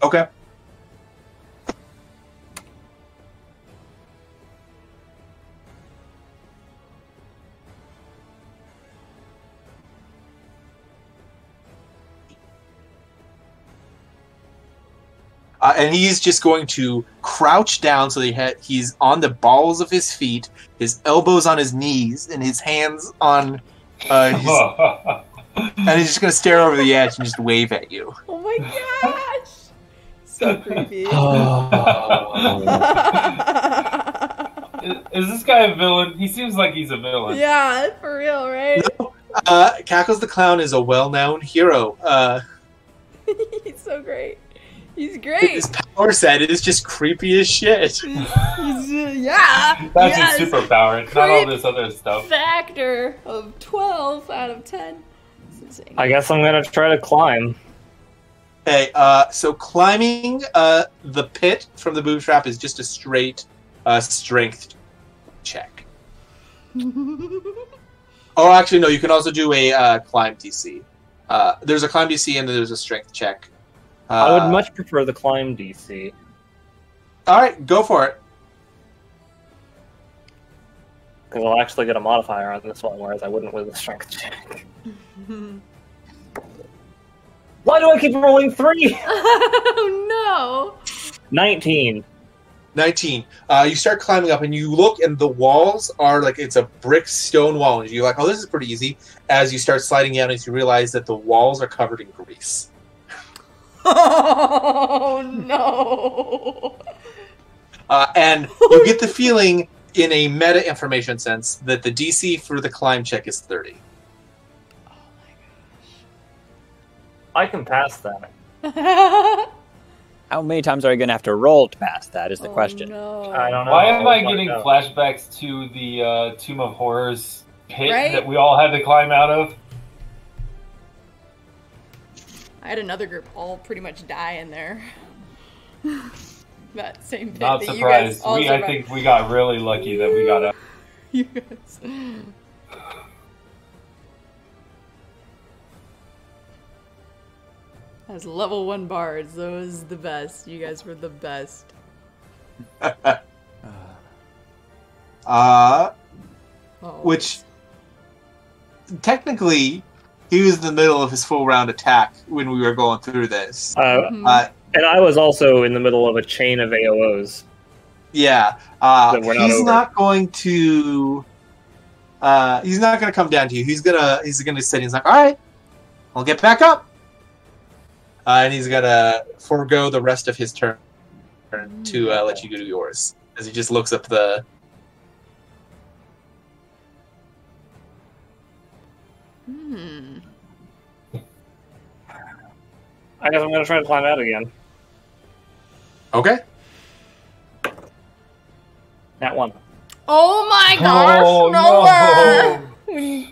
Okay. And he's just going to crouch down so he's on the balls of his feet, his elbows on his knees, and his hands on his... and he's just going to stare over the edge and just wave at you. Oh my gosh! So creepy. Is this guy a villain? He seems like he's a villain. Yeah, for real, right? No, Cackles the Clown is a well-known hero. He's so great. He's great. His power set is just creepy as shit. Yeah. That's his superpower. It's not all this other stuff. Factor of 12 out of 10. That's insane. I guess I'm going to try to climb. Okay, so climbing the pit from the boob trap is just a straight strength check. Oh, actually, no, you can also do a climb DC. There's a climb DC and then there's a strength check. I would much prefer the climb DC. Alright, go for it. Because I'll actually get a modifier on this one, whereas I wouldn't with the strength check. Why do I keep rolling 3? Oh no! 19. 19. You start climbing up, and you look, and the walls are like it's a brick stone wall, and you're like, "Oh, this is pretty easy." As you start sliding down, and you realize that the walls are covered in grease. Oh no! And you get the feeling, in a meta information sense, that the DC for the climb check is 30. Oh my gosh! I can pass that. How many times are you going to have to roll to pass that is the question. No. I don't know. Why am I getting flashbacks to the Tomb of Horrors pit that we all had to climb out of? I had another group all pretty much die in there. That same pit. Not that surprised. You guys all I think we got really lucky that we got out. You guys. As level 1 bards, those the best. You guys were the best. Which technically he was in the middle of his full round attack when we were going through this. And I was also in the middle of a chain of AOs. Yeah, he's not going to. He's not going to come down to you. He's gonna sit. He's like, all right, I'll get back up. And he's gonna forego the rest of his turn to let you do yours. As he just looks up the. I guess I'm gonna try to climb out again. Okay. That one. Oh my gosh! No!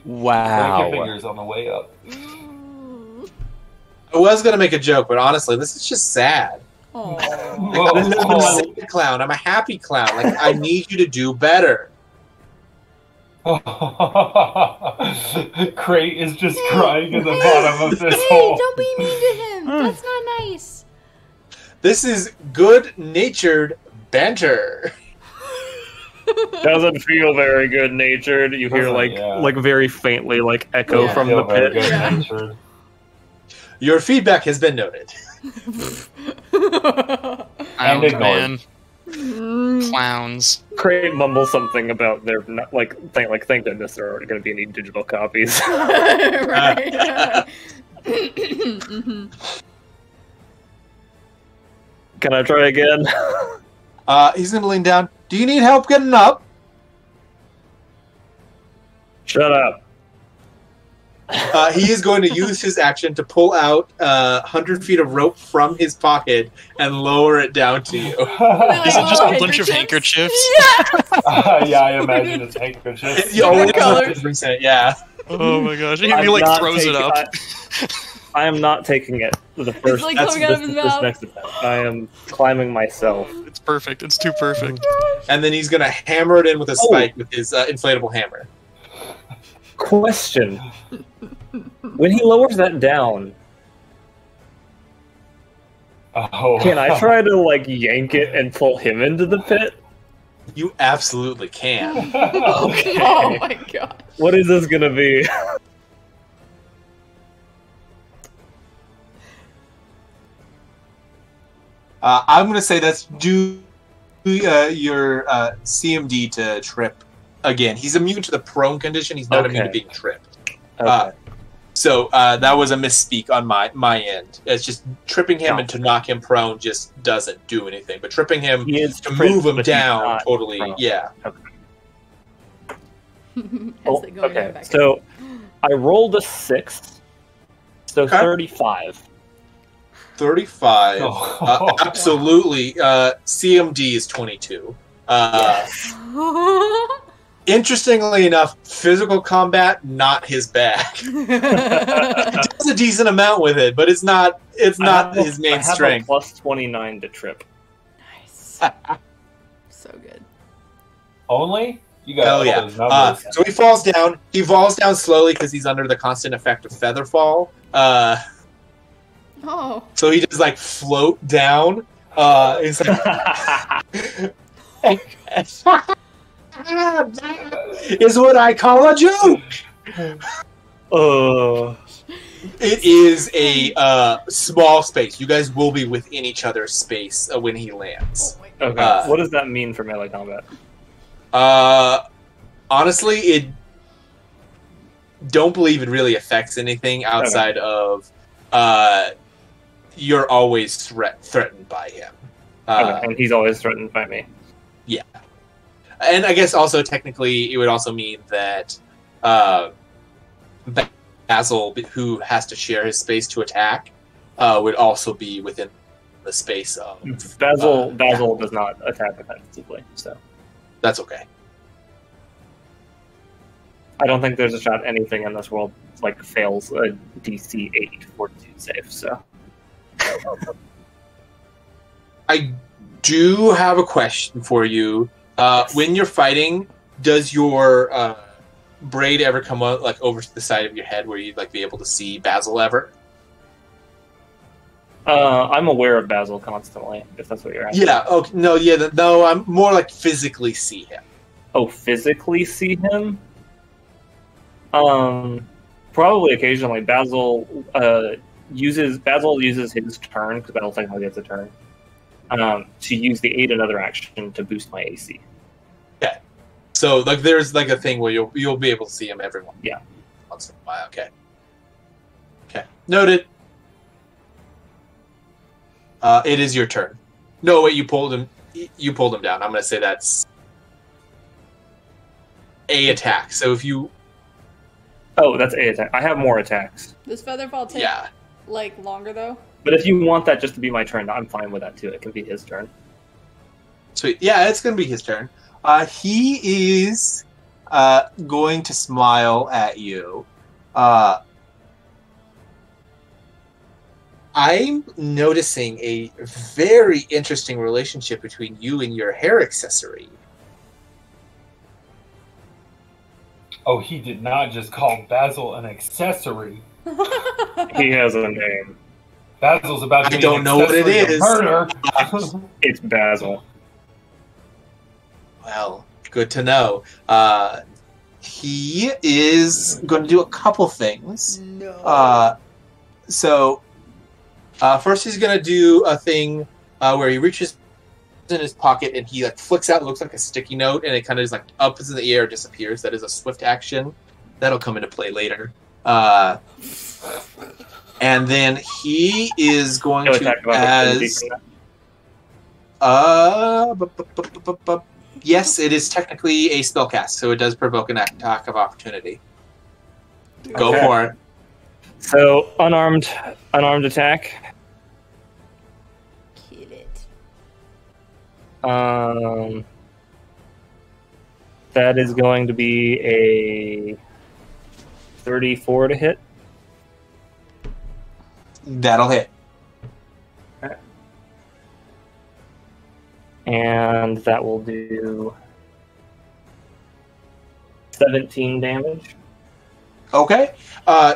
Wow. Break your fingers on the way up. I was gonna make a joke, but honestly, this is just sad. Oh. I'm not a sad clown. I'm a happy clown. Like, I need you to do better. Krait is just crying in the bottom of this hole. Don't be mean to him. That's not nice. This is good-natured banter. Doesn't feel very good natured. You hear like very faintly like echo from the pit. Yeah. Your feedback has been noted. And ignored. Man. Clowns. Krait mumbles something about their thank goodness there aren't going to be any digital copies. Right. Can I try again? He's going to lean down. Do you need help getting up? Shut up. He is going to use his action to pull out 100 feet of rope from his pocket and lower it down to you. Is it just a bunch of handkerchiefs? Yeah, I imagine it's handkerchiefs. Yeah. Oh my gosh. He like throws it up. I am not taking it the first. It's like coming out of his mouth. Next attempt. I am climbing myself. It's perfect. It's too perfect. And then he's going to hammer it in with a spike with his inflatable hammer. Question. When he lowers that down, can I try to like yank it and pull him into the pit? You absolutely can. Okay. Oh my god. What is this gonna be? I'm going to say that's due your CMD to trip again. He's immune to the prone condition. He's not immune to being tripped. Okay. So that was a misspeak on my end. It's just tripping him and to knock him prone just doesn't do anything. But tripping him to move him down totally, prone. Yeah. Okay. Okay. So I rolled a 6, so 35. 35. Absolutely. CMD is 22. Yes. Interestingly enough, physical combat, not his bag. He does a decent amount with it, but it's not his main strength. I have a plus 29 to trip. Nice. So good. Only? You got those numbers. So he falls down. He falls down slowly because he's under the constant effect of feather fall. So he just like float down. It's like is what I call a joke. It is a small space. You guys will be within each other's space when he lands. Okay. What does that mean for melee combat? Honestly, it don't believe it really affects anything outside of you're always threatened by him. And he's always threatened by me. Yeah. And I guess also technically it would also mean that Basil, who has to share his space to attack, would also be within the space of... Basil does not attack offensively, so... That's okay. I don't think there's a shot anything in this world fails a DC 8 fortitude save, so... I do have a question for you. Yes. When you're fighting, does your braid ever come out over to the side of your head where you'd be able to see Basil ever? I'm aware of Basil constantly, if that's what you're asking. Yeah, okay, no, I'm more physically see him. Oh, physically see him? Probably occasionally. Basil uses his turn, because Basil technically gets a turn, to use the aid another action to boost my AC. Okay. So there's a thing where you'll be able to see him every once in a while. Okay. Okay. Noted. It is your turn. No, wait, you pulled him down. I'm going to say that's a attack. So if you... Oh, that's a attack. I have more attacks. Does Featherfall take, longer, though? But if you want that just to be my turn, I'm fine with that, too. It can be his turn. Sweet. Yeah, it's going to be his turn. He is going to smile at you. I'm noticing a very interesting relationship between you and your hair accessory. Oh, he did not just call Basil an accessory. He has a name. Basil's about to I don't know what it is. Murder. It's Basil. Well, good to know. He is going to do a couple things. No. First he's going to do a thing where he reaches in his pocket and he flicks out, looks like a sticky note, and it kind of is up in the air, disappears. That is a swift action. That'll come into play later. And then he is going to yes, it is technically a spellcast, so it does provoke an attack of opportunity. Go for it. So unarmed attack. Kill it. That is going to be a 34 to hit. That'll hit. Okay. And that will do 17 damage. Okay.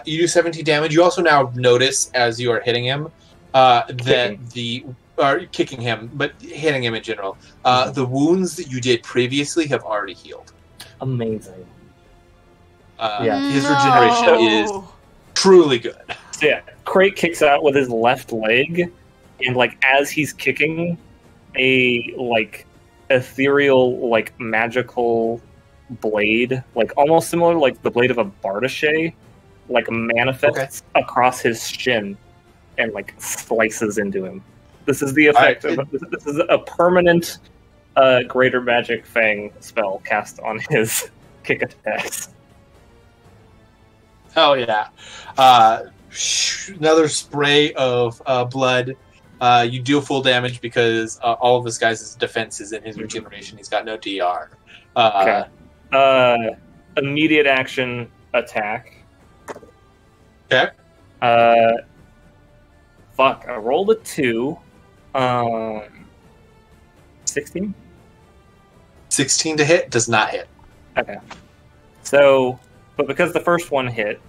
You do 17 damage. You also now notice, as you are hitting him, kicking him, but hitting him in general, the wounds that you did previously have already healed. Amazing. His regeneration is truly good. So yeah, Krait kicks out with his left leg, and as he's kicking, a ethereal magical blade, almost similar the blade of a Bardache, manifests across his shin and slices into him. This is the effect of this is a permanent greater magic fang spell cast on his kick attacks. Oh yeah. Another spray of blood. You deal full damage because all of this guy's defense is in his regeneration. He's got no DR. Immediate action attack. Okay. Fuck, I rolled a 2. 16? 16 to hit does not hit. Okay. So, but because the first one hit,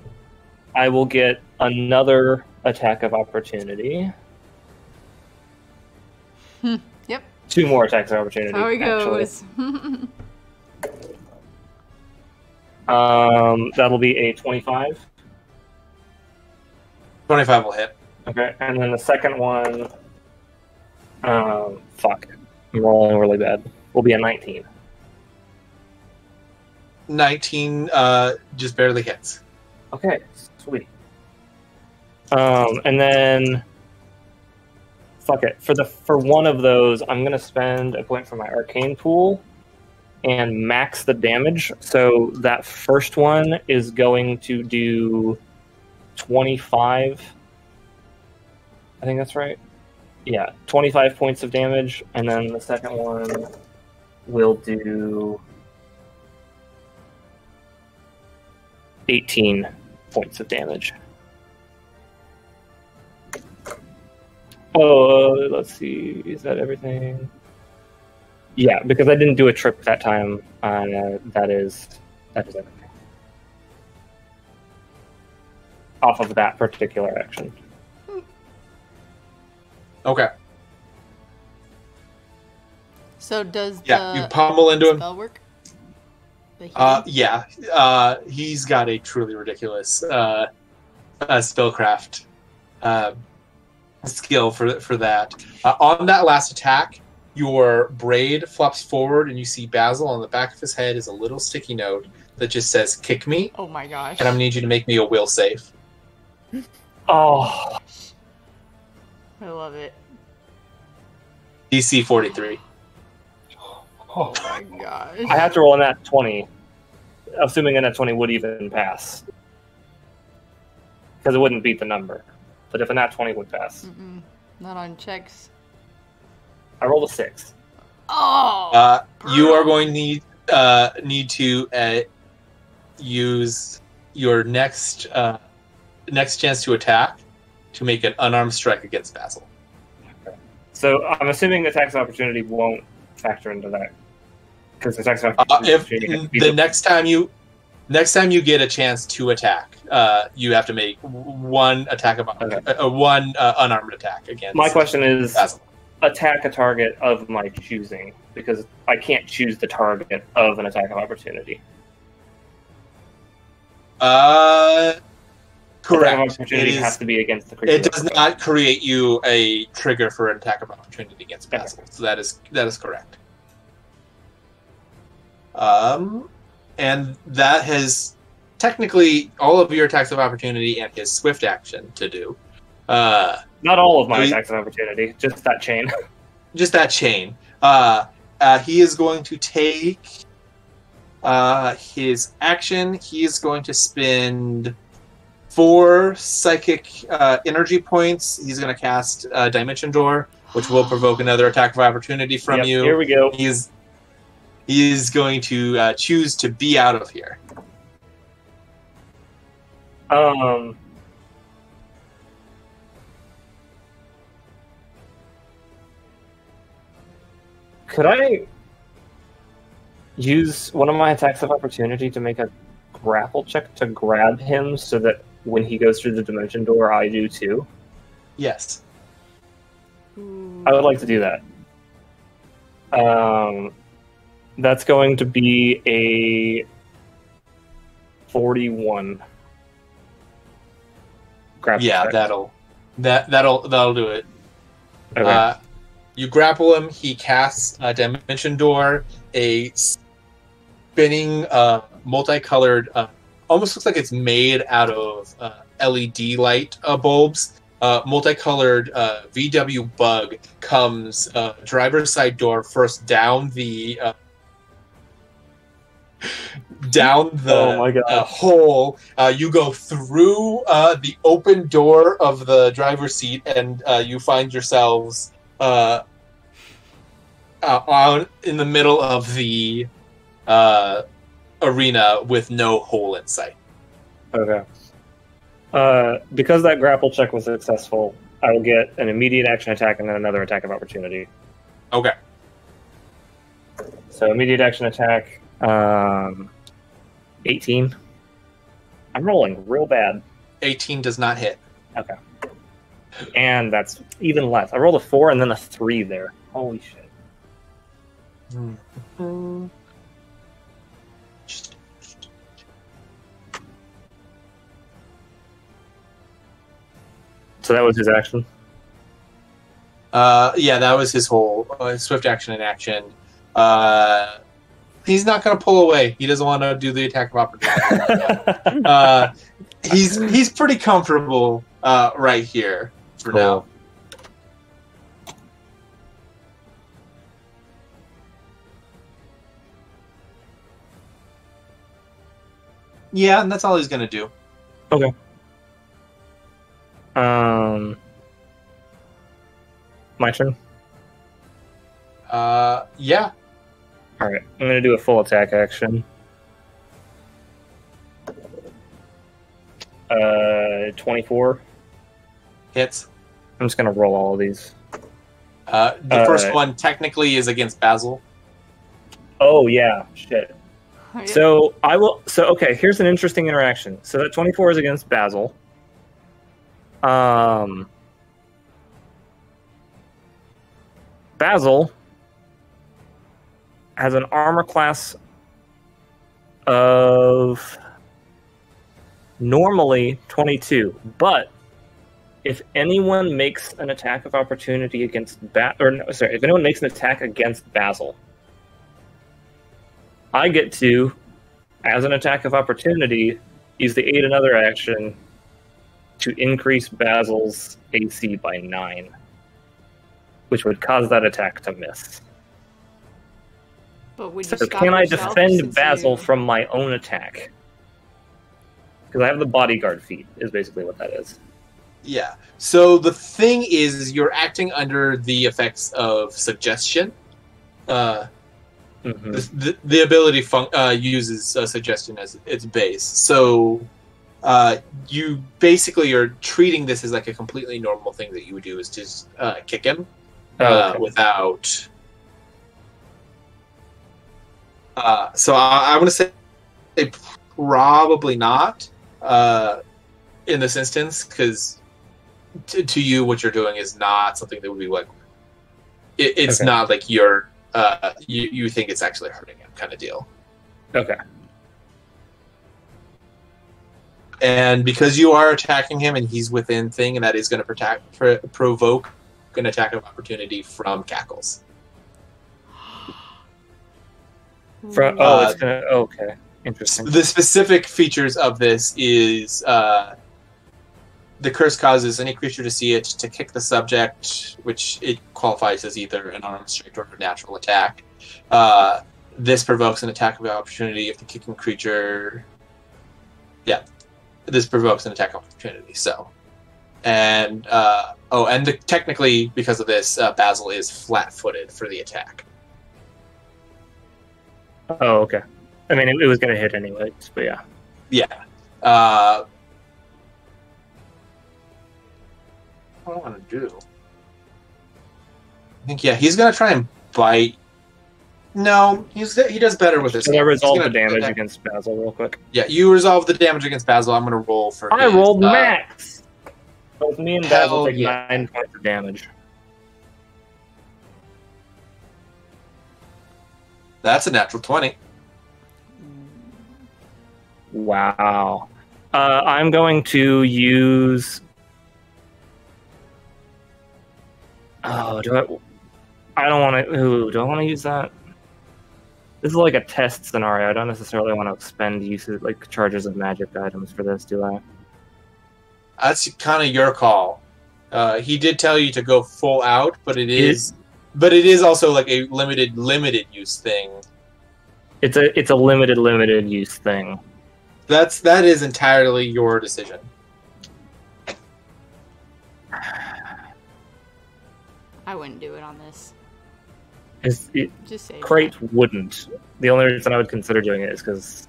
I will get another attack of opportunity. Yep. 2 more attacks of opportunity. How he goes. That'll be a 25. 25 will hit. Okay, and then the second one... fuck. I'm rolling really bad. We'll be at 19. 19 just barely hits. Okay, sweet. And then fuck it. For one of those, I'm gonna spend a point from my arcane pool and max the damage. So that first one is going to do 25. I think that's right. Yeah, 25 points of damage, and then the second one will do 18 points of damage. Oh, let's see. Is that everything? Yeah, because I didn't do a trip that time. That is everything. Off of that particular action. Okay. So does you pummel into him. spell work? Yeah. He's got a truly ridiculous spellcraft skill for that. On that last attack, your braid flops forward, and you see Basil on the back of his head is a little sticky note that just says "kick me." Oh my gosh! And I'm gonna need you to make me a will save. Oh, I love it. DC 43. Oh my gosh! I have to roll a nat 20, assuming a nat 20 would even pass, because it wouldn't beat the number. But if a nat 20 would pass, not on checks. I rolled a 6. Oh! You are going to need to use your next chance to attack to make an unarmed strike against Basil. Okay. So I'm assuming attacks of opportunity won't factor into that, because attacks of opportunity. If the next time you get a chance to attack, you have to make one attack of one unarmed attack against. My question is, Basil. Attack a target of my choosing, because I can't choose the target of an attack of opportunity. Correct. Attack of opportunity has to be against the creature. It does not create you a trigger for an attack of opportunity against Basil. So that is correct. And that has technically all of your attacks of opportunity and his swift action to do. Not all of my attacks of opportunity, just that chain. Just that chain. He is going to take his action. He is going to spend 4 psychic energy points. He's going to cast Dimension Door, which will provoke another attack of opportunity from you. Here we go. He is going to choose to be out of here. Could I use one of my attacks of opportunity to make a grapple check to grab him so that when he goes through the dimension door, I do too? Yes. I would like to do that. That's going to be a 41. Grapple check. That'll do it. Okay. You grapple him. He casts a Dimension Door, a spinning, multicolored, almost looks like it's made out of LED light bulbs. Multicolored VW bug comes driver's side door first down the oh my God. hole. You go through the open door of the driver's seat, and you find yourselves out in the middle of the arena with no hole in sight. Okay. Because that grapple check was successful, I will get an immediate action attack and then another attack of opportunity. Okay. So immediate action attack, 18. I'm rolling real bad. 18 does not hit. Okay. And that's even less. I rolled a 4 and then a 3 there. Holy shit. So that was his action? Yeah, that was his whole swift action and action. He's not going to pull away. He doesn't want to do the attack of opportunity. He's pretty comfortable right here for now. Yeah, and that's all he's going to do. Okay. My turn? Yeah. Alright, I'm going to do a full attack action. 24. Hits. I'm just going to roll all of these. The first one technically is against Basil. Oh, yeah. Shit. Oh, yeah. So, okay, here's an interesting interaction. So that 24 is against Basil. Basil has an armor class of normally 22, but if anyone makes an attack of opportunity against if anyone makes an attack against Basil, I get to, as an attack of opportunity, use the aid another action to increase Basil's AC by 9, which would cause that attack to miss. But would you So stop can I yourself defend since Basil you- from my own attack? Because I have the bodyguard feat, is basically what that is. Yeah. So the thing is, you're acting under the effects of suggestion. The ability uses suggestion as its base. So you basically are treating this as like a completely normal thing that you would do, is just kick him without. So I want to say probably not in this instance, because to you, what you're doing is not something that would be like. It's not like you're. You think it's actually hurting him, kind of deal. Okay. And because you are attacking him, and he's within thing, and that is going to provoke an attack of opportunity from Cackles. It's gonna. Okay, interesting. The specific features of this is the curse causes any creature to see it to kick the subject, which it qualifies as either an armed strike or a natural attack. This provokes an attack of opportunity if the kicking creature. Yeah, this provokes an attack of opportunity. So, and technically because of this, Basil is flat-footed for the attack. Oh, okay. I mean, it was going to hit anyways, but yeah. Yeah. What do I want to do? I think, he's going to try and bite. No, he does better with this. Can I resolve the damage against Basil real quick? Yeah, you resolve the damage against Basil. I'm going to roll for I rolled max! Both me and Basil take 9 points of damage. That's a natural 20. Wow. I'm going to use... Oh, I don't want to... do I want to use that? This is like a test scenario. I don't necessarily want to expend charges of magic items for this, do I? That's kind of your call. He did tell you to go full out, but it is also like a limited use thing. It's a limited use thing. That is entirely your decision. I wouldn't do it on this. Just say Krait wouldn't. The only reason I would consider doing it is because,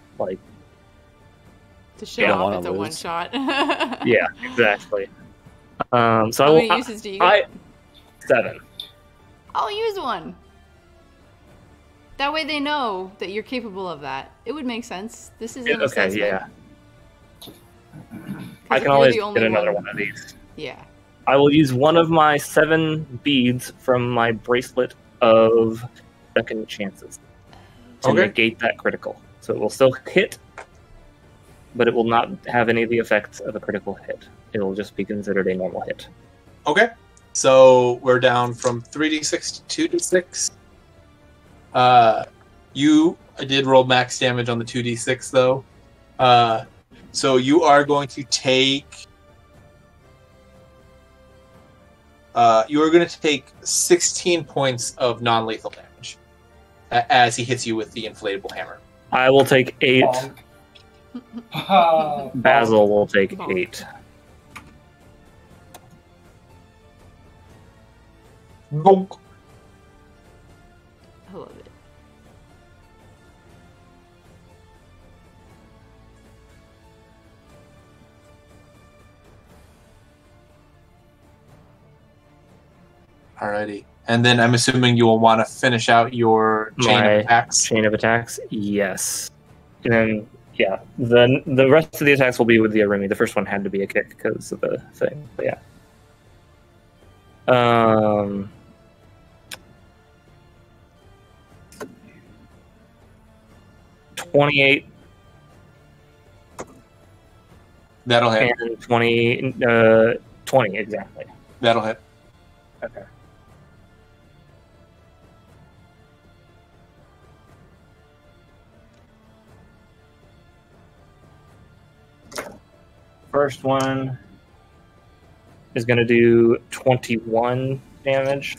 to show off it's a one shot. Yeah, exactly. So how many uses do you get? 7. I'll use one. That way they know that you're capable of that. It would make sense. This is an assessment. Yeah. I can always get another one of these. Yeah. I will use one of my 7 beads from my bracelet of second chances to negate that critical. So it will still hit, but it will not have any of the effects of a critical hit. It will just be considered a normal hit. Okay. So we're down from 3d6 to 2d6. You did roll max damage on the 2d6 though. So you are going to take. You are going to take 16 points of non-lethal damage as he hits you with the inflatable hammer. I will take 8. Basil will take 8. Bonk. I love it. Alrighty. And then I'm assuming you will want to finish out your chain of attacks. Chain of attacks, yes. And then, yeah, then the rest of the attacks will be with the Arimi. The first one had to be a kick because of the thing, but yeah. 28. That'll hit. And 20 exactly. That'll hit. Okay. First one is going to do 21 damage.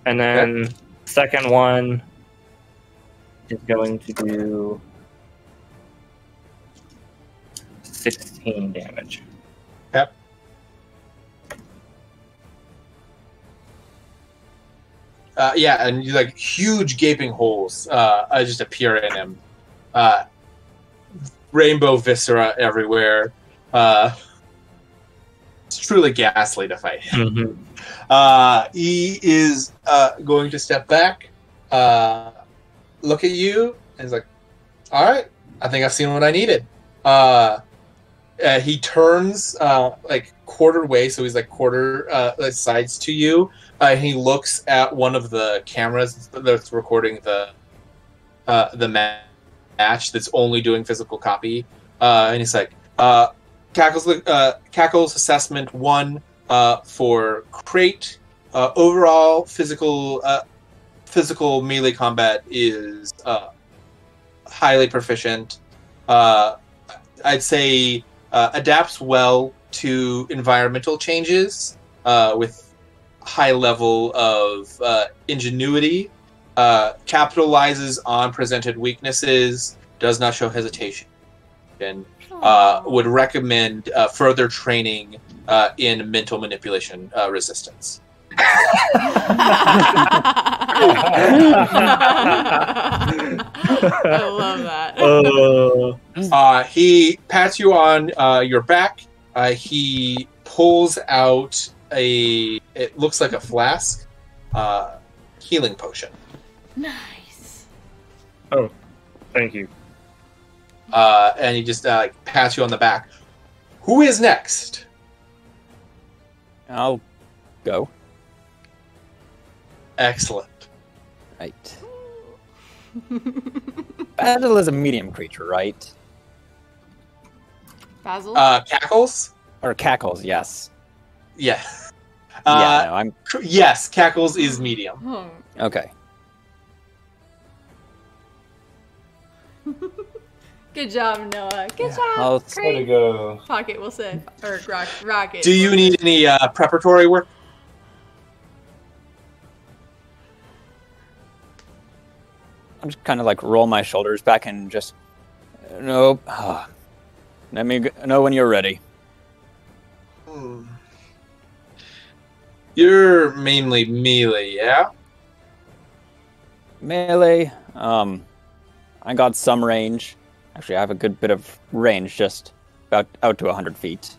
And then second one is going to do 16 damage. Yep. Yeah, and you like huge gaping holes just appear in him. Rainbow viscera everywhere. It's truly ghastly to fight him. Mm-hmm. He is going to step back, look at you, and he's like, all right, I think I've seen what I needed. He turns like quarter way, so he's like quarter sides to you. He looks at one of the cameras that's recording the match that's only doing physical copy, and he's like, Cackle's assessment 1 for Krait. Overall physical melee combat is highly proficient. I'd say adapts well to environmental changes with high level of ingenuity. Capitalizes on presented weaknesses. Does not show hesitation. And would recommend further training in mental manipulation resistance. I love that. He pats you on your back. He pulls out it looks like a flask, healing potion. Nice. Oh, thank you. And he just pats you on the back. Who is next? I'll go. Excellent. Right. Basil is a medium creature, right? Basil? Cackles? Or cackles, yes. Yeah. Yeah, no, I'm... Yes, Cackles is medium. Oh. Okay. Good job, Noah. Good job. I'll Way to Great. go. Pocket, we'll say. Or rocket. Do you need any preparatory work? I'm just kind of like roll my shoulders back and just... Nope. Let me know when you're ready. You're mainly melee, yeah? Melee. I got some range. Actually, I have a good bit of range, just about out to 100 feet.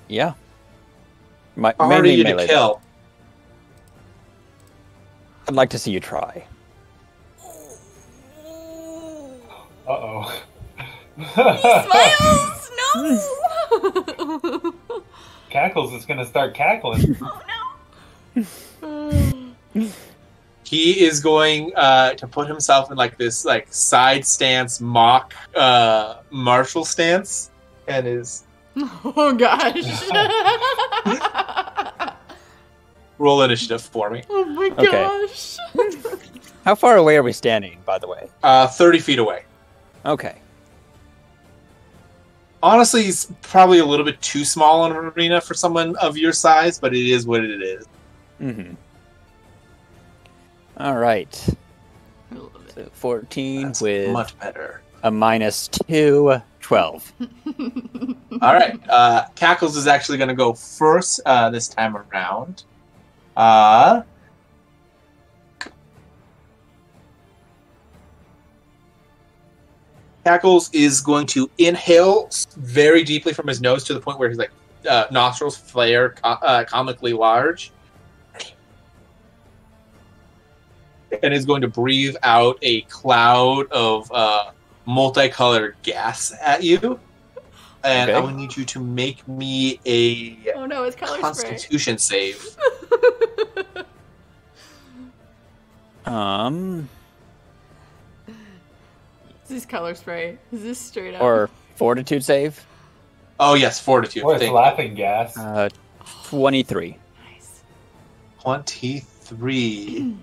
Yeah. How hard are you to kill? I'd like to see you try. Uh-oh. Smiles! No! Cackles is gonna start cackling. Oh no! he is going to put himself in like this like side stance mock martial stance, and is Oh gosh. roll initiative for me. Oh my Okay. gosh. How far away are we standing, by the way? 30 feet away. Okay. Honestly, he's probably a little bit too small in an arena for someone of your size, but it is what it is. Mm-hmm. All right. I love it. So 14 That's with much better. a -2, 12. All right. Cackles is actually going to go first this time around. Cackles is going to inhale very deeply from his nose to the point where his like nostrils flare comically large, and is going to breathe out a cloud of multicolored gas at you. And Okay. I will need you to make me a Oh no, it's color spray. Constitution save. Is this color spray? Is this straight up? Or fortitude save? Oh yes, Fortitude. Or it's Thank you. laughing gas. 23. Nice. 23.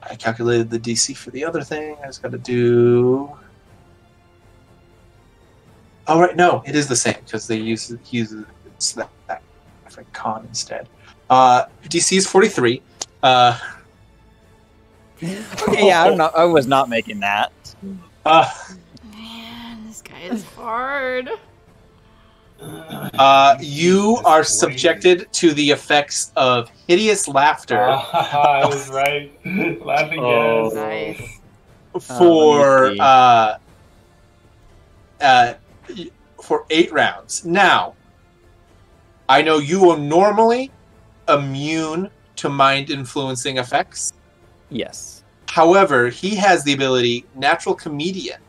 I calculated the DC for the other thing. I just got to do. Oh right, no, it is the same because they use that con instead. DC is 43. Okay, yeah, I don't know. I was not making that. Man, this guy is hard. You are subjected to the effects of hideous laughter I was right. Laughing gas. Nice. for let for 8 rounds. Now, I know you are normally immune to mind influencing effects. Yes. However, he has the ability Natural Comedian.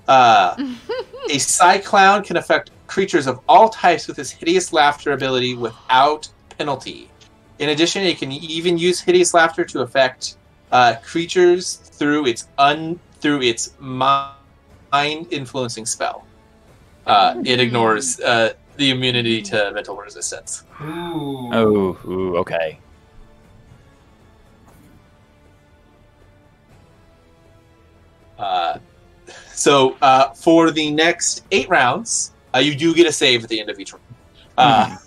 A Psyclown can affect creatures of all types with his hideous laughter ability without penalty. In addition, it can even use hideous laughter to affect creatures through its mind influencing spell. It ignores the immunity to mental resistance. Ooh. Ooh, okay. So for the next 8 rounds, you do get a save at the end of each round.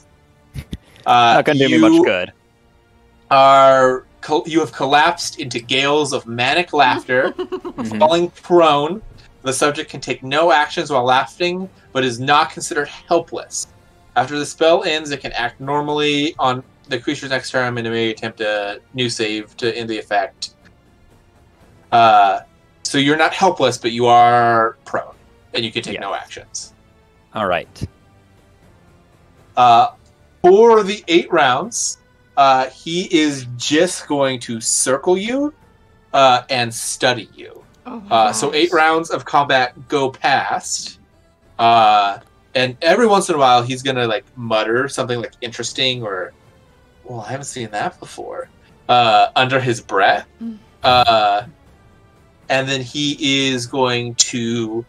Not gonna do me much good. You have collapsed into gales of manic laughter, falling prone. The subject can take no actions while laughing, but is not considered helpless. After the spell ends, it can act normally on the creature's next turn, and it may attempt a new save to end the effect. So you're not helpless, but you are prone, and you can take no actions. All right. For the 8 rounds, he is just going to circle you and study you. Oh So 8 rounds of combat go past, and every once in a while he's gonna like mutter something like interesting or, "Well, I haven't seen that before," under his breath. And then he is going to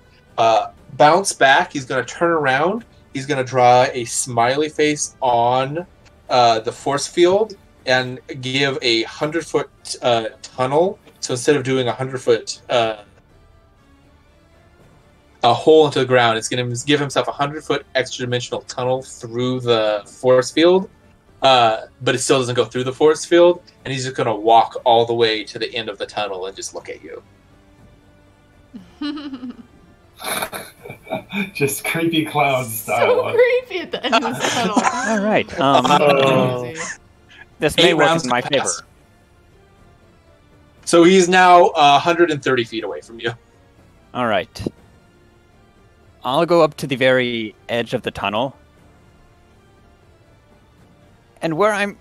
bounce back. He's going to turn around. He's going to draw a smiley face on the force field and give a 100-foot tunnel. So instead of doing a 100-foot a hole into the ground, it's going to give himself a 100-foot extra-dimensional tunnel through the force field. But it still doesn't go through the force field. And he's just going to walk all the way to the end of the tunnel and just look at you. Just creepy clown style. So creepy at the end of the tunnel. All right. This may 8 work rounds in my pass. favor. So he's now 130 feet away from you. All right. I'll go up to the very edge of the tunnel. And where I'm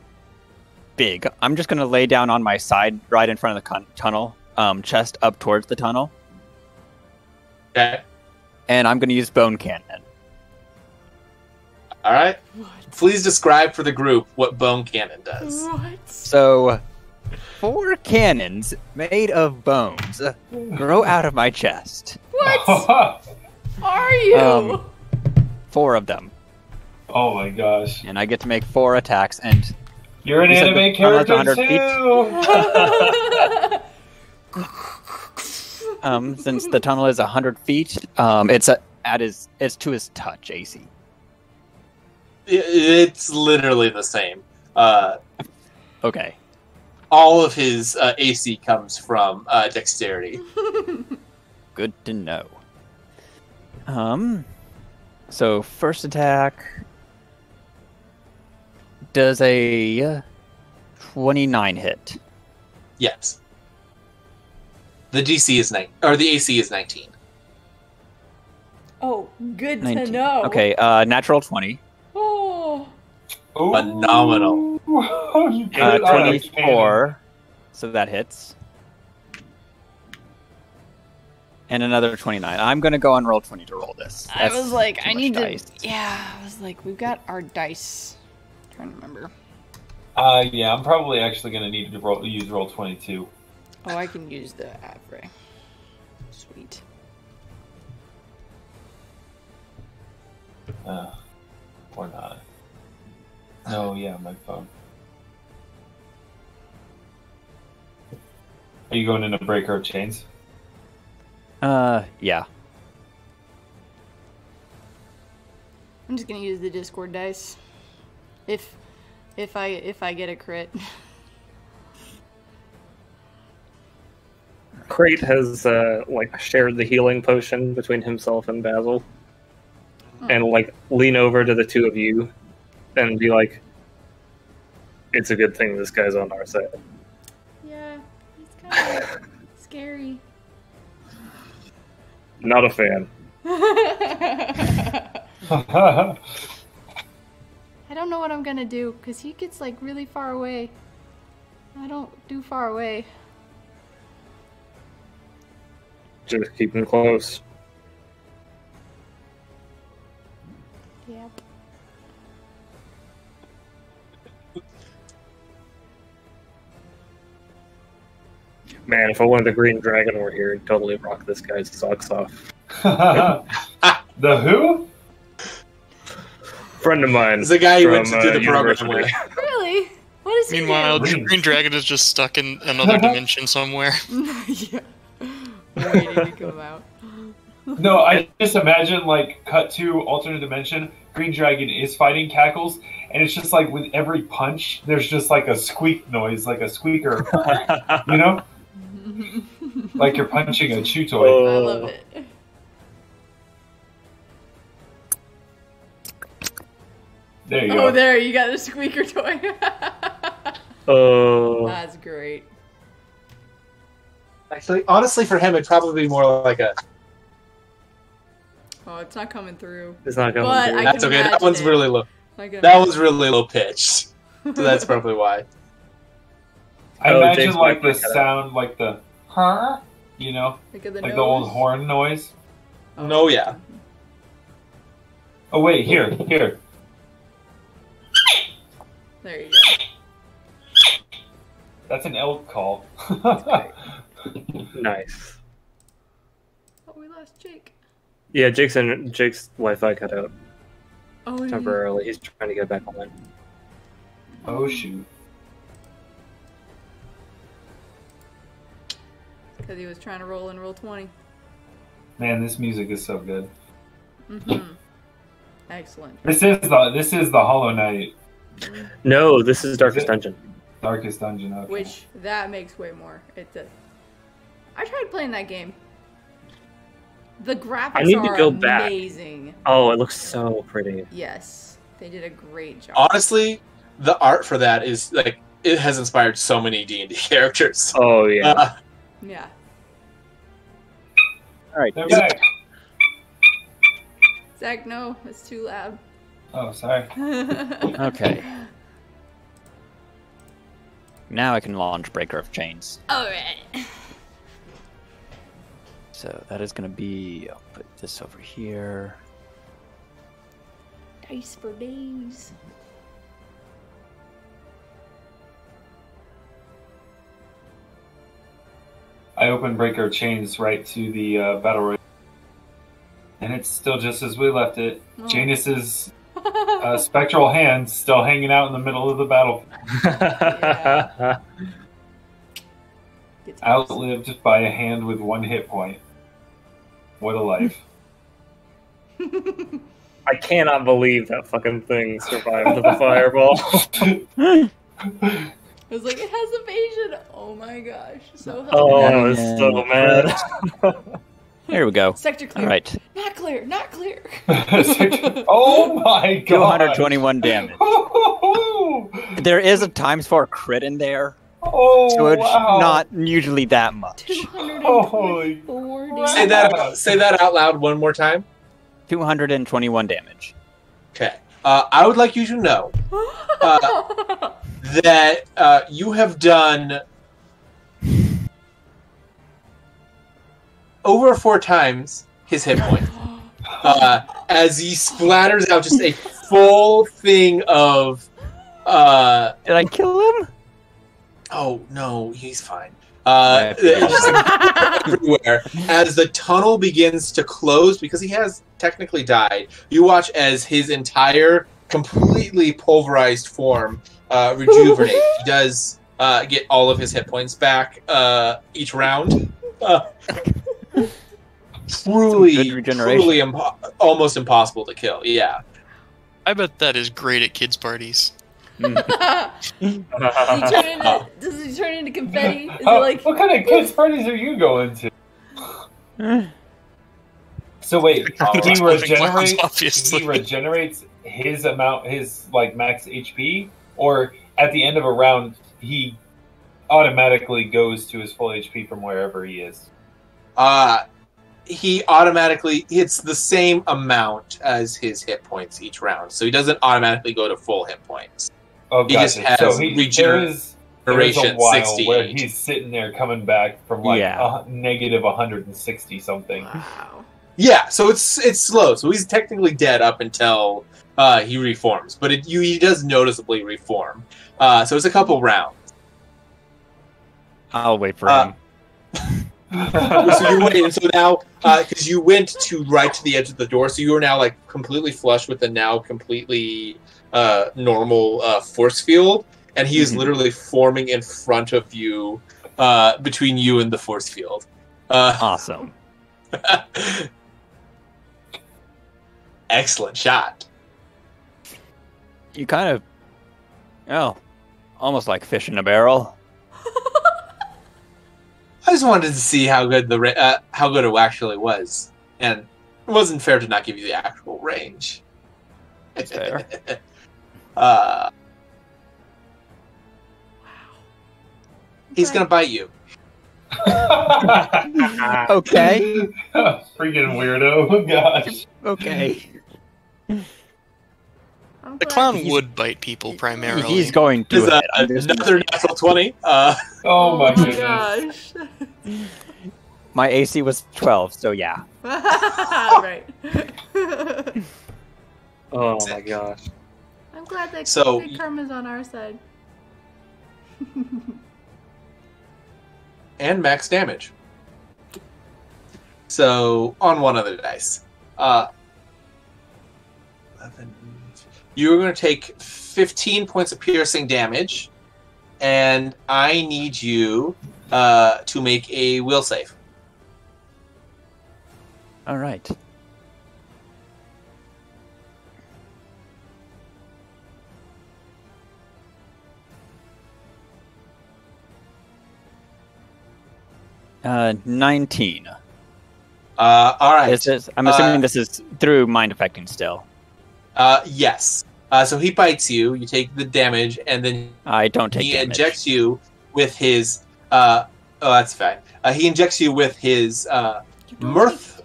big, I'm just going to lay down on my side right in front of the tunnel, chest up towards the tunnel. Okay. And I'm going to use Bone Cannon. All right. What? Please describe for the group what bone cannon does. What? So, 4 cannons made of bones grow out of my chest. What are you? 4 of them. Oh my gosh. And I get to make 4 attacks, and You're an You said anime the tunnel is character 100 too! since the tunnel is 100 feet, it's to his touch AC. It's literally the same. Okay. All of his AC comes from dexterity. Good to know. So first attack does a 29 hit. Yes. The DC is the AC is 19. Oh, good 19. to know. Okay, natural 20. Oh. Phenomenal. You get it on a 24. So that hits. And another 29. I'm going to go on roll 20 to roll this. I was like, too I much need dice. to. Yeah, I was like, we've got our dice. I'm trying to remember. Yeah, I'm probably actually going to need to use roll 22. Oh, I can use the Avray. Sweet. Or not. No, yeah, my phone. Are you going into Breaker of Chains? Yeah. I'm just gonna use the Discord dice. If I get a crit. Krait has shared the healing potion between himself and Basil, and lean over to the two of you, and be like, "It's a good thing this guy's on our side." Yeah, he's kind of scary. Not a fan. I don't know what I'm gonna do because he gets really far away. I don't do far away. Just keep him close. Yep. Man, if I wanted the green dragon were here, he'd totally rock this guy's socks off. The who? Friend of mine. It's the guy who went to from, do the program university. with. Really? What is he Meanwhile, doing? Green Dragon is just stuck in another dimension somewhere. Yeah. Waiting to come out. No, I just imagine, cut to alternate dimension, Green Dragon is fighting Cackles, and it's just with every punch, there's just a squeak noise, like a squeaker. You know? Like you're punching a chew toy. I love it. There you go. Oh, there, you got a squeaker toy. Oh. That's great. Actually, honestly, for him, it'd probably be more like a. Oh, it's not coming through. It's not going But to. I That's can okay. That imagine one's it. really low. I can That one's really low pitched. So that's probably why. I Oh, imagine James might the pick it up. sound, the huh? You know? Think of the Like nose. the old horn noise. No, yeah. Oh wait, here. There you go. That's an elk call. Nice. Oh, we lost Jake. Yeah, Jake's Wi-Fi cut out Oh, yeah. temporarily. He's trying to get back online. Oh shoot. Because he was trying to roll in roll 20. Man, this music is so good. Mm-hmm. Excellent. This is the Hollow Knight No, this is Darkest it? Dungeon. Darkest Dungeon. Okay. Which, that makes way more. It does. I tried playing that game. The graphics I need to are go back. amazing. Oh, it looks so pretty. Yes. They did a great job. Honestly, the art for that is it has inspired so many D&D characters. Oh yeah. Yeah. All right. They're back. Zach, no. It's too loud. Oh, sorry. Okay. Now I can launch Breaker of Chains. Alright. So that is going to be... I'll put this over here. Dice for days. I open Breaker of Chains right to the Battle Royale. And it's still just as we left it. Oh. Janus's spectral hand still hanging out in the middle of the battle. Yeah. Outlived by a hand with 1 hit point. What a life. I cannot believe that fucking thing survived the fireball. I was like, it has evasion. Oh my gosh, so helpful. Oh, I was so mad. There we go. Sector clear. All right. Not clear. Not clear. Oh my god. 221 damage. There is a ×4 crit in there, Oh, so it's wow. not usually that much. 224 Wow. Say that out loud one more time. 221 damage. Okay. I would like you to know that you have done over 4 times his hit point. As he splatters out just a full thing of... Did I kill him? Oh, no, he's fine. Just everywhere. As the tunnel begins to close, because he has technically died, you watch as his entire completely pulverized form rejuvenate. He does get all of his hit points back each round. Truly almost impossible to kill. Yeah. I bet that is great at kids' parties. Does he turn into confetti? Is it like... What kind of kids' parties are you going to? So wait, he regenerates his amount, his like max HP, or at the end of a round he automatically goes to his full HP from wherever he is. He automatically hits the same amount as his hit points each round, so he doesn't automatically go to full hit points. Oh, he just has there is a while 60 where he's sitting there coming back from like negative 160 something. Wow. Yeah, so it's slow. So he's technically dead up until he reforms, but he does noticeably reform. So it's a couple rounds. I'll wait for him. So you're waiting. So now, because you went right to the edge of the door, so you are now like completely flush with the now completely normal force field, and he is literally forming in front of you, between you and the force field. Awesome. Excellent shot. You kind of, almost like fish in a barrel. I just wanted to see how good it actually was, and it wasn't fair to not give you the actual range. That's fair. He's gonna bite you. Okay. Freaking weirdo! Gosh. Okay. The clown would bite people primarily. He's going to. Another natural 20. Oh my goodness. Gosh. My AC was 12, so yeah. Right. Oh my gosh. I'm glad that karma's on our side. And max damage. So on one of the dice, 11. You're going to take 15 points of piercing damage, and I need you to make a will save. All right. Uh, 19. All right. I'm assuming this is through mind affecting still. Yes. So he bites you. You take the damage, and then I don't take he damage. injects you with his. Oh, that's fine. He injects you with his mirth.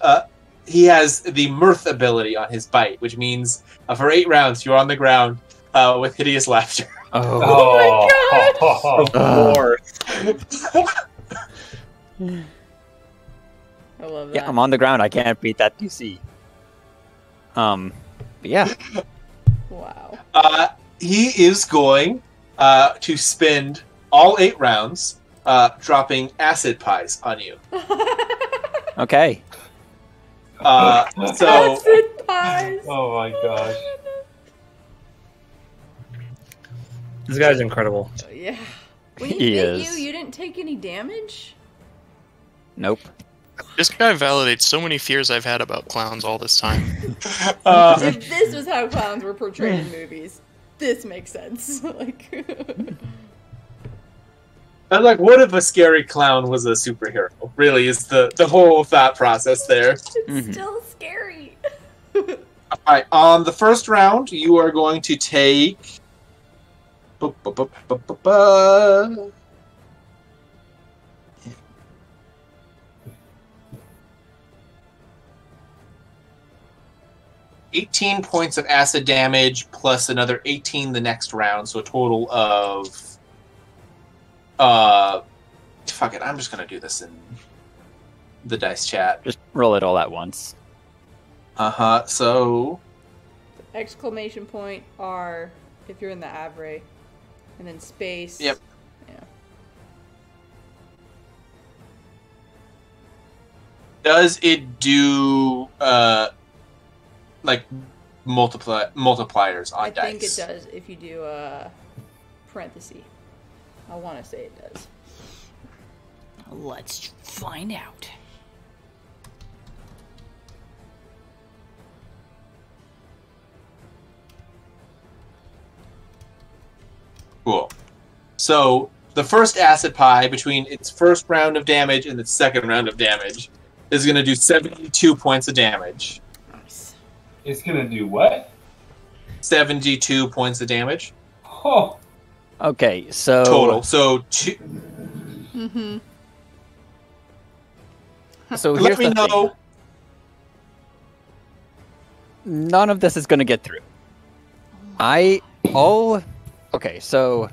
He has the mirth ability on his bite, which means for 8 rounds you're on the ground with hideous laughter. Oh my god! Of course. I love that. Yeah, I'm on the ground. I can't beat that DC. But yeah. Wow. He is going to spend all 8 rounds dropping acid pies on you. Okay. So Acid pies. Oh my gosh. This guy's incredible. Yeah. When He hit is. you didn't take any damage? Nope. This guy validates so many fears I've had about clowns all this time. If this was how clowns were portrayed in movies, this makes sense. I'm like, what if a scary clown was a superhero? Really, is the whole thought process there. It's still scary. Alright, on the first round, you are going to take... 18 points of acid damage plus another 18 the next round, so a total of fuck it, I'm just gonna do this in the dice chat. Just roll it all at once. So Exclamation point R if you're in the Avray. And then space. Yep. Yeah. does it do like multipliers on I dice? think it does if you do parenthesis. I want to say it does. Let's find out. Cool. So the first acid pie between its first round of damage and its second round of damage is going to do 72 points of damage. Nice. It's gonna do what? 72 points of damage Oh, Okay, so total. So Mm-hmm. So let here's me the know. thing. None of this is gonna get through. Okay, so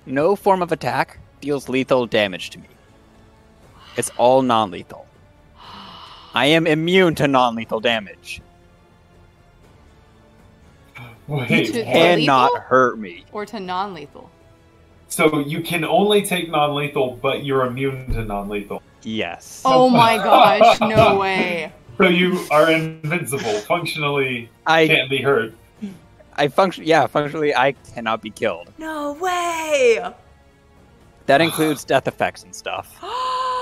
no form of attack deals lethal damage to me. It's all non-lethal. I am immune to non-lethal damage. wait. To- what? Cannot lethal? hurt me. Or to non-lethal. So you can only take non-lethal, but you're immune to non-lethal. Yes. Oh my gosh, no way. So you are invincible. Functionally, I can't be hurt. functionally I cannot be killed. No way. That includes death effects and stuff.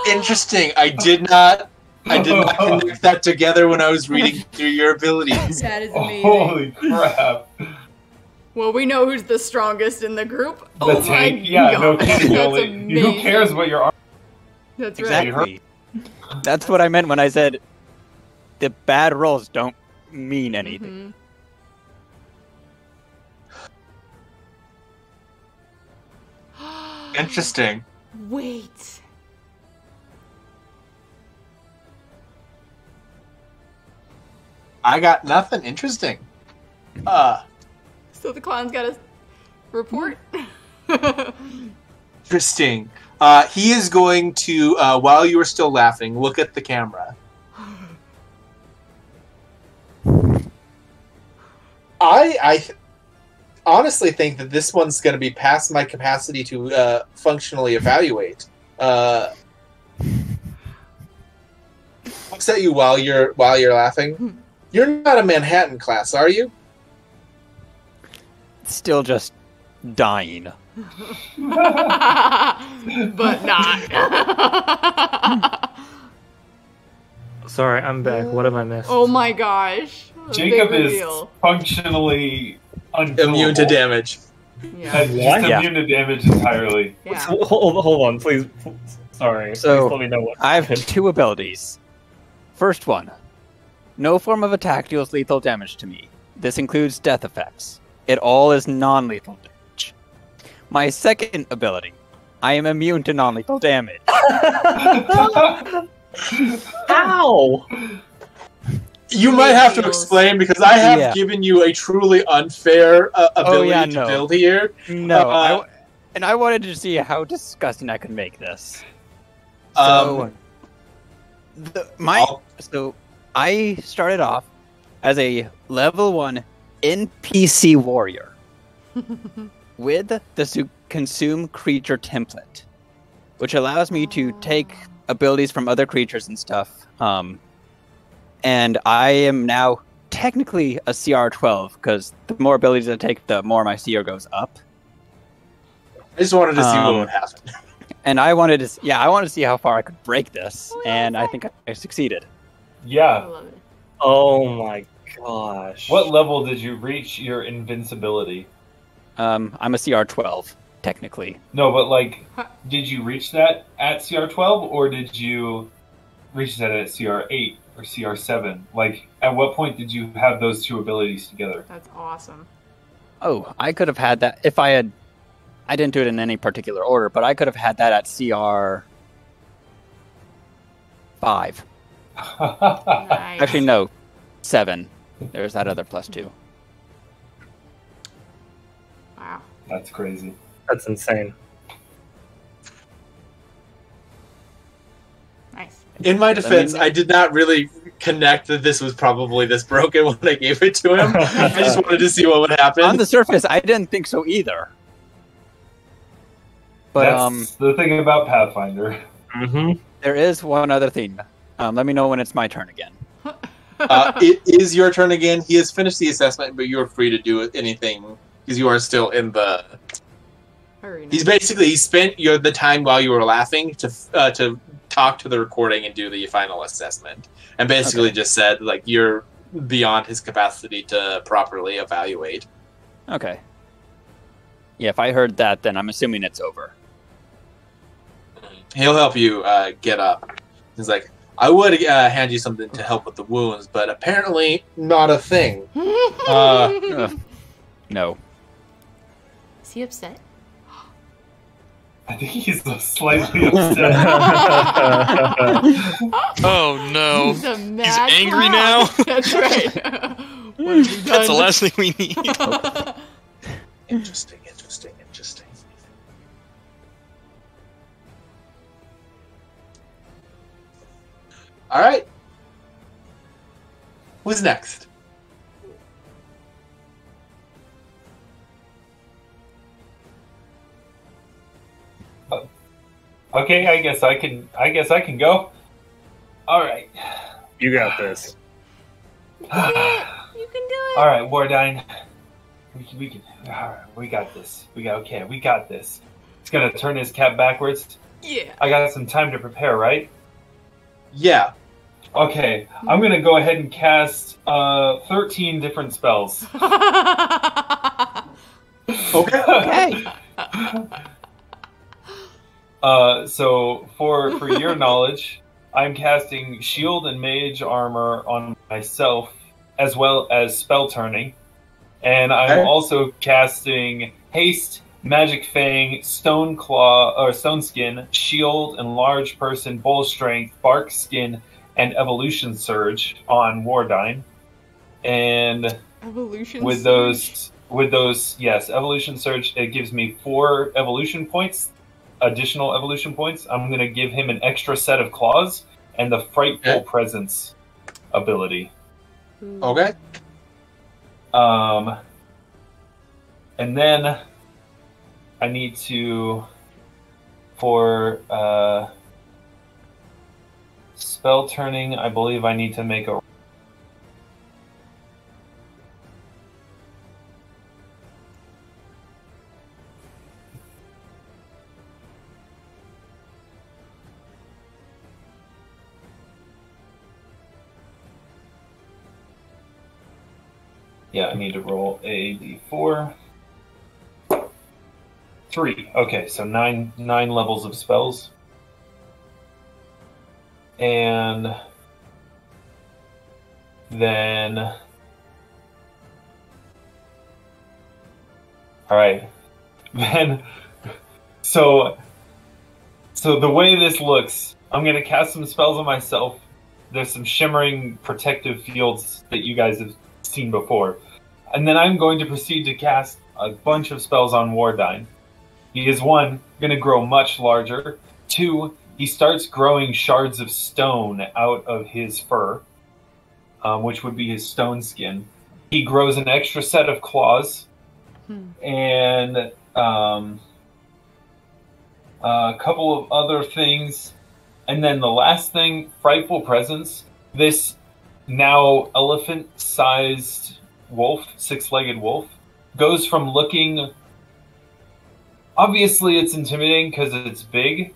Interesting. I did not connect that together when I was reading through your abilities. That is Oh, amazing. holy crap! Well, we know who's the strongest in the group. The Oh tank, my yeah, gosh, no kidding. that's Only, who amazing. cares what your arm? That's right. Exactly. That's what I meant when I said the bad rolls don't mean anything. Interesting. Wait. I got nothing. Interesting. So the clown's got a report? Interesting. He is going to, while you are still laughing, look at the camera. I honestly think that this one's going to be past my capacity to functionally evaluate. Looks at you while you're laughing. You're not a Manhattan class, are you? Still just dying. But not. Sorry, I'm back. What have I missed? Oh my gosh. A Jacob big is reveal. functionally unkillable. Immune to damage. Yeah. Just Yeah. immune to damage entirely. Yeah. Hold on, please. Sorry. So, please let me know what I have two abilities. First one. No form of attack deals lethal damage to me. This includes death effects. It all is non-lethal damage. My second ability. I am immune to non-lethal damage. How? You might have to explain because I have Yeah. given you a truly unfair ability to build here. No, I wanted to see how disgusting I could make this. So, I'll- so I started off as a level 1 NPC warrior with the consume creature template, which allows me to take abilities from other creatures and stuff. And I am now technically a CR 12 because the more abilities I take, the more my CR goes up. I just wanted to see what would happen. And I wanted to see how far I could break this, and I think I succeeded. Yeah. I love it. Oh my gosh. What level did you reach your invincibility? I'm a CR 12 technically. No, but like, did you reach that at CR 12, or did you reach that at CR 8 or CR 7? Like, at what point did you have those two abilities together? That's awesome. Oh, I could have had that if I had. I didn't do it in any particular order, but I could have had that at CR 5. Nice. Actually, no, 7. There's that other +2. Wow. That's crazy. That's insane. Nice. In my defense, I did not really connect that this was probably this broken when I gave it to him. I just wanted to see what would happen. On the surface, I didn't think so either. But That's the thing about Pathfinder. there is one other thing. Let me know when it's my turn again. It is your turn again. He has finished the assessment, but you're free to do anything because you are still in the. Hurry now. He spent the time while you were laughing to talk to the recording and do the final assessment, and basically just said like you're beyond his capacity to properly evaluate. Okay. Yeah, if I heard that, then I'm assuming it's over. He'll help you get up. He's like, I would hand you something to help with the wounds, but apparently not a thing. No. Is he upset? I think he's slightly upset. Oh no. He's a He's mad angry clown. now? That's right. What have you That's the done? last thing we need. Interesting. All right. Who's next? Okay, I guess I can go. All right. You got this. You can do it. All right, Wardine. We can. All right, we got this. We got this. He's gonna turn his cap backwards. Yeah. I got some time to prepare, right? Yeah. Okay, I'm gonna go ahead and cast 13 different spells. Okay. So for your knowledge, I'm casting Shield and Mage Armor on myself, as well as Spell Turning, and I'm also casting Haste, Magic Fang, Stone Claw or Stone Skin, Shield, Enlarged Person, Bull Strength, Bark Skin, and Evolution Surge on Wardine. And Evolution with surge. those, yes, Evolution Surge. It gives me 4 evolution points. Additional evolution points. I'm going to give him an extra set of claws and the Frightful Presence ability. Okay. And then I need to, for spell turning, I believe I need to make a. Yeah, I need to roll a d4. 3. Okay, so nine levels of spells. And then... Alright. Then... So the way this looks, I'm going to cast some spells on myself. There's some shimmering protective fields that you guys have seen before. And then I'm going to proceed to cast a bunch of spells on Wardine. He is 1, going to grow much larger. 2, he starts growing shards of stone out of his fur, which would be his stone skin. he grows an extra set of claws, and a couple of other things. And then the last thing, frightful presence. This now elephant-sized wolf, six-legged wolf, goes from looking... Obviously, it's intimidating because it's big.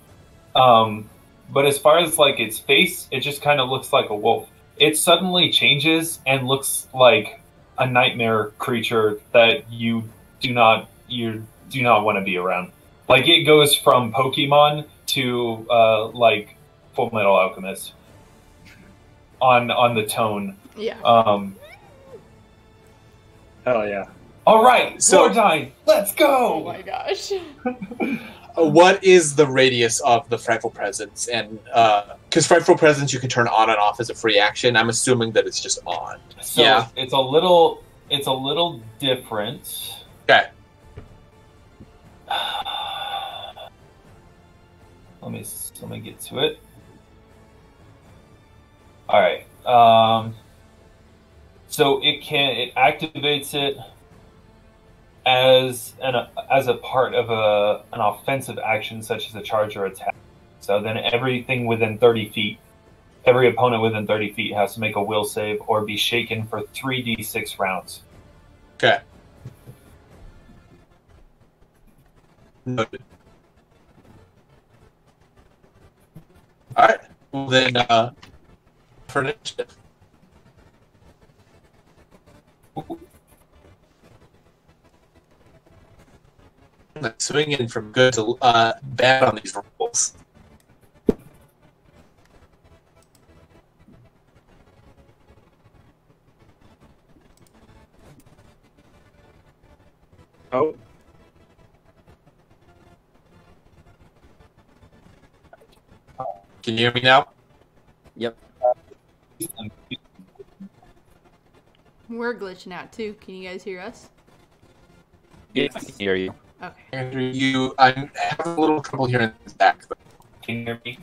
But as far as like its face, it just kind of looks like a wolf. It suddenly changes and looks like a nightmare creature that you do not want to be around. Like it goes from Pokemon to like Full Metal Alchemist on the tone. Yeah. Hell yeah. All right, So- Wardine, let's Oh go. my gosh. What is the radius of the frightful presence? And because frightful presence you can turn on and off as a free action. I'm assuming that it's just on. So Yeah. it's a little different. Okay. Let me get to it. All right. So it activates it as a part of an offensive action, such as a charge or attack. So then everything within 30 feet, every opponent within 30 feet has to make a will save or be shaken for 3d6 rounds. Okay. Noted. All right. Well, then, for initiative. Like swinging from good to bad on these rolls. Oh, Can you hear me now? Yep. We're glitching out too. Can you guys hear us? I can hear you. Okay. Andrew, I'm having a little trouble hearing this back. But Can you hear me?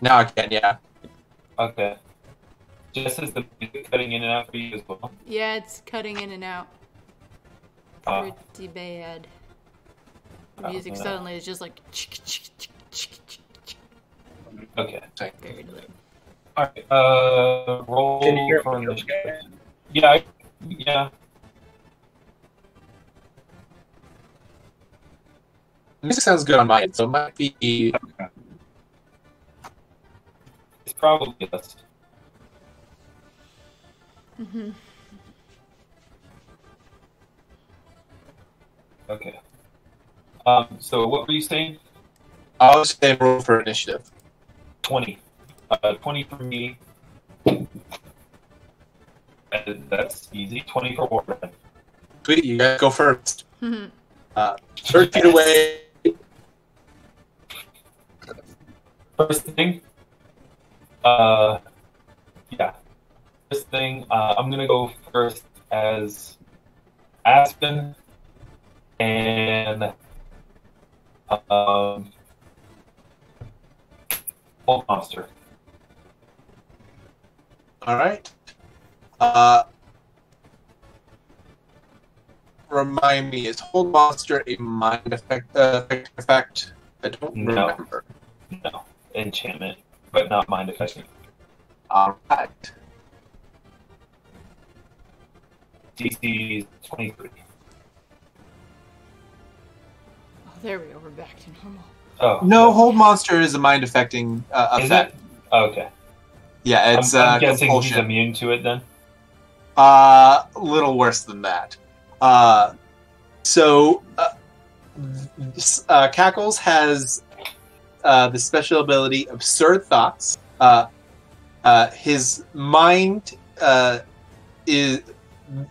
now I can, yeah. Okay. Just as the music cutting in and out for you as well. Yeah, it's cutting in and out. Uh, Pretty bad. The music suddenly is just like Okay. very delayed. All right. Roll Can you hear for me initiative. okay? Yeah. Music sounds good on my end, so it might be. It's probably us. Mm-hmm. Okay. So what were you saying? I was saying roll for initiative. 20. 20 for me. That's easy. 20 for Wardine. Sweet, you guys go first. Mhm. 30 feet away. First thing, yeah. First thing, I'm gonna go first as Aspen and Old Monster. All right. Remind me, is Hold Monster a mind effect? I don't No. remember. No, enchantment, but not mind affecting. All right. DC 23. Oh, there we go. We're back to normal. Oh No, Hold Monster is a mind affecting is effect. it? Okay. Yeah, it's I'm guessing he's compulsion. immune to it then. A little worse than that. Cackles has the special ability Absurd Thoughts. His mind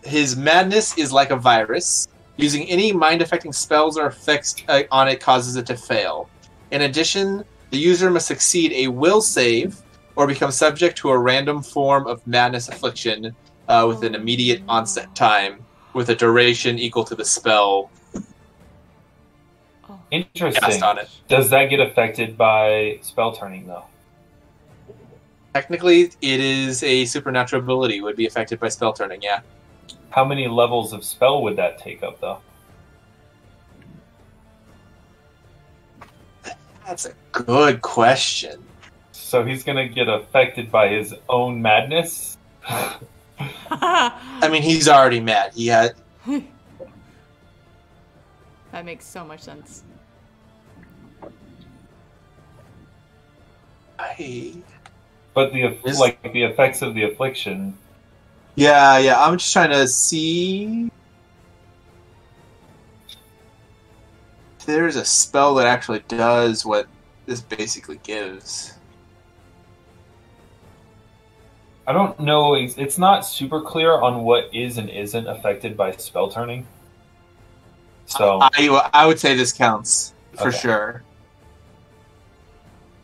his madness is like a virus. Using any mind-affecting spells or effects on it causes it to fail. In addition, the user must succeed a will save or become subject to a random form of madness affliction with an immediate onset time, with a duration equal to the spell Interesting. cast on it. Does that get affected by spell turning though? Technically, it is a supernatural ability, would be affected by spell turning, yeah. How many levels of spell would that take up, though? That's a good question. So he's gonna get affected by his own madness? I mean, he's already mad. He had... That makes so much sense. But the effects of the affliction. Yeah. I'm just trying to see if there's a spell that actually does what this basically gives. I don't know. It's not super clear on what is and isn't affected by spell turning. So I would say this counts for sure.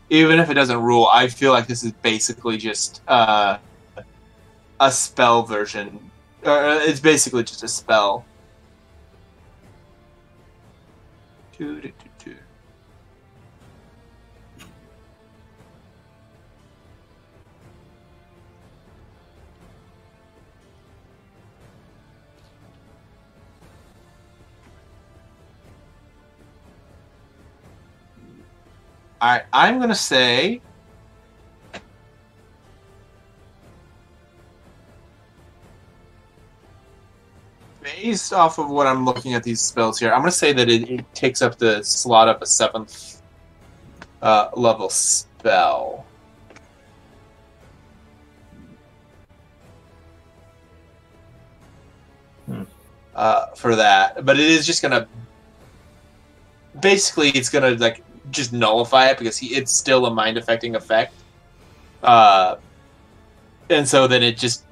Even if it doesn't rule, I feel like this is basically just a spell version. It's basically just a spell. Alright, I'm going to say... Based off of what I'm looking at these spells here, I'm going to say that it takes up the slot of a 7th level spell. For that. But it is just going to... Basically, it's going to, like, just nullify it because it's still a mind-affecting effect. And so then it just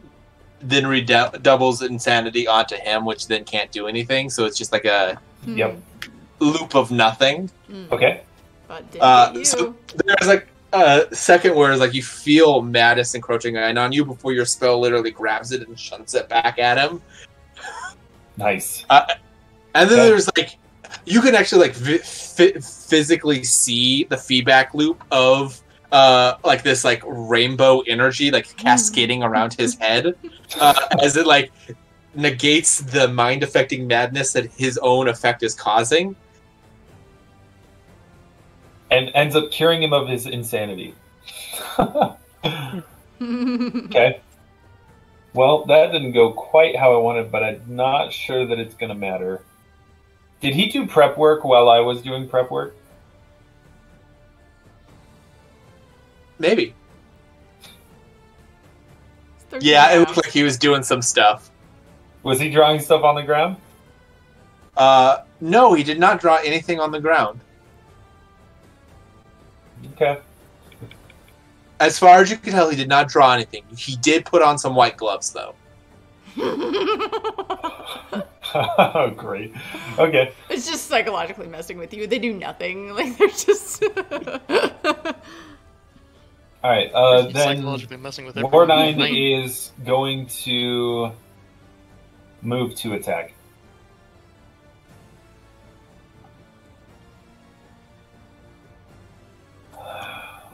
then redoubles insanity onto him, which then can't do anything. So it's just like a loop of nothing. Okay. So there's like a second where it's like you feel madness encroaching in on you before your spell literally grabs it and shunts it back at him. Nice. And then there's like you can actually like physically see the feedback loop of like this like rainbow energy like cascading around his head as it like negates the mind affecting madness that his own effect is causing, and ends up curing him of his insanity. Okay. Well, that didn't go quite how I wanted, but I'm not sure that it's going to matter. Did he do prep work while I was doing prep work? Maybe. Yeah, it looked like he was doing some stuff. Was he drawing stuff on the ground? No, he did not draw anything on the ground. Okay. As far as you can tell, he did not draw anything. He did put on some white gloves, though. Oh, great. Okay. It's just psychologically messing with you. They do nothing. Like, they're just... Alright, then Wardine is going to move to attack.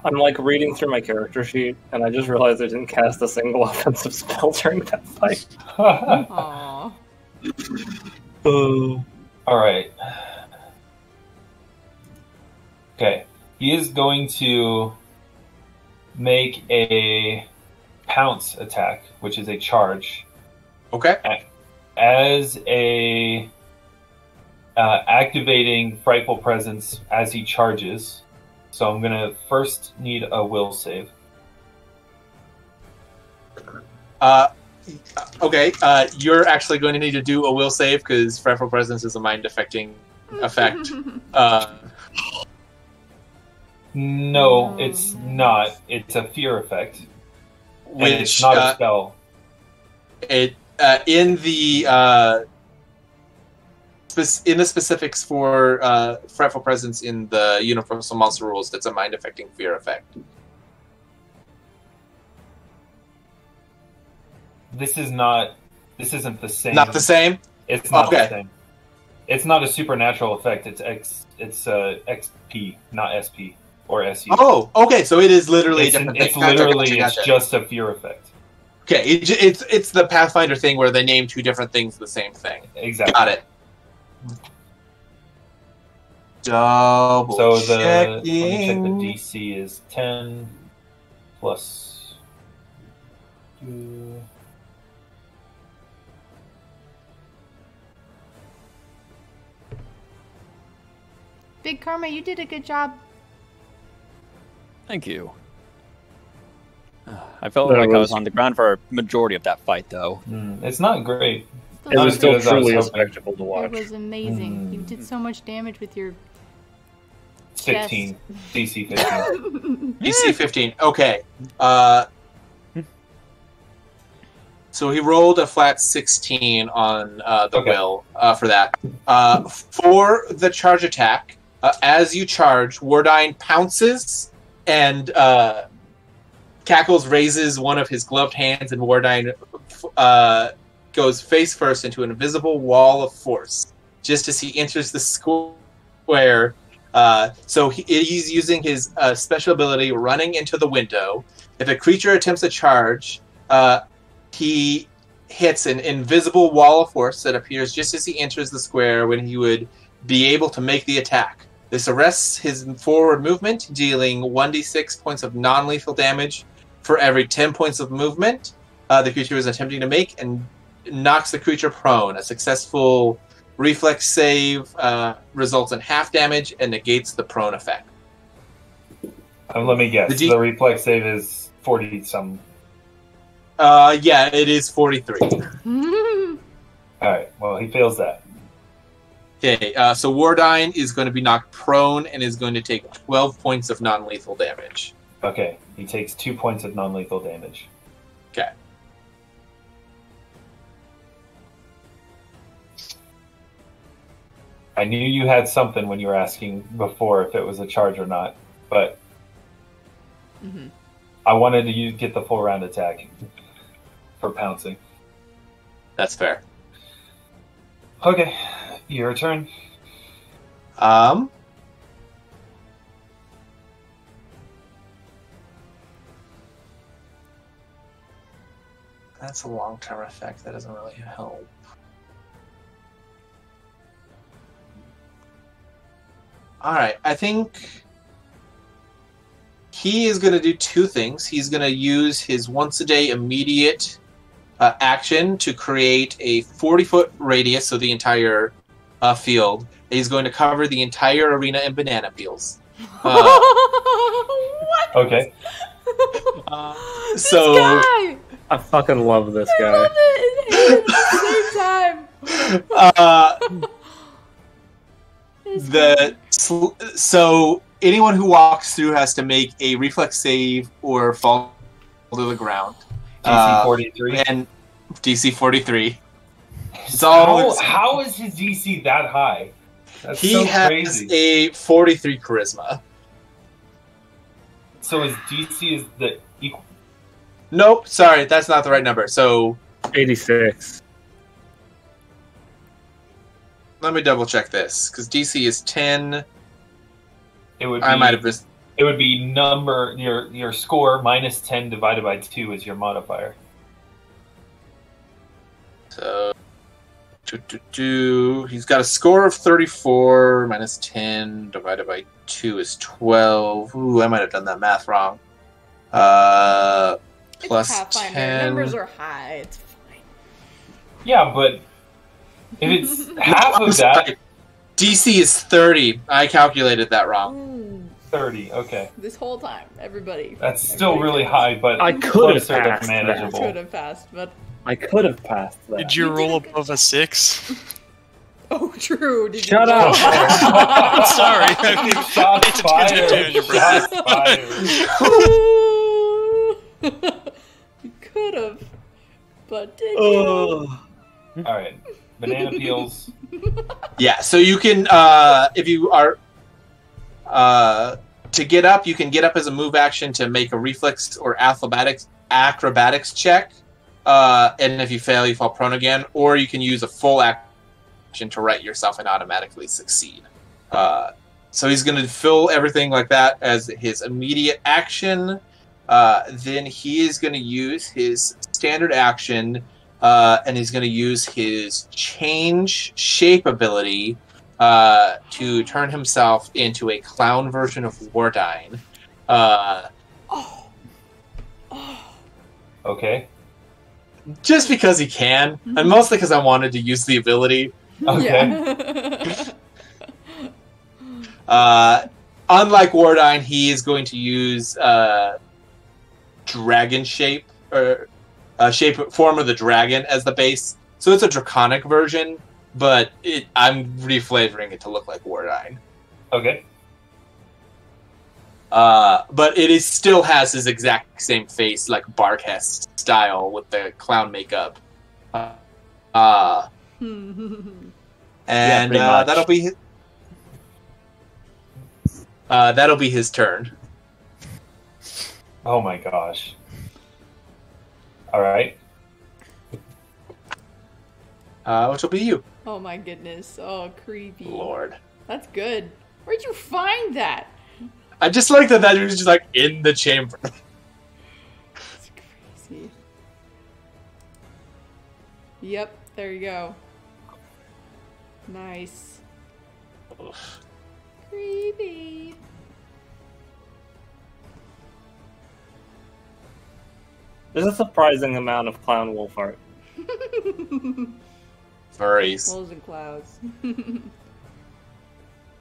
I'm like reading through my character sheet, and I just realized I didn't cast a single offensive spell during that fight. Aww. Alright. Okay. He is going to make a pounce attack, which is a charge. Okay. As a activating Frightful Presence as he charges. So I'm gonna first need a will save. Okay. You're actually going to need to do a will save because Frightful Presence is a mind affecting effect. No, it's not. It's a fear effect. Which it's not a spell. It in the specifics for Frightful Presence in the Universal Monster Rules, it's a mind affecting fear effect. This isn't the same. Not the same? It's not the same. It's not a supernatural effect. It's XP, not SP or SU. Oh, okay. So it is literally a different thing. It's just a fear effect. Okay, it's the Pathfinder thing where they name two different things the same thing. Exactly. Got it. Double So let me check the checking. DC is 10 plus 2. Big Karma, you did a good job. Thank you. I felt like I was on the ground for a majority of that fight, though. It's not great. It was still as I was truly a hoping. spectacle to It watch. was amazing. You did so much damage with your 15. DC 15. DC 15. Okay. So he rolled a flat 16 on the will for that. For the charge attack, as you charge, Wardine pounces and Cackles raises one of his gloved hands, and Wardine goes face first into an invisible wall of force just as he enters the square. So he's using his special ability, running into the window. If a creature attempts a charge, he hits an invisible wall of force that appears just as he enters the square when he would be able to make the attack. This arrests his forward movement, dealing 1d6 points of non-lethal damage for every 10 points of movement the creature is attempting to make, and knocks the creature prone. A successful reflex save results in half damage and negates the prone effect. Let me guess. The reflex save is 40-some. Yeah, it is 43. Alright, well, he fails that. Okay, so Wardine is going to be knocked prone and is going to take 12 points of non-lethal damage. Okay, he takes 2 points of non-lethal damage. Okay. I knew you had something when you were asking before if it was a charge or not, but I wanted to get the full round attack for pouncing. That's fair. Okay, your turn. That's a long-term effect. That doesn't really help. Alright, I think he is going to do two things. He's going to use his once-a-day immediate action to create a 40-foot radius, so the entire field. He's going to cover the entire arena in banana peels. What? Okay. This guy! I fucking love this guy. I love it at the same time. So anyone who walks through has to make a reflex save or fall to the ground. DC 43. And DC 43. How is his DC that high? That's he has crazy. a 43 charisma. So his DC is the equal. Nope, sorry, that's not the right number. So 86. Let me double check this because DC is 10. It would be, I might have missed. It would be your score minus 10 divided by 2 is your modifier. So he's got a score of 34 minus 10 divided by 2 is 12. Ooh, I might have done that math wrong. Plus Pathfinder. 10. Numbers are high. It's fine. Yeah, but if it's half of that, DC is 30. I calculated that wrong. Ooh, 30. Okay, this whole time, everybody. that's still really high, but I could have closer to passed that. manageable. Could have passed, but I could have passed that. Did you roll above a 6? oh, true. Did Shut you up! Sorry. I mean, Shots it's fired. good to your Shots fired. You could have, but did you? All right, banana peels. Yeah, so you can, if you are, to get up, you can get up as a move action to make a reflex or acrobatics check. And if you fail, you fall prone again. Or you can use a full action to right yourself and automatically succeed. So he's going to fill everything like that as his immediate action. Then he is going to use his standard action, and he's going to use his change shape ability to turn himself into a clown version of Wardine. Okay. Just because he can, and mostly because I wanted to use the ability. Okay. Yeah. Unlike Wardine, he is going to use dragon shape, or form of the dragon as the base. So it's a draconic version, but I'm reflavoring it to look like Wardine. Okay. But it still has his exact same face, like Barkhest style with the clown makeup. And that'll be his turn. Oh my gosh. All right. Which will be you. Oh my goodness. Oh, creepy. Lord. That's good. Where'd you find that? I just like that was just like in the chamber. That's crazy. Yep, there you go. Nice. Oof. Creepy. There's a surprising amount of clown wolf art. Furries. Wolves and clouds.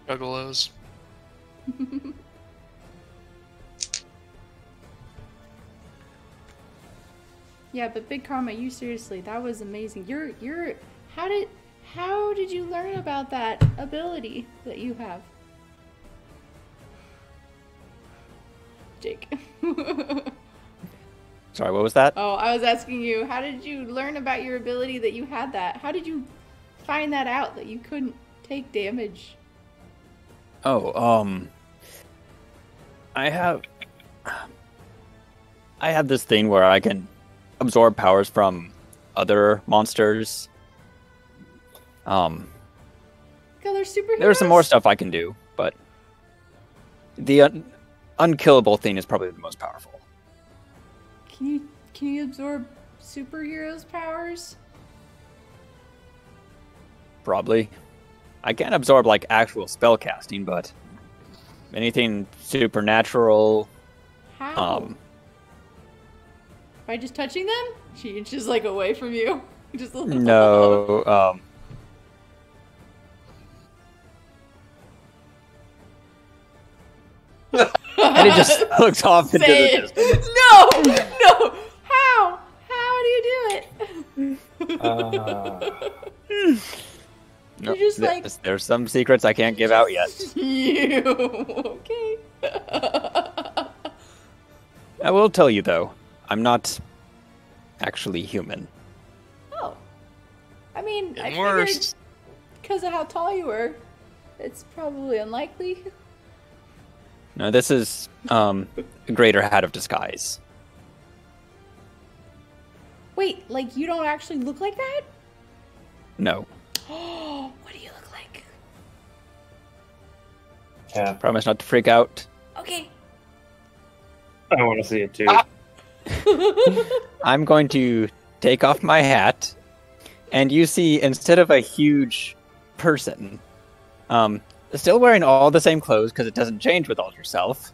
Juggalos. Yeah, but Big Karma, you seriously, that was amazing. How did you learn about that ability that you have? Jake. Sorry, what was that? Oh, I was asking you, how did you learn about your ability that you had that? How did you find that out, that you couldn't take damage? Oh, I have this thing where I can absorb powers from other monsters. God, they're superheroes? There's some more stuff I can do, but the unkillable thing is probably the most powerful. Can you absorb superheroes' powers? Probably. I can't absorb like actual spell casting, but anything supernatural. How? By just touching them? She inches like away from you. Just No. And it just looks off into the distance. No! How? How do you do it? No, You're just like... There's some secrets I can't give out yet. You. Okay. I will tell you, though, I'm not actually human. Oh. I mean, I Getting figured worse. because of how tall you were, it's probably unlikely. No, this is a greater hat of disguise. Wait, like you don't actually look like that? No. Oh, what do you look like? Yeah. Promise not to freak out. Okay. I want to see it too. I'm going to take off my hat, and you see, instead of a huge person, still wearing all the same clothes because it doesn't change with Alter Self.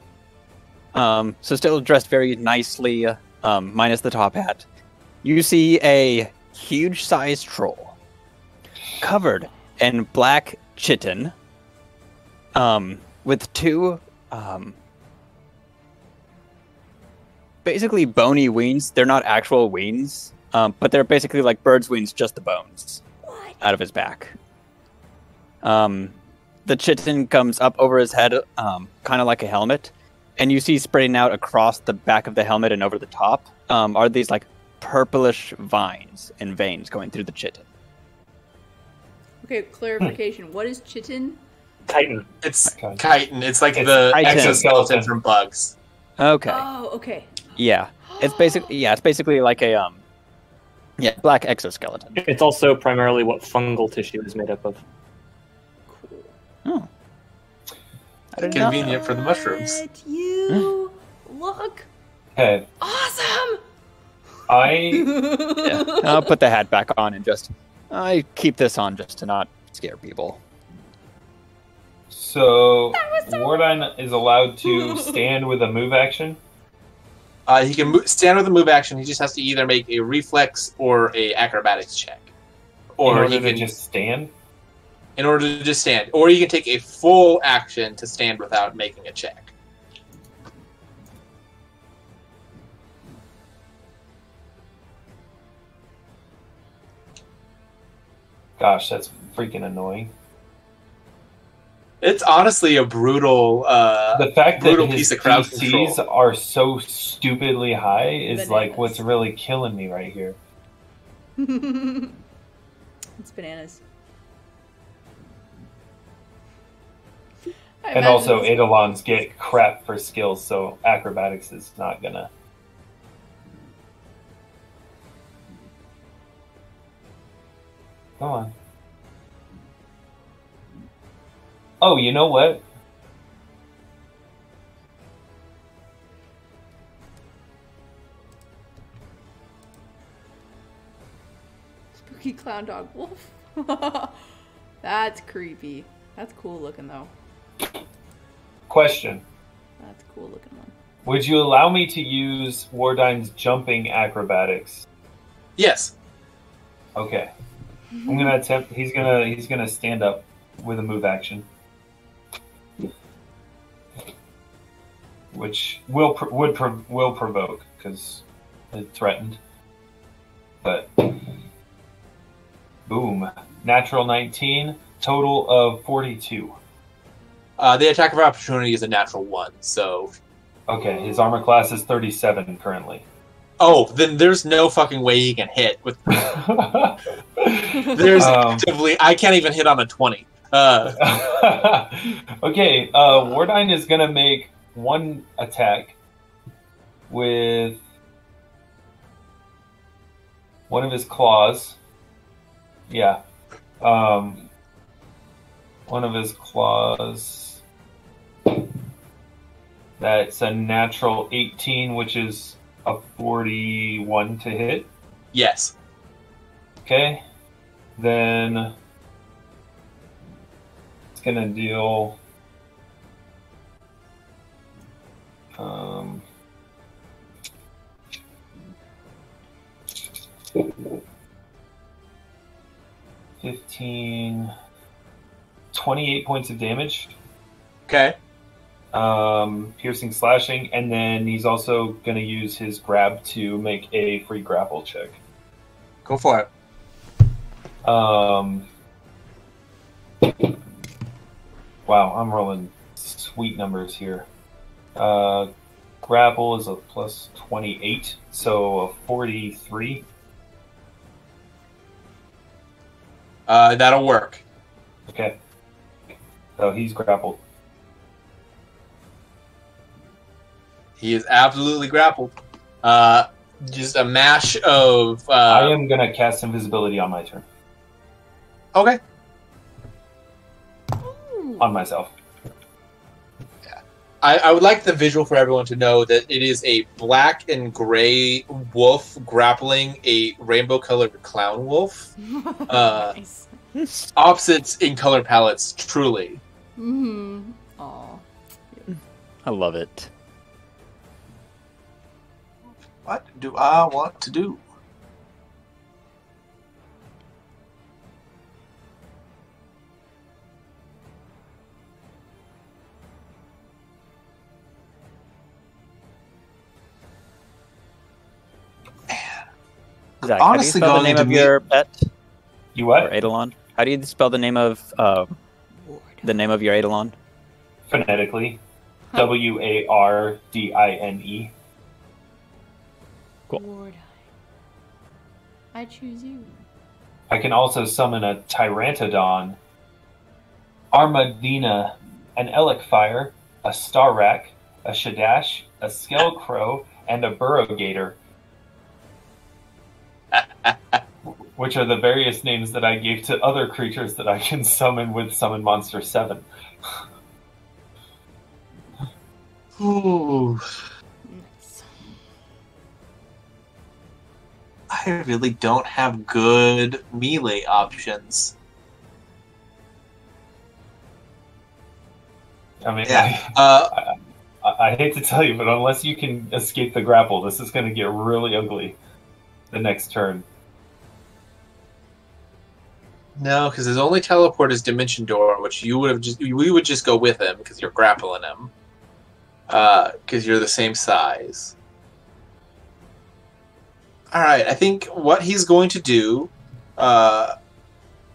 So still dressed very nicely, minus the top hat. You see a huge-sized troll, covered in black chitin, with two, basically bony wings. They're not actual wings, but they're basically like bird's wings, just the bones out of his back. The chitin comes up over his head, kind of like a helmet, and you see spreading out across the back of the helmet and over the top are these like purplish vines and veins going through the chitin. Okay, clarification. What is chitin? Titan. It's Okay. chitin. It's like It's the chitin. exoskeleton from bugs. Okay. Oh, okay. Yeah. It's basically like a black exoskeleton. It's also primarily what fungal tissue is made up of. Cool. Oh. I didn't know. Convenient for the mushrooms. But you look Okay. awesome. Yeah, I'll put the hat back on and I keep this on just to not scare people. So Wardine is allowed to stand with a move action? He can stand with a move action. He just has to either make a reflex or a acrobatics check. Or in order he can to just stand? In order to just stand. Or he can take a full action to stand without making a check. Gosh, that's freaking annoying. It's honestly a brutal, the fact brutal that piece his of crowd DCs control are so stupidly high is Bananas. like what's really killing me right here. It's bananas. And also, eidolons get crap for skills, so acrobatics is not gonna. Come on. Oh, you know what? Spooky clown dog wolf. That's creepy. That's cool looking though. Question. That's a cool looking one. Would you allow me to use Wardine's jumping acrobatics? Yes. Okay. I'm gonna attempt. He's gonna stand up with a move action, which will provoke because it threatened. But boom, natural 19, total of 42. The attack of opportunity is a natural 1, so... Okay, his armor class is 37 currently. Oh, then there's no fucking way he can hit. There's actively... I can't even hit on a 20. Okay, Wardine is going to make one attack with one of his claws. Yeah. One of his claws... That's a natural 18, which is a 41 to hit. Yes. Okay. Then it's going to deal 15, 28 points of damage. Okay. Piercing, slashing, and then he's also going to use his grab to make a free grapple check. Go for it. Wow, I'm rolling sweet numbers here. Grapple is a plus 28, so a 43. That'll work. Okay. So he's grappled. He is absolutely grappled. Just a mash of... I am going to cast invisibility on my turn. Okay. On myself. Yeah. I would like the visual for everyone to know that it is a black and gray wolf grappling a rainbow-colored clown wolf. Nice. Opposites in color palettes, truly. Mm-hmm. Aw. I love it. What do I want to do? Zach, Honestly, how do you spell the going name into of your pet? You what? Or eidolon? How do you spell the name of your eidolon? Phonetically. Wardine. Cool. Wardine. I choose you. I can also summon a Tyrantodon, Armadina, an Elec-Fire, a Starrak, a Shadash, a Skelcrow, and a Burrogator. Which are the various names that I gave to other creatures that I can summon with Summon Monster 7. Ooh. Nice. I really don't have good melee options. I mean, Yeah. I hate to tell you, but unless you can escape the grapple, this is going to get really ugly the next turn. No, because his only teleport is Dimension Door, which we would just go with him because you're grappling him. Because you're the same size. Alright, I think what he's going to do,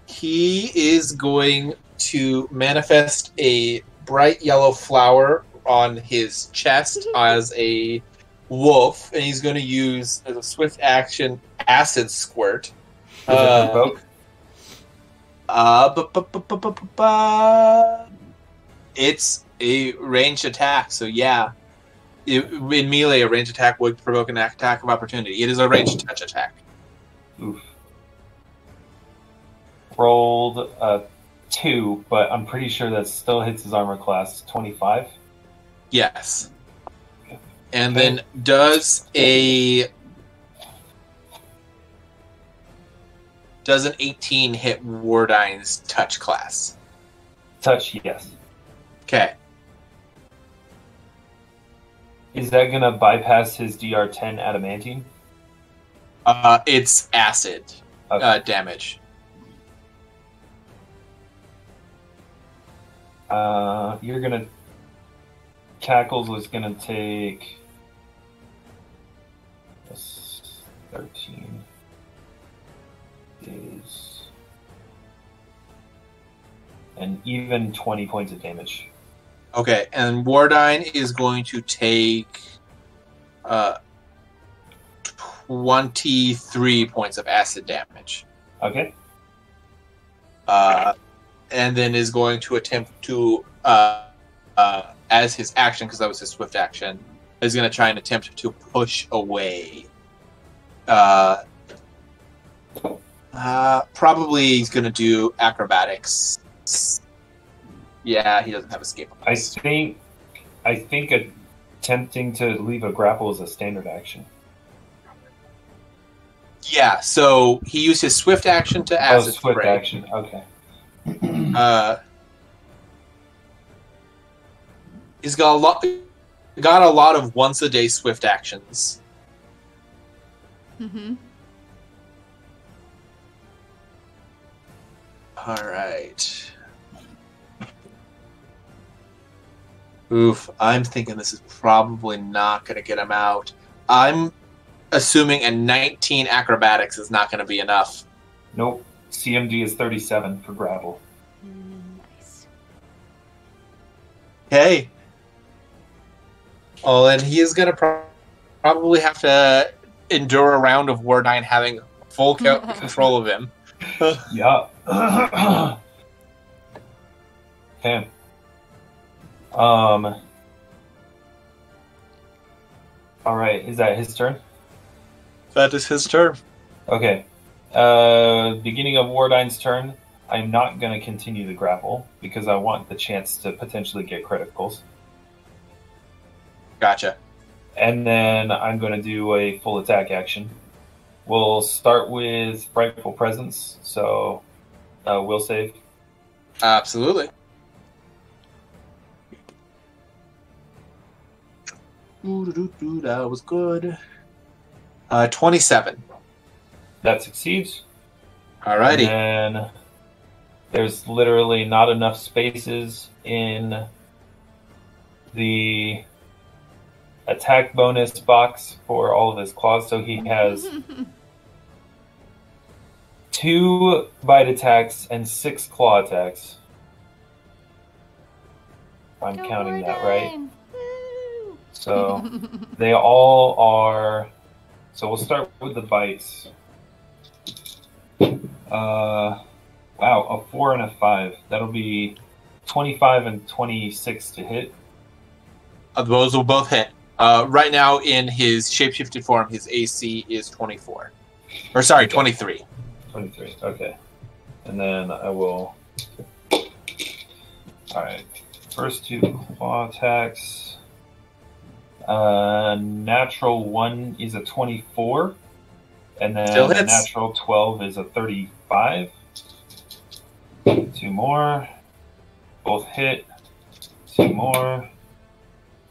he is going to manifest a bright yellow flower on his chest as a wolf, and he's going to use, as a swift action, Acid Squirt. Does it provoke? It's a ranged attack, so yeah. In melee, a ranged attack would provoke an attack of opportunity. It is a ranged touch attack. Oof. Rolled a 2, but I'm pretty sure that still hits his armor class. 25? Yes. And then does an 18 hit Wardine's touch class? Touch, yes. Okay. Is that going to bypass his DR10 adamantine? It's acid damage. You're going to... Cackles was going to take... 13 is... an even 20 points of damage. Okay, and Wardine is going to take 23 points of acid damage. Okay. And then is going to attempt to, as his action, because that was his swift action, is going to try and attempt to push away. Probably he's going to do acrobatics. Yeah, he doesn't have escape. I think attempting to leave a grapple is a standard action. Yeah, so he used his swift action to acid swift spray. Action. Okay. He's got a lot of once a day swift actions. Mm-hmm. All right. Oof, I'm thinking this is probably not going to get him out. I'm assuming a 19 acrobatics is not going to be enough. Nope. CMD is 37 for grapple. Nice. Okay. Well, then he is going to probably have to endure a round of Wardine having full control of him. Yeah. Okay. All right. Is that his turn? That is his turn. Okay. Beginning of Wardine's turn, I'm not going to continue the grapple because I want the chance to potentially get criticals. Gotcha. And then I'm going to do a full attack action. We'll start with Frightful Presence, so will save. Absolutely. That was good. 27. That succeeds. Alrighty. And then there's literally not enough spaces in the attack bonus box for all of his claws, so he has 2 bite attacks and 6 claw attacks. If I'm counting that right. So they all are. So we'll start with the bites. Wow, a 4 and a 5. That'll be 25 and 26 to hit. Those will both hit. Right now, in his shapeshifted form, his AC is 24. Or sorry, Okay. 23. 23, okay. And then I will... Alright, first 2 claw attacks. Natural 1 is a 24. And then Still a hits. natural 12 is a 35. 2 more. Both hit. 2 more.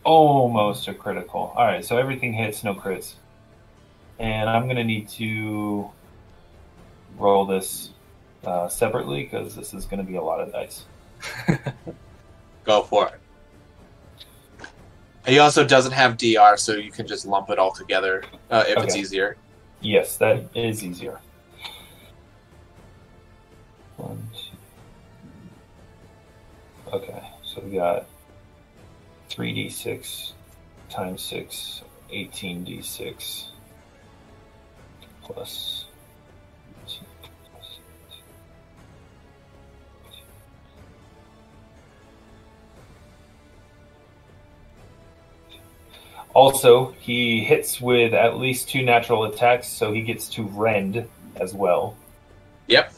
Almost a critical. Alright, so everything hits, no crits. And I'm going to need to roll this separately because this is going to be a lot of dice. Go for it. He also doesn't have DR, so you can just lump it all together if it's easier. Yes, that is easier. 1, 2. Okay, so we got 3d6 times 6, 18d6 plus. Also, he hits with at least 2 natural attacks, so he gets to rend as well. Yep.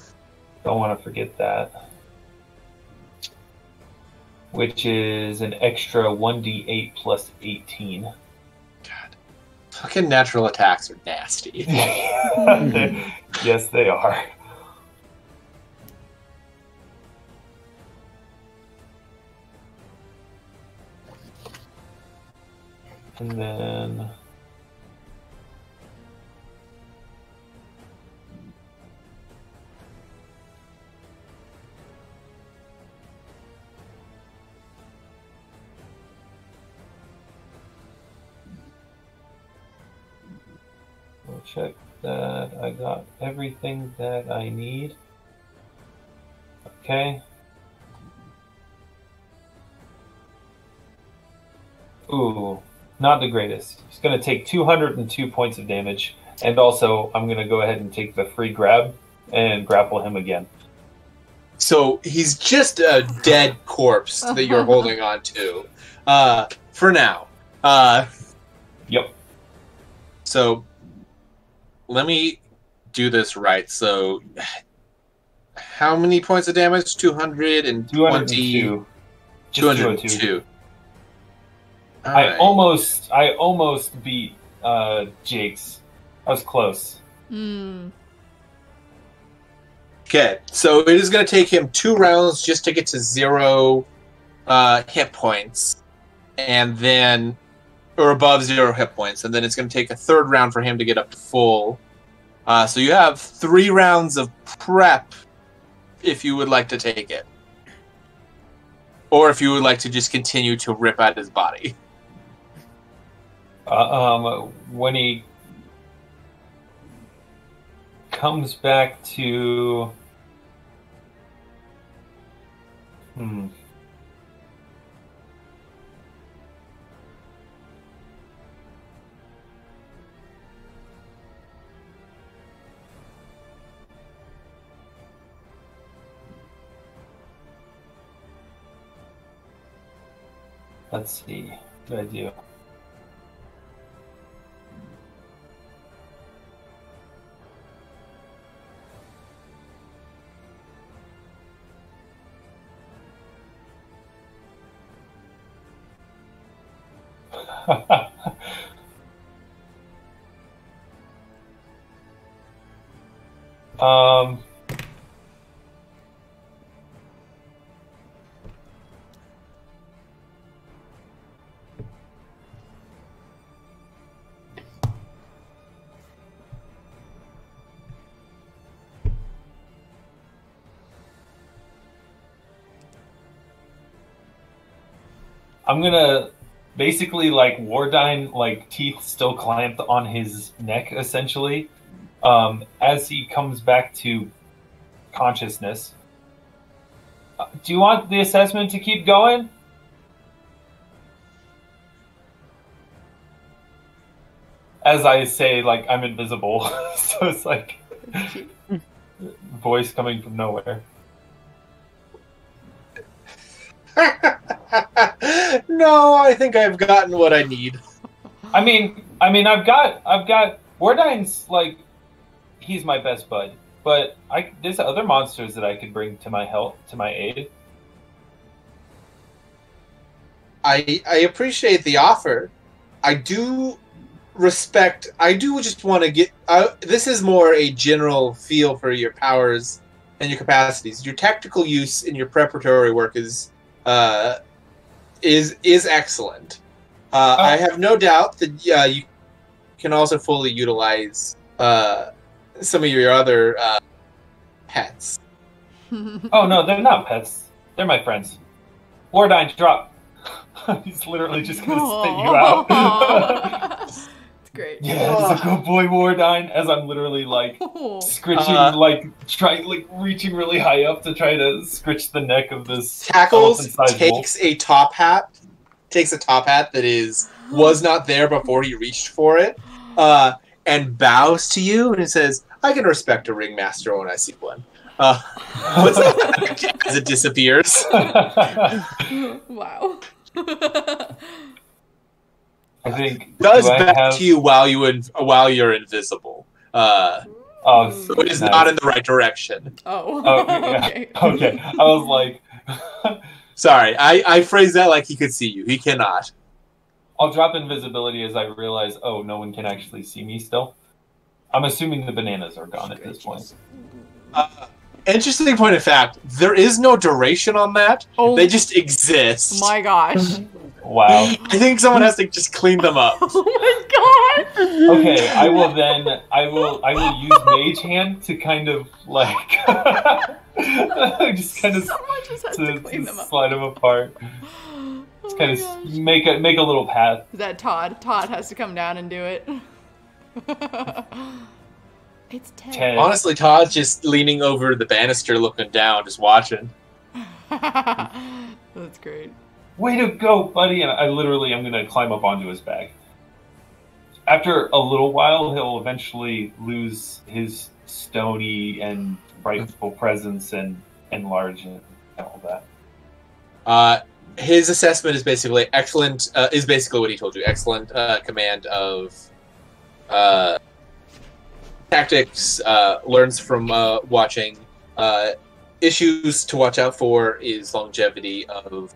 Don't want to forget that. Which is an extra 1d8 plus 18. God. Fucking natural attacks are nasty. Yes, they are. And then we'll check that I got everything that I need. Okay. Ooh. Not the greatest. He's going to take 202 points of damage, and also I'm going to go ahead and take the free grab and grapple him again. So he's just a dead corpse that you're holding on to, for now. Yep. So let me do this right. So how many points of damage? 220? 202. 202. I almost beat Jake's. I was close. Okay, so it is going to take him 2 rounds just to get to 0 hit points, and then, or above 0 hit points, and then it's going to take a 3rd round for him to get up to full. So you have 3 rounds of prep if you would like to take it, or if you would like to just continue to rip at his body. When he comes back to let's see what I do. I'm gonna basically, like, Wardine, like, teeth still clamped on his neck, essentially, as he comes back to consciousness. Do you want the assessment to keep going? As I say, like, I'm invisible, so it's like voice coming from nowhere. No, I think I've gotten what I need. I mean, I've got Wardine's, like, he's my best bud, but there's other monsters that I could bring to my help, to my aid. I appreciate the offer. I do respect. I do just want to get. This is more a general feel for your powers and your capacities. Your tactical use in your preparatory work is excellent. I have no doubt that you can also fully utilize some of your other pets. Oh no, they're not pets. They're my friends. Wardine, drop. He's literally just gonna spit you out. It's great. Yeah, it's a good boy, Wardine. As I'm literally like scritching, reaching really high up to try to scritch the neck of this. Tackles takes a top hat. Takes a top hat that was not there before he reached for it, and bows to you and says, "I can respect a ringmaster when I see one." As it disappears. Wow. I think does back to you while you're invisible. It is not in the right direction. Okay. Okay. I was like, sorry, I phrased that like he could see you. He cannot. I'll drop invisibility as I realize, oh, no one can actually see me still. I'm assuming the bananas are gone at this point. Interesting point of fact, there is no duration on that. Oh, they just exist. My gosh. Wow. I think someone has to just clean them up. Oh my god. Okay, I will use Mage Hand to kind of like just kind of to slide them apart. Just kind of make a little path. Is that Todd? Todd has to come down and do it. It's Ted. Honestly, Todd's just leaning over the banister, looking down, just watching. That's great. Way to go, buddy! And I'm gonna climb up onto his back. After a little while, he'll eventually lose his stony and frightful presence and enlarge and all that. His assessment is basically excellent. Is basically what he told you. Excellent command of tactics. Learns from watching. Issues to watch out for is longevity of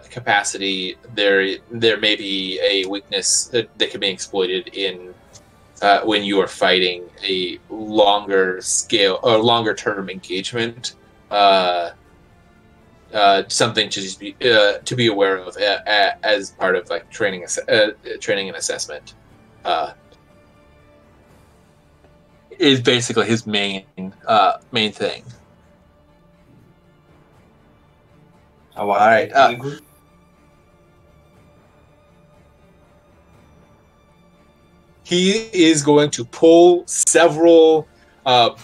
capacity. There may be a weakness that can be exploited in when you are fighting a longer scale or longer term engagement. Something to just be aware of as part of like training and assessment. Is basically his main thing. All right. He is going to pull several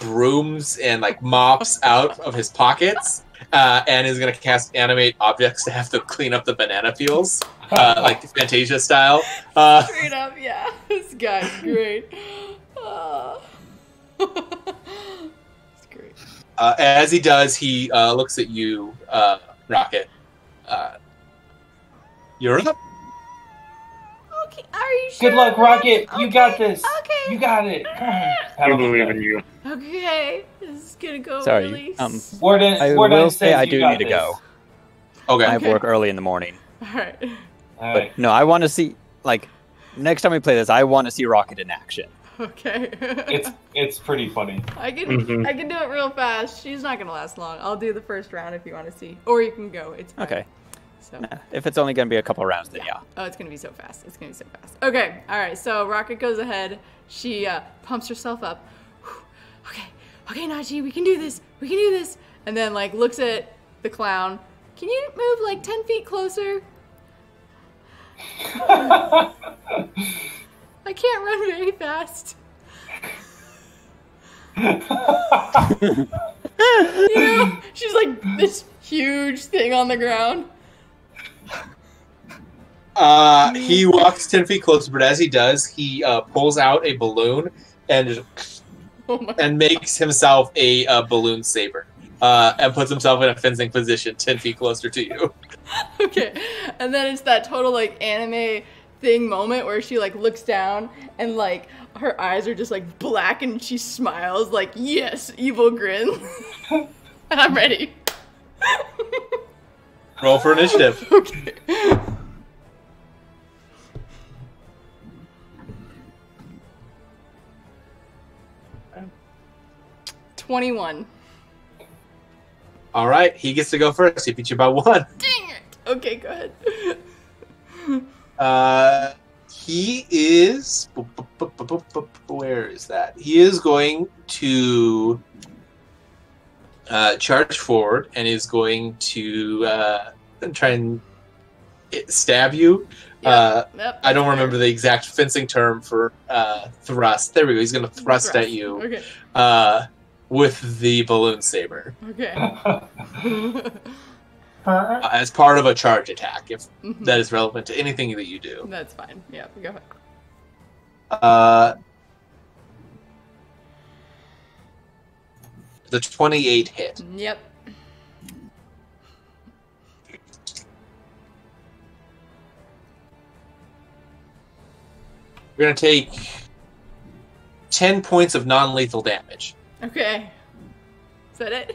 brooms and like mops out of his pockets, and is going to cast animate objects to have to clean up the banana peels, like Fantasia style. Straight up, yeah. This guy's great. It's great. As he does, he looks at you, Rocket. You're up. Okay, are you sure? Good luck, Rocket. Okay. You got this. Okay. You got it. Come on. I believe in you. Okay, this is gonna go Sorry, really. Warden will say I do need to this. go. Okay. I have work early in the morning. All right. But no, I want to see, like, next time we play this, I want to see Rocket in action. Okay. It's pretty funny. I can do it real fast. She's not gonna last long. I'll do the first round if you want to see, or you can go. It's fine. Okay. So. Nah, if it's only going to be a couple rounds, then yeah. Oh, it's gonna be so fast. It's gonna be so fast. Okay. All right. So Rocket goes ahead. She pumps herself up. Okay, Nachi, we can do this. We can do this. And then like looks at the clown. Can you move like 10 feet closer? I can't run very fast. You know, she's like this huge thing on the ground. He walks 10 feet closer, but as he does, he pulls out a balloon and makes himself a balloon saber. And puts himself in a fencing position 10 feet closer to you. Okay. And then it's that total like anime thing moment where she like looks down and like her eyes are just like black and she smiles like, yes, evil grin. And I'm ready. Roll for initiative. Okay. 21. All right, he gets to go first. He beat you by 1. Dang it! Okay, go ahead. He is. Where is that? He is going to charge forward and is going to try and stab you. Yep, I don't remember the exact fencing term for thrust. There we go. He's going to thrust at you with the balloon saber. Okay. As part of a charge attack, if that is relevant to anything that you do. That's fine. Yeah, go ahead. The 28 hit. Yep. We're going to take 10 points of non-lethal damage. Okay. Is that it?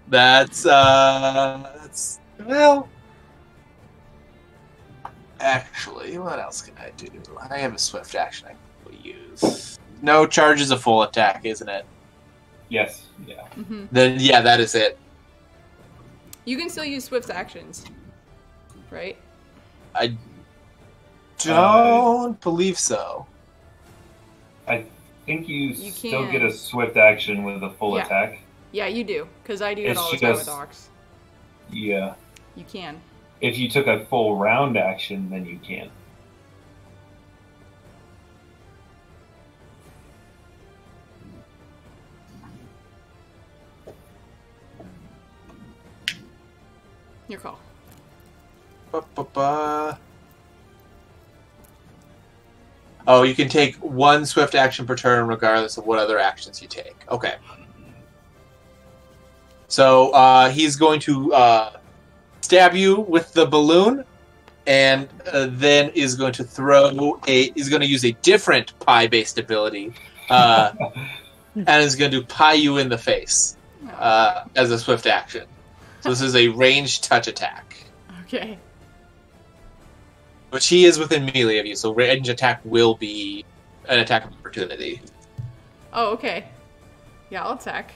That's well, actually, what else can I do? I have a swift action I can use. No, charge is a full attack, isn't it? Yes. Yeah. Then yeah, that is it. You can still use swift actions, right? I don't believe so. I think you still can. get a swift action with a full attack. Yeah, you do, because I do it It's all the time just- with Ox. Yeah. You can. If you took a full round action, then you can. Your call. Oh, you can take 1 swift action per turn regardless of what other actions you take. Okay. So he's going to stab you with the balloon, and then is going to is going to use a different pie-based ability, and is going to pie you in the face as a swift action. So this is a ranged touch attack. Okay. Which he is within melee of you, so range attack will be an attack of opportunity. Oh, okay. Yeah, I'll attack.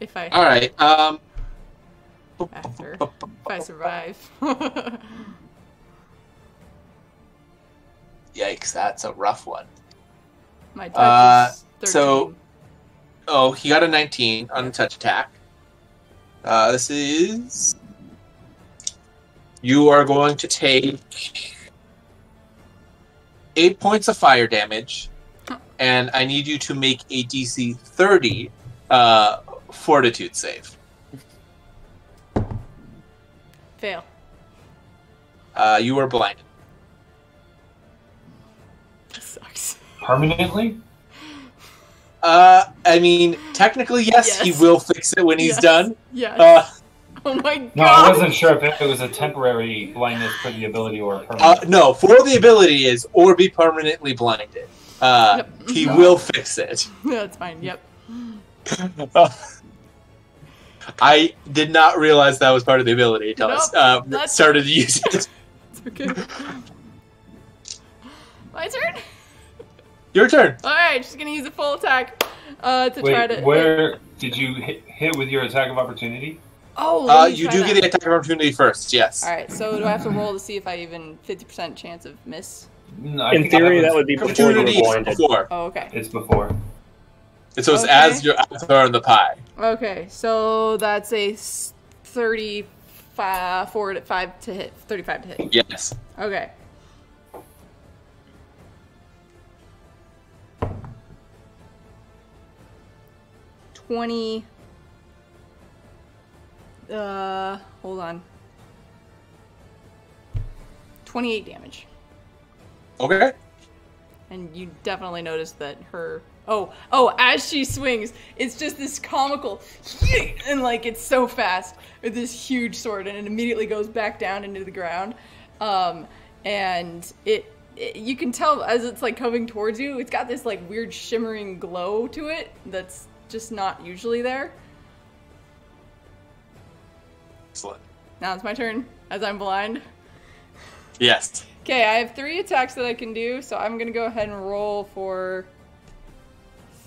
If I... Alright, After. If I survive. Yikes, that's a rough one. My touch is 13. So... Oh, he got a 19 on the touch attack. This is... You are going to take 8 points of fire damage, and I need you to make a DC 30 fortitude save. Fail. You are blinded. That sucks. Permanently? I mean, technically, yes, he will fix it when he's done. Yes. Oh my god! No, I wasn't sure if it was a temporary blindness for the ability or a permanent. No, for the ability is or be permanently blinded. He will fix it. That's fine, yep. I did not realize that was part of the ability until I started to use it. It's okay. My turn? Your turn. Alright, just gonna use a full attack to try to... Where did you hit with your attack of opportunity? Oh, you do get the attack of opportunity first, yes. Alright, so do I have to roll to see if I even 50% chance of miss? No, in theory, that would be before you were blinded. Oh, okay. It's before. And so it's as you're throwing the pie. Okay, so that's a 35 to hit. 35 to hit. Yes. Okay. Hold on. 28 damage. Okay. And you definitely notice that her... Oh, as she swings, it's just this comical... And, like, it's so fast with this huge sword, and it immediately goes back down into the ground. And you can tell as it's, like, coming towards you, it's got this, like, weird shimmering glow to it that's just not usually there. Excellent. Now it's my turn, as I'm blind. Yes. Okay, I have 3 attacks that I can do, so I'm gonna go ahead and roll for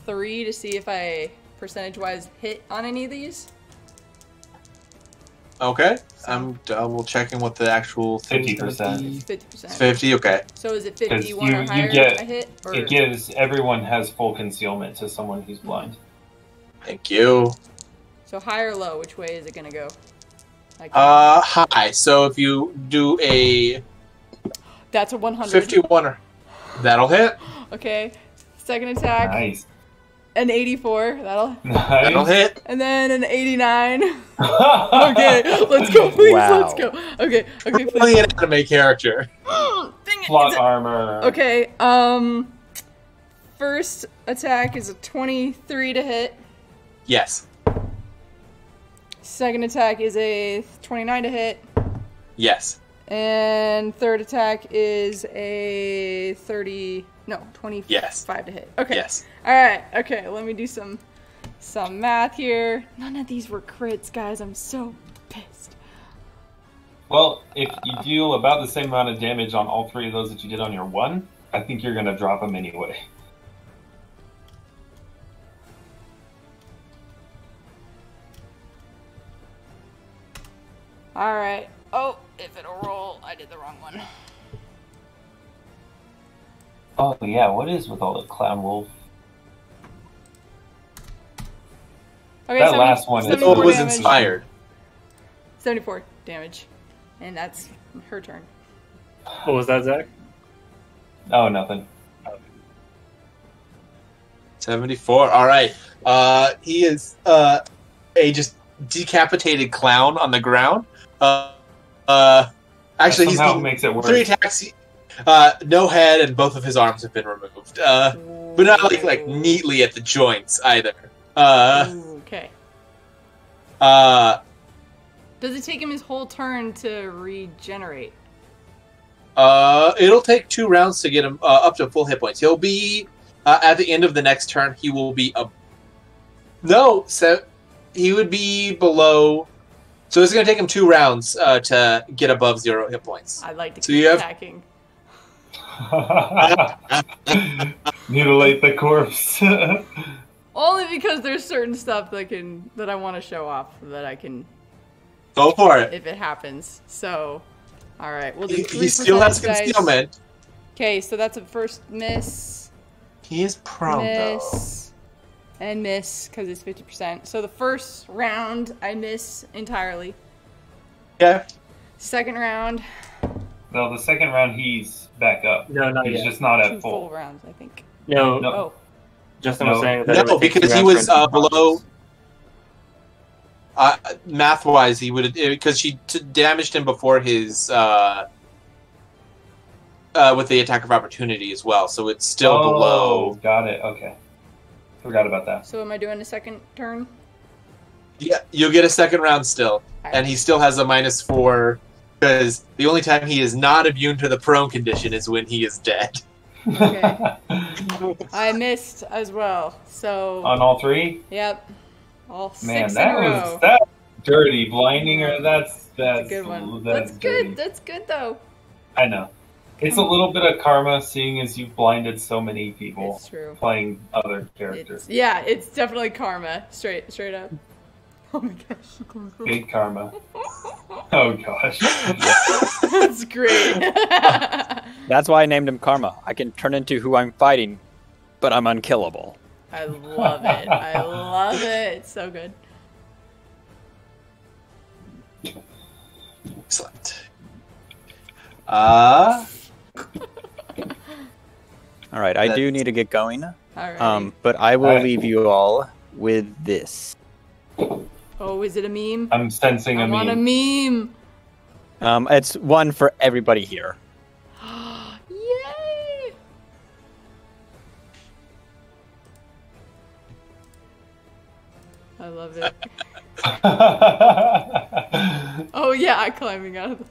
3 to see if I percentage-wise hit on any of these. Okay. I'm double checking what the actual 50%. 50%. It's 50. Okay. So is it 51 you or higher get- I hit? Or... It gives everyone has full concealment to someone who's blind. Thank you. So high or low? Which way is it gonna go? Like, High. So if you do a that's a 100. 51, that'll hit. Okay. Second attack. Nice. An 84. That'll That'll Nice. hit. And then an 89. Okay, let's go, please. Wow. Let's go. Okay, Really please. an anime character. Dang it. Plot armor. Okay, first attack is a 23 to hit. Yes. Second attack is a 29 to hit. Yes. And third attack is a 25 Yes. to hit. Okay. Yes. Alright, okay, let me do some math here. None of these were crits, guys. I'm so pissed. Well, if you deal about the same amount of damage on all 3 of those that you did on your 1, I think you're going to drop them anyway. Alright. Oh, if it'll roll, I did the wrong one. Oh, yeah, what is with all the clown wolf? Okay, That last one is- It 74 was damage. inspired. 74 damage. And that's her turn. What was that, Zach? Oh, nothing. 74. All right. He is a just decapitated clown on the ground. Actually, he's somehow eaten makes it worse. 3 attacks. No head, and both of his arms have been removed. But not like neatly at the joints either. Okay. Does it take him his whole turn to regenerate? It'll take 2 rounds to get him up to full hit points. He'll be at the end of the next turn. He will be so he would be below. So it's going to take him 2 rounds to get above 0 hit points. I'd like to So keep you have- attacking. Mutilate the corpse. Only because there's certain stuff that I want to show off that I can Go for it. if it happens. So, all right, we'll do. He still has concealment. Okay, so that's a first miss, He is prone though. miss, and miss because it's 50%. So the first round I miss entirely. Yeah. Second round, No, the second round he's back up. No, not He's yet. just not 2 at full full. rounds, I think. No, No. Oh, Justin No. was saying that it No, would take because 2 he rounds was for him to below. process. Math-wise, he would because she damaged him before his with the attack of opportunity as well. So it's still below. Got it. Okay. Forgot about that. so am I doing a second turn? Yeah, you'll get a second round still, All and he still has a -4 because the only time he is not immune to the prone condition is when he is dead. Okay. I missed as well. So, On all 3? yep, all 6 Man, in that a row. was that dirty. Blinding her, that's a good one. That's dirty. good. That's good though. I know. It's a little bit of karma, seeing as you've blinded so many people It's true. playing other characters. It's definitely karma. Straight up. Oh my gosh. Big karma. Oh gosh. That's great. That's why I named him Karma. I can turn into who I'm fighting, but I'm unkillable. I love it. I love it. It's so good. Excellent. All right, I do need to get going. All right. But I will Alright. leave you all with this. Oh, is it a meme? I'm sensing I a want a meme. meme. It's one for everybody here. Yay! I love it. Oh yeah, climbing out of the.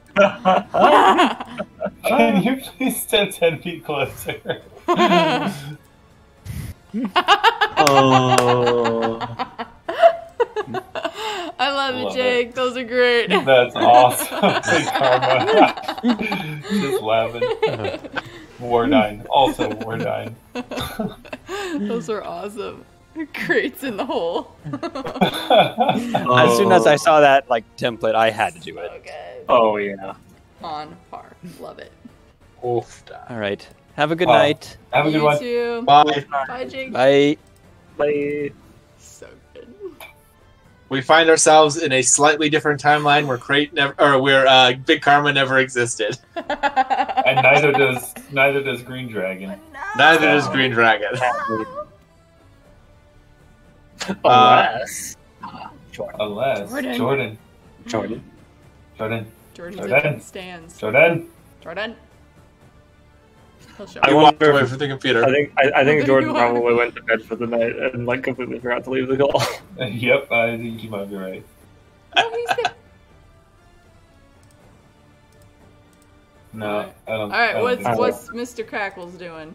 Can you please step 10 feet closer? Oh. I love it, Love Jake. Those are great. That's awesome. Big karma. Just laughing. Wardine. Also Wardine. Those are awesome. Krait's in the hole. As soon as I saw that like template, I had to do it. Okay. Oh yeah. On par. Love it. Oof. All right. Have a good night. Have a good You one. too. Bye. Bye, Jake. Bye. Bye. So good. We find ourselves in a slightly different timeline where where Big Karma never existed. And neither does Green Dragon. Neither does Green Dragon. Unless Unless Jordan. Jordan. Jordan's Jordan. in stands. Jordan. He'll show I up. walked away from the computer. I think Jordan You probably went to bed for the night and like completely forgot to leave the call. Yep, I think you might be right. Oh, he's there. No, I don't. All right, I don't think so. what's Mr. Crackles doing?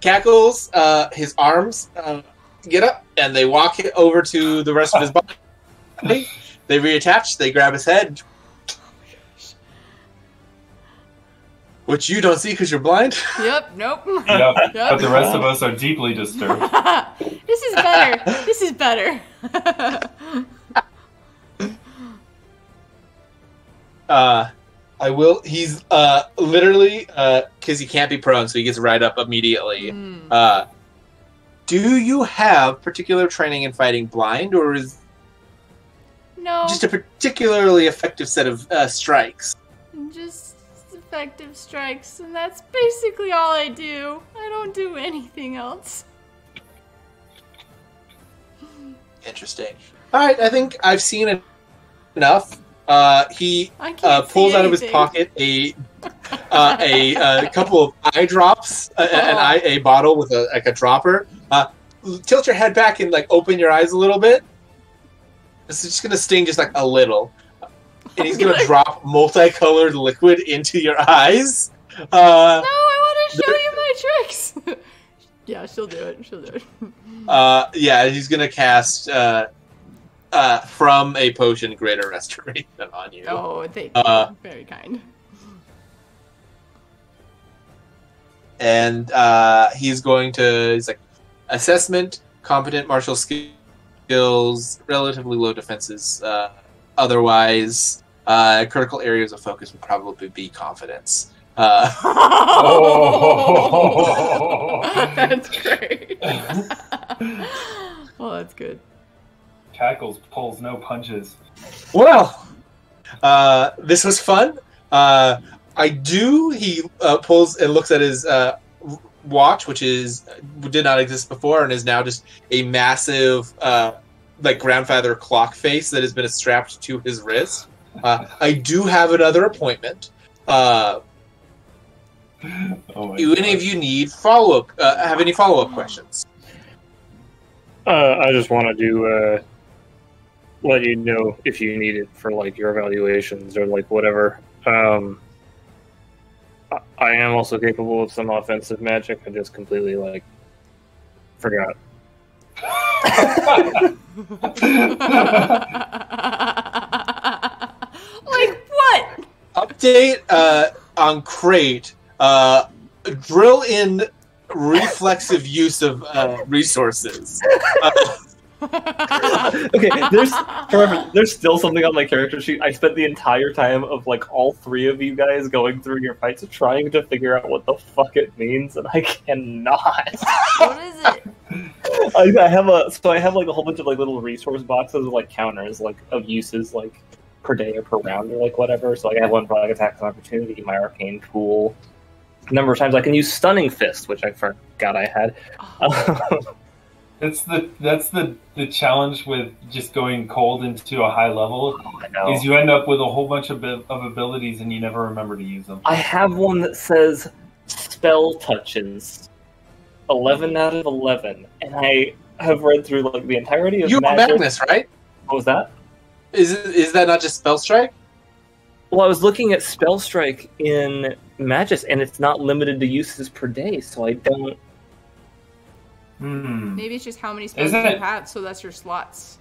Cackles, his arms get up and they walk over to the rest of his body. They reattach. They grab his head, which you don't see because you're blind. Yep. Nope. Yep, but the rest of us are deeply disturbed. This is better. This is better. I will. He's literally because he can't be prone, so he gets right up immediately. Do you have particular training in fighting blind, or is No. just a particularly effective set of strikes? Just effective strikes, and that's basically all I do. I don't do anything else. Interesting. All right, I think I've seen enough. He I can't pulls see out of his anything. pocket a couple of eye drops, a bottle with a dropper. Tilt your head back and like open your eyes a little bit. This is just gonna sting just like a little, and he's gonna drop multicolored liquid into your eyes. No, I want to show you my tricks. Yeah, she'll do it. Yeah, he's gonna cast from a potion greater restoration on you. Oh, thank you. Very kind. And he's like assessment, competent martial skills, relatively low defenses. Otherwise, critical areas of focus would probably be confidence. That's great. Oh, that's good. Cackles pulls no punches. Well, this was fun. He pulls and looks at his watch, which did not exist before and is now just a massive like grandfather clock face that has been strapped to his wrist. I do have another appointment. Oh Do any of you need follow-up? Have any follow-up questions? I just wanted to let you know if you need it for like your evaluations or like whatever. I am also capable of some offensive magic. I just completely like forgot. Like what? Update on Krait. Drill in reflexive use of resources. Okay, there's still something on my character sheet. I spent the entire time of like all three of you guys going through your fights trying to figure out what the fuck it means, and I cannot. What is it? I have like a whole bunch of like little resource boxes with like counters like of uses like per day or per round or like whatever. So like I have one for like attacks of opportunity, my arcane tool. A number of times I can use stunning fist, which I forgot I had. That's the challenge with just going cold into a high level. I know. Is you end up with a whole bunch of abilities and you never remember to use them. I have one that says spell touches, 11 out of 11, and I have read through like the entirety of You have Magus. Magnus, right? What was that? Is that not just spell strike? Well, I was looking at spell strike in Magus, and it's not limited to uses per day, so I don't. Maybe it's just how many spells Isn't you it- have, so that's your slots.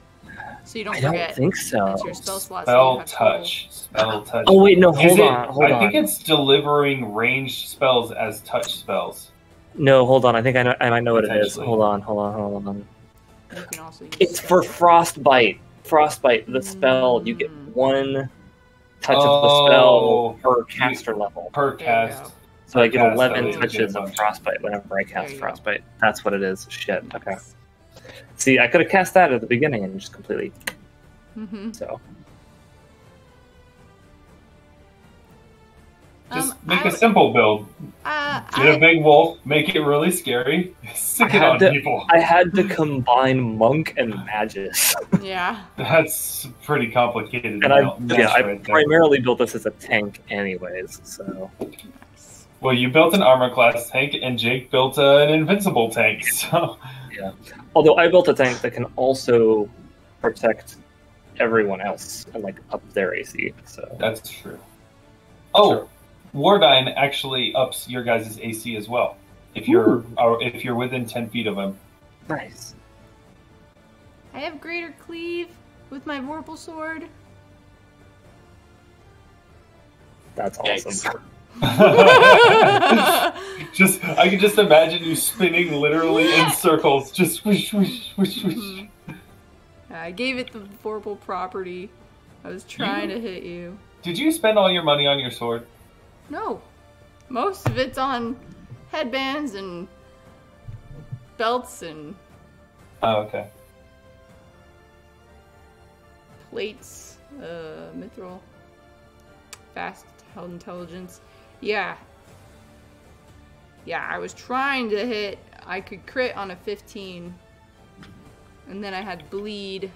So you don't I forget. don't think so. That's your spell slots. that you Spell have total. touch. Spell touch. Oh wait, no, Is hold it- on. I think it's delivering ranged spells as touch spells. No, hold on. I think I might know what it is. Potentially. Hold on. You can also use It's for frostbite. Frostbite, the spell, you get one touch of the spell per caster level. Per There you cast. go. So I get cast, 11 you get a touches of bunch. frostbite whenever I There cast you go. frostbite. That's what it is. Shit. Okay. See, I could have cast that at the beginning and just completely. Mm-hmm. So. Just make a simple build. Get a big wolf, make it really scary, stick it on people. I had to combine monk and magus. Yeah. That's pretty complicated. And I right primarily built this as a tank anyways, so. Well, you built an armor class tank, and Jake built an invincible tank, so. Yeah. Although I built a tank that can also protect everyone else and like up their AC, so. That's true. Oh, Wardine actually ups your guys' AC as well. If you're within 10 feet of him. Nice. I have greater cleave with my vorpal sword. That's awesome. I can just imagine you spinning literally in circles, just whoosh, whoosh, whoosh, whoosh. I gave it the vorpal property. I was trying to hit you. Did you spend all your money on your sword? No. Most of it's on headbands and belts and Oh, okay. plates, mithril, fast held intelligence. Yeah. Yeah, I was trying to hit. I could crit on a 15. And then I had bleed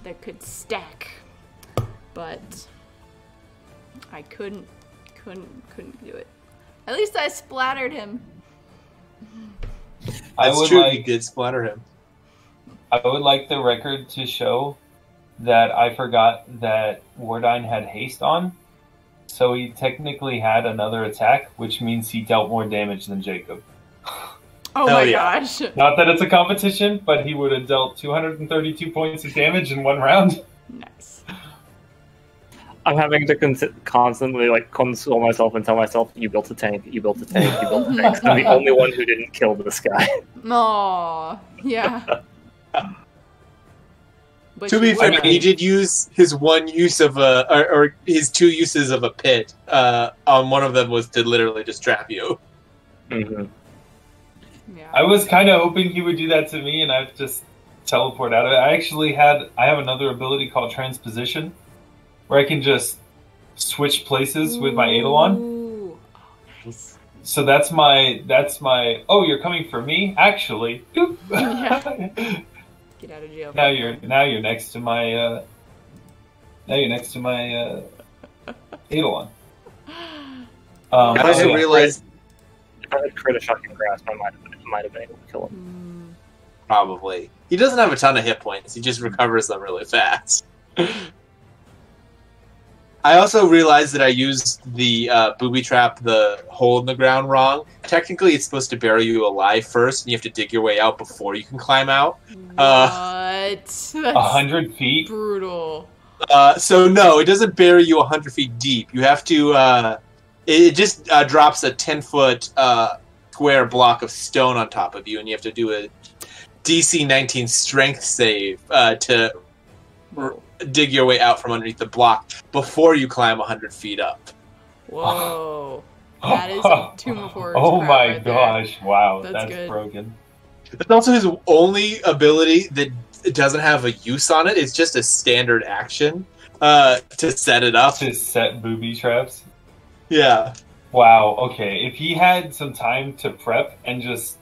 that could stack. But I couldn't do it. At least I splattered him. That's true. You did splatter him. I would like the record to show that I forgot that Wardine had haste on, so he technically had another attack, which means he dealt more damage than Jacob. Oh Hell my yeah. gosh. Not that it's a competition, but he would have dealt 232 points of damage in one round. Nice. I'm having to constantly like console myself and tell myself, "You built a tank. You built a tank. You built a tank." I'm the only one who didn't kill this guy. Aw, yeah. But To be fair, he did use his one use of or his two uses of a pit. On one of them was to literally just trap you. Mm-hmm. Yeah. I was kind of hoping he would do that to me, and I've just teleport out of it. I have another ability called transposition, where I can just switch places with my eidolon. Ooh. Oh, nice. So that's my. Oh, you're coming for me? Actually, Doop. Yeah. Get out of jail. now you're next to my. Eidolon. I also yeah. realized If I had crit a shocking grasp, I might have been able to kill him. probably he doesn't have a ton of hit points. He just recovers them really fast. I also realized that I used the booby trap, the hole in the ground, wrong. Technically, it's supposed to bury you alive first, and you have to dig your way out before you can climb out. What? That's 100 feet. brutal. So no, it doesn't bury you 100 feet deep. You have to. It just drops a 10-foot square block of stone on top of you, and you have to do a DC 19 Strength save to dig your way out from underneath the block before you climb 100 feet up. Whoa. That is a Tomb of Horrors. Oh crap my right there. gosh! Wow, That's that's good. broken. It's also his only ability that doesn't have a use on it. It's just a standard action to set it up. To set booby traps. Yeah. Wow. Okay. If he had some time to prep and just,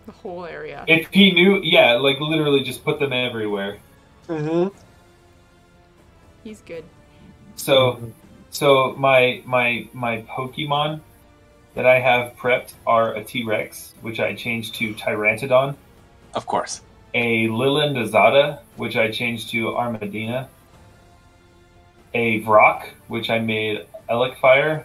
The whole area. if he knew, yeah, like literally just put them everywhere. Mm-hmm. He's good. So my Pokemon that I have prepped are a T-Rex, which I changed to Tyrantodon, Of course. a Liland Azada, which I changed to Armadina, a Vrock, which I made Elecfire,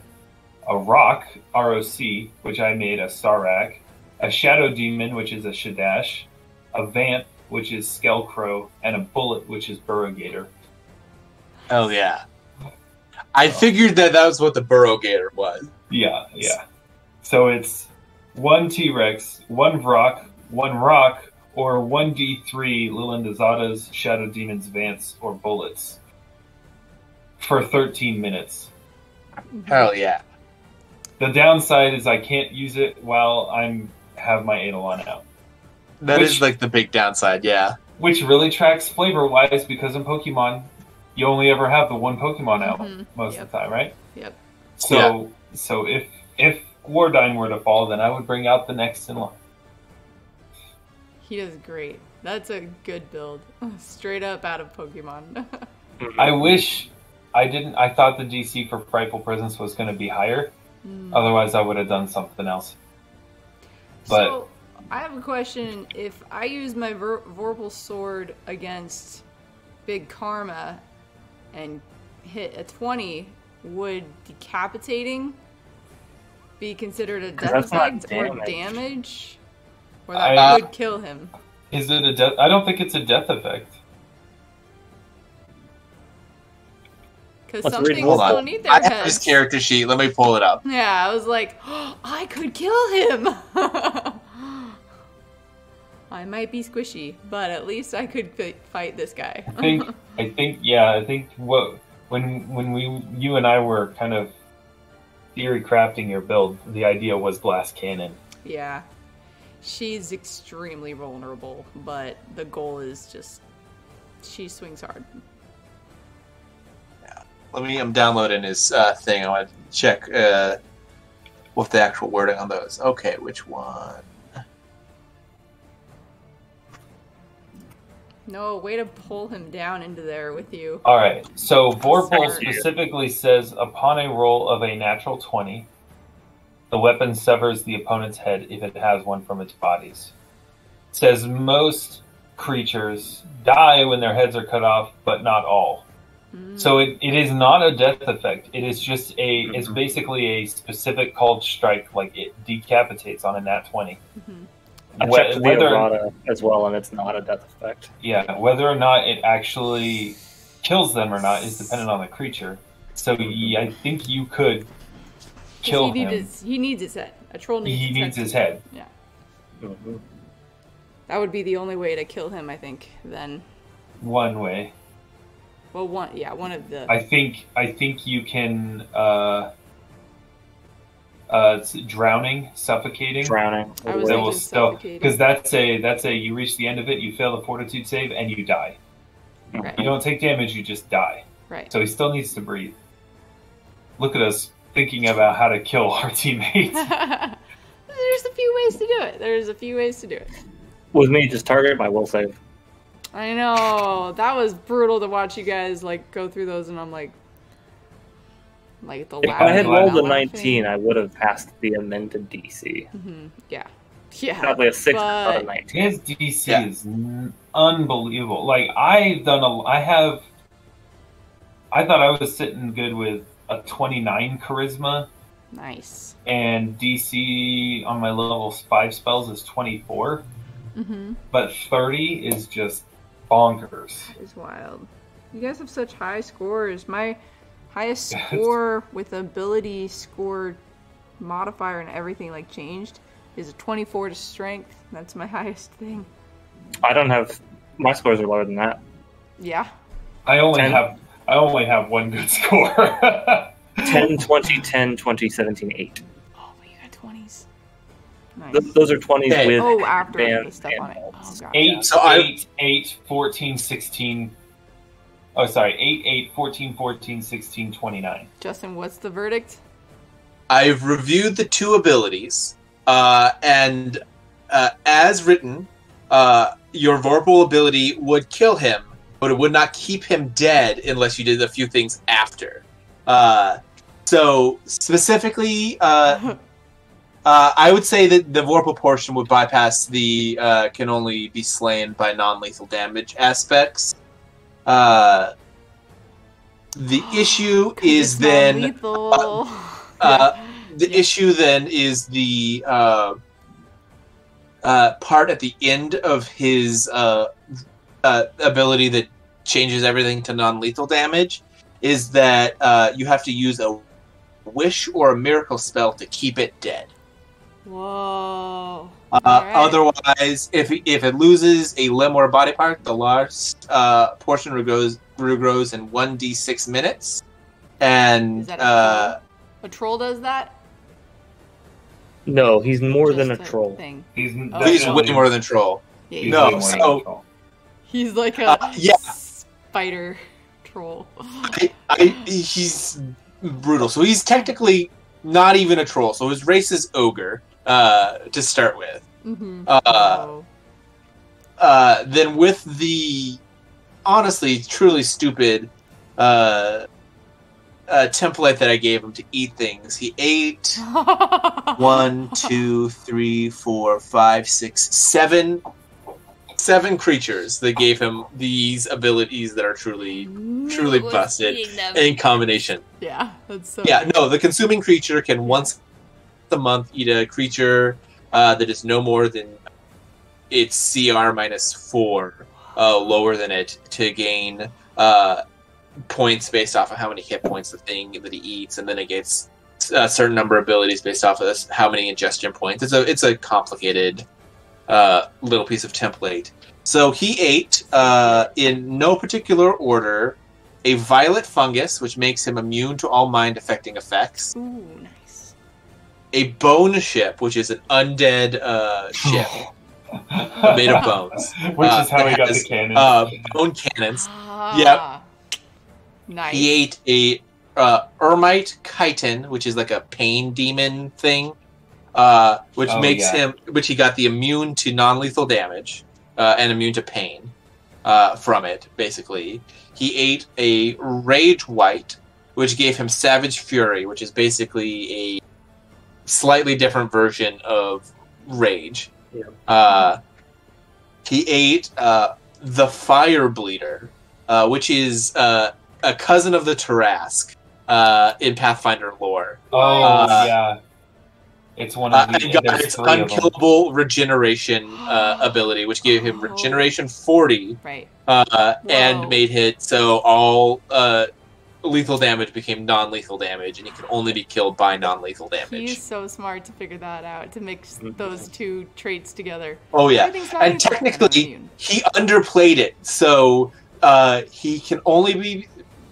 a Rock, ROC, which I made a Sarak, a Shadow Demon, which is a Shadash, a Vamp, which is Skelcrow, and a Bullet, which is Burrogator. Oh yeah. I figured that was what the Burrogator was. Yeah. So it's 1 T-Rex, 1 Vrock, 1 Rock, or 1d3 Lilindazada's Shadow Demon's Vance or Bullets for 13 minutes. Hell yeah. The downside is I can't use it while I have my eidolon out. That is like the big downside, yeah. Which really tracks flavor-wise, because in Pokemon, you only ever have the one Pokemon out most of the time, right? Yep. So if Wardine were to fall, then I would bring out the next in line. He does great. That's a good build. Straight up out of Pokemon. I wish I didn't. I thought the DC for Frightful Presence was going to be higher. Otherwise, I would have done something else. But so, I have a question. If I use my Vorpal Sword against Big Karma and hit a 20, would decapitating be considered a death effect or damage? Or that would kill him? Is it a death? I don't think it's a death effect. Because some things don't need their heads. I have his character sheet. Let me pull it up. Yeah, I was like, oh, I could kill him. I might be squishy, but at least I could fight this guy. I think when you and I were kind of theory crafting your build, the idea was Blast Cannon. Yeah. She's extremely vulnerable, but the goal is just she swings hard. I'm downloading his thing. I want to check what the actual wording on those. Okay, which one? No, way to pull him down into there with you. All right. So Vorpal specifically says, upon a roll of a natural 20, the weapon severs the opponent's head if it has one from its bodies. It says most creatures die when their heads are cut off, but not all. So it is not a death effect. It is just it's basically a specific called strike, like it decapitates on a nat 20. I checked the errata as well, and it's not a death effect. Yeah, whether or not it actually kills them or not is dependent on the creature. So I think you could kill him. He needs his head. A troll needs his head. He needs his head. Yeah. That would be the only way to kill him, I think, then. One way. Well, one of the... I think you can... drowning, suffocating. Drowning. I was thinking suffocating. Because that's a you reach the end of it, you fail the fortitude save, and you die. Right. You don't take damage, you just die. Right. So he still needs to breathe. Look at us thinking about how to kill our teammates. There's a few ways to do it. With me, just target my will save. I know. That was brutal to watch you guys go through those, and I'm like the if I had rolled a 19, I would have passed the amended DC. Yeah. Probably a 6 out of 19. His DC is unbelievable. Like I thought I was sitting good with a 29 charisma. Nice. And DC on my level 5 spells is 24. But 30 is just bonkers. That is wild. You guys have such high scores. My highest score with ability score modifier and everything changed is a 24 to strength. That's my highest thing. I don't have... My scores are lower than that. Yeah. I only have one good score. 10, 20, 10, 20, 17, 8. Oh, but you got 20s. Nice. Those are 20s with after the stuff on it. Oh, God. 8, 14, 16... Oh, sorry. 8, 14, 14, 16, 29. Justin, what's the verdict? I've reviewed the 2 abilities, and as written, your Vorpal ability would kill him, but it would not keep him dead unless you did a few things after. So, specifically, I would say that the Vorpal portion would bypass the can only be slain by non-lethal damage aspects. The issue is then issue then is the part at the end of his ability that changes everything to non-lethal damage is that you have to use a wish or a miracle spell to keep it dead. Whoa. Alright. Otherwise, if it loses a limb or a body part, the last portion regrows in 1d6 minutes. And Is that a troll does that? No, he's more than a Just troll. Thing. He's way more than troll. Yeah, he's No, way more than so- a troll. He's like a yeah. spider troll. He's brutal. So he's technically not even a troll. So his race is ogre to start with. Mm-hmm. Then with the honestly truly stupid template that I gave him to eat things, he ate 1, 2, 3, 4, 5, 6, 7 creatures that gave him these abilities that are truly busted in combination. Yeah, that's so. Yeah, no, the consuming creature can once a month eat a creature that is no more than its CR -4, lower than it, to gain points based off of how many hit points the thing that he eats, and then it gets a certain number of abilities based off of this, how many ingestion points. It's a complicated little piece of template. So he ate, in no particular order, a violet fungus, which makes him immune to all mind-affecting effects. Ooh, nice. A bone ship, which is an undead ship made of bones. Which is how he got the cannon. Bone cannons. Ah, Yep. Nice. He ate a Ermite chitin, which is like a pain demon thing, which makes him, which he got the immune to non-lethal damage and immune to pain from it. Basically, he ate a Rage White, which gave him Savage Fury, which is basically a slightly different version of Rage. Yeah. He ate the Fire Bleeder, which is a cousin of the Tarask in Pathfinder lore. Yeah. It's one of the... And got its unkillable regeneration ability, which gave him regeneration 40, Right. and made it so all lethal damage became non-lethal damage, and he could only be killed by non-lethal damage. He's so smart to figure that out, to mix those two traits together. Oh yeah, Everything's not and even technically he underplayed it, so he can only be...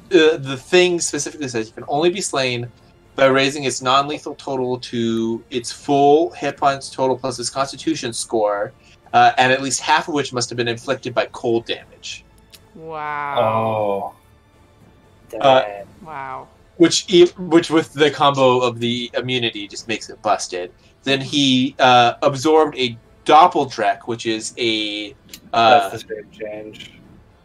the thing specifically says he can only be slain by raising its non-lethal total to its full hit points total plus its constitution score, and at least half of which must have been inflicted by cold damage. Wow. Wow. Which with the combo of the immunity just makes it busted. Then he absorbed a Doppeldreck, which is a... That's the shape change.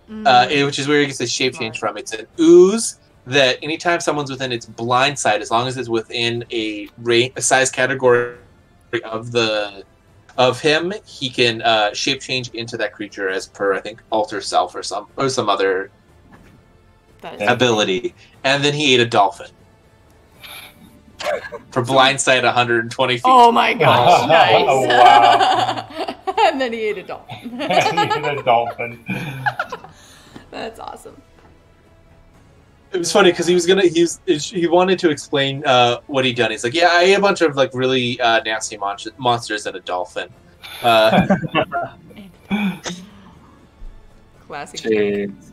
Which is where he gets the shape change from. It's an ooze that anytime someone's within its blind sight, as long as it's within a size category of him, he can shape change into that creature as per, I think, alter self or some other ability. And then he ate a dolphin for blind sight 120 feet. Oh my gosh, nice. Oh, wow. And then he ate a dolphin. He ate a dolphin. That's awesome. It was funny because he wanted to explain what he'd done. He's like, yeah, I ate a bunch of like really nasty monsters and a dolphin. Classic. Jeez.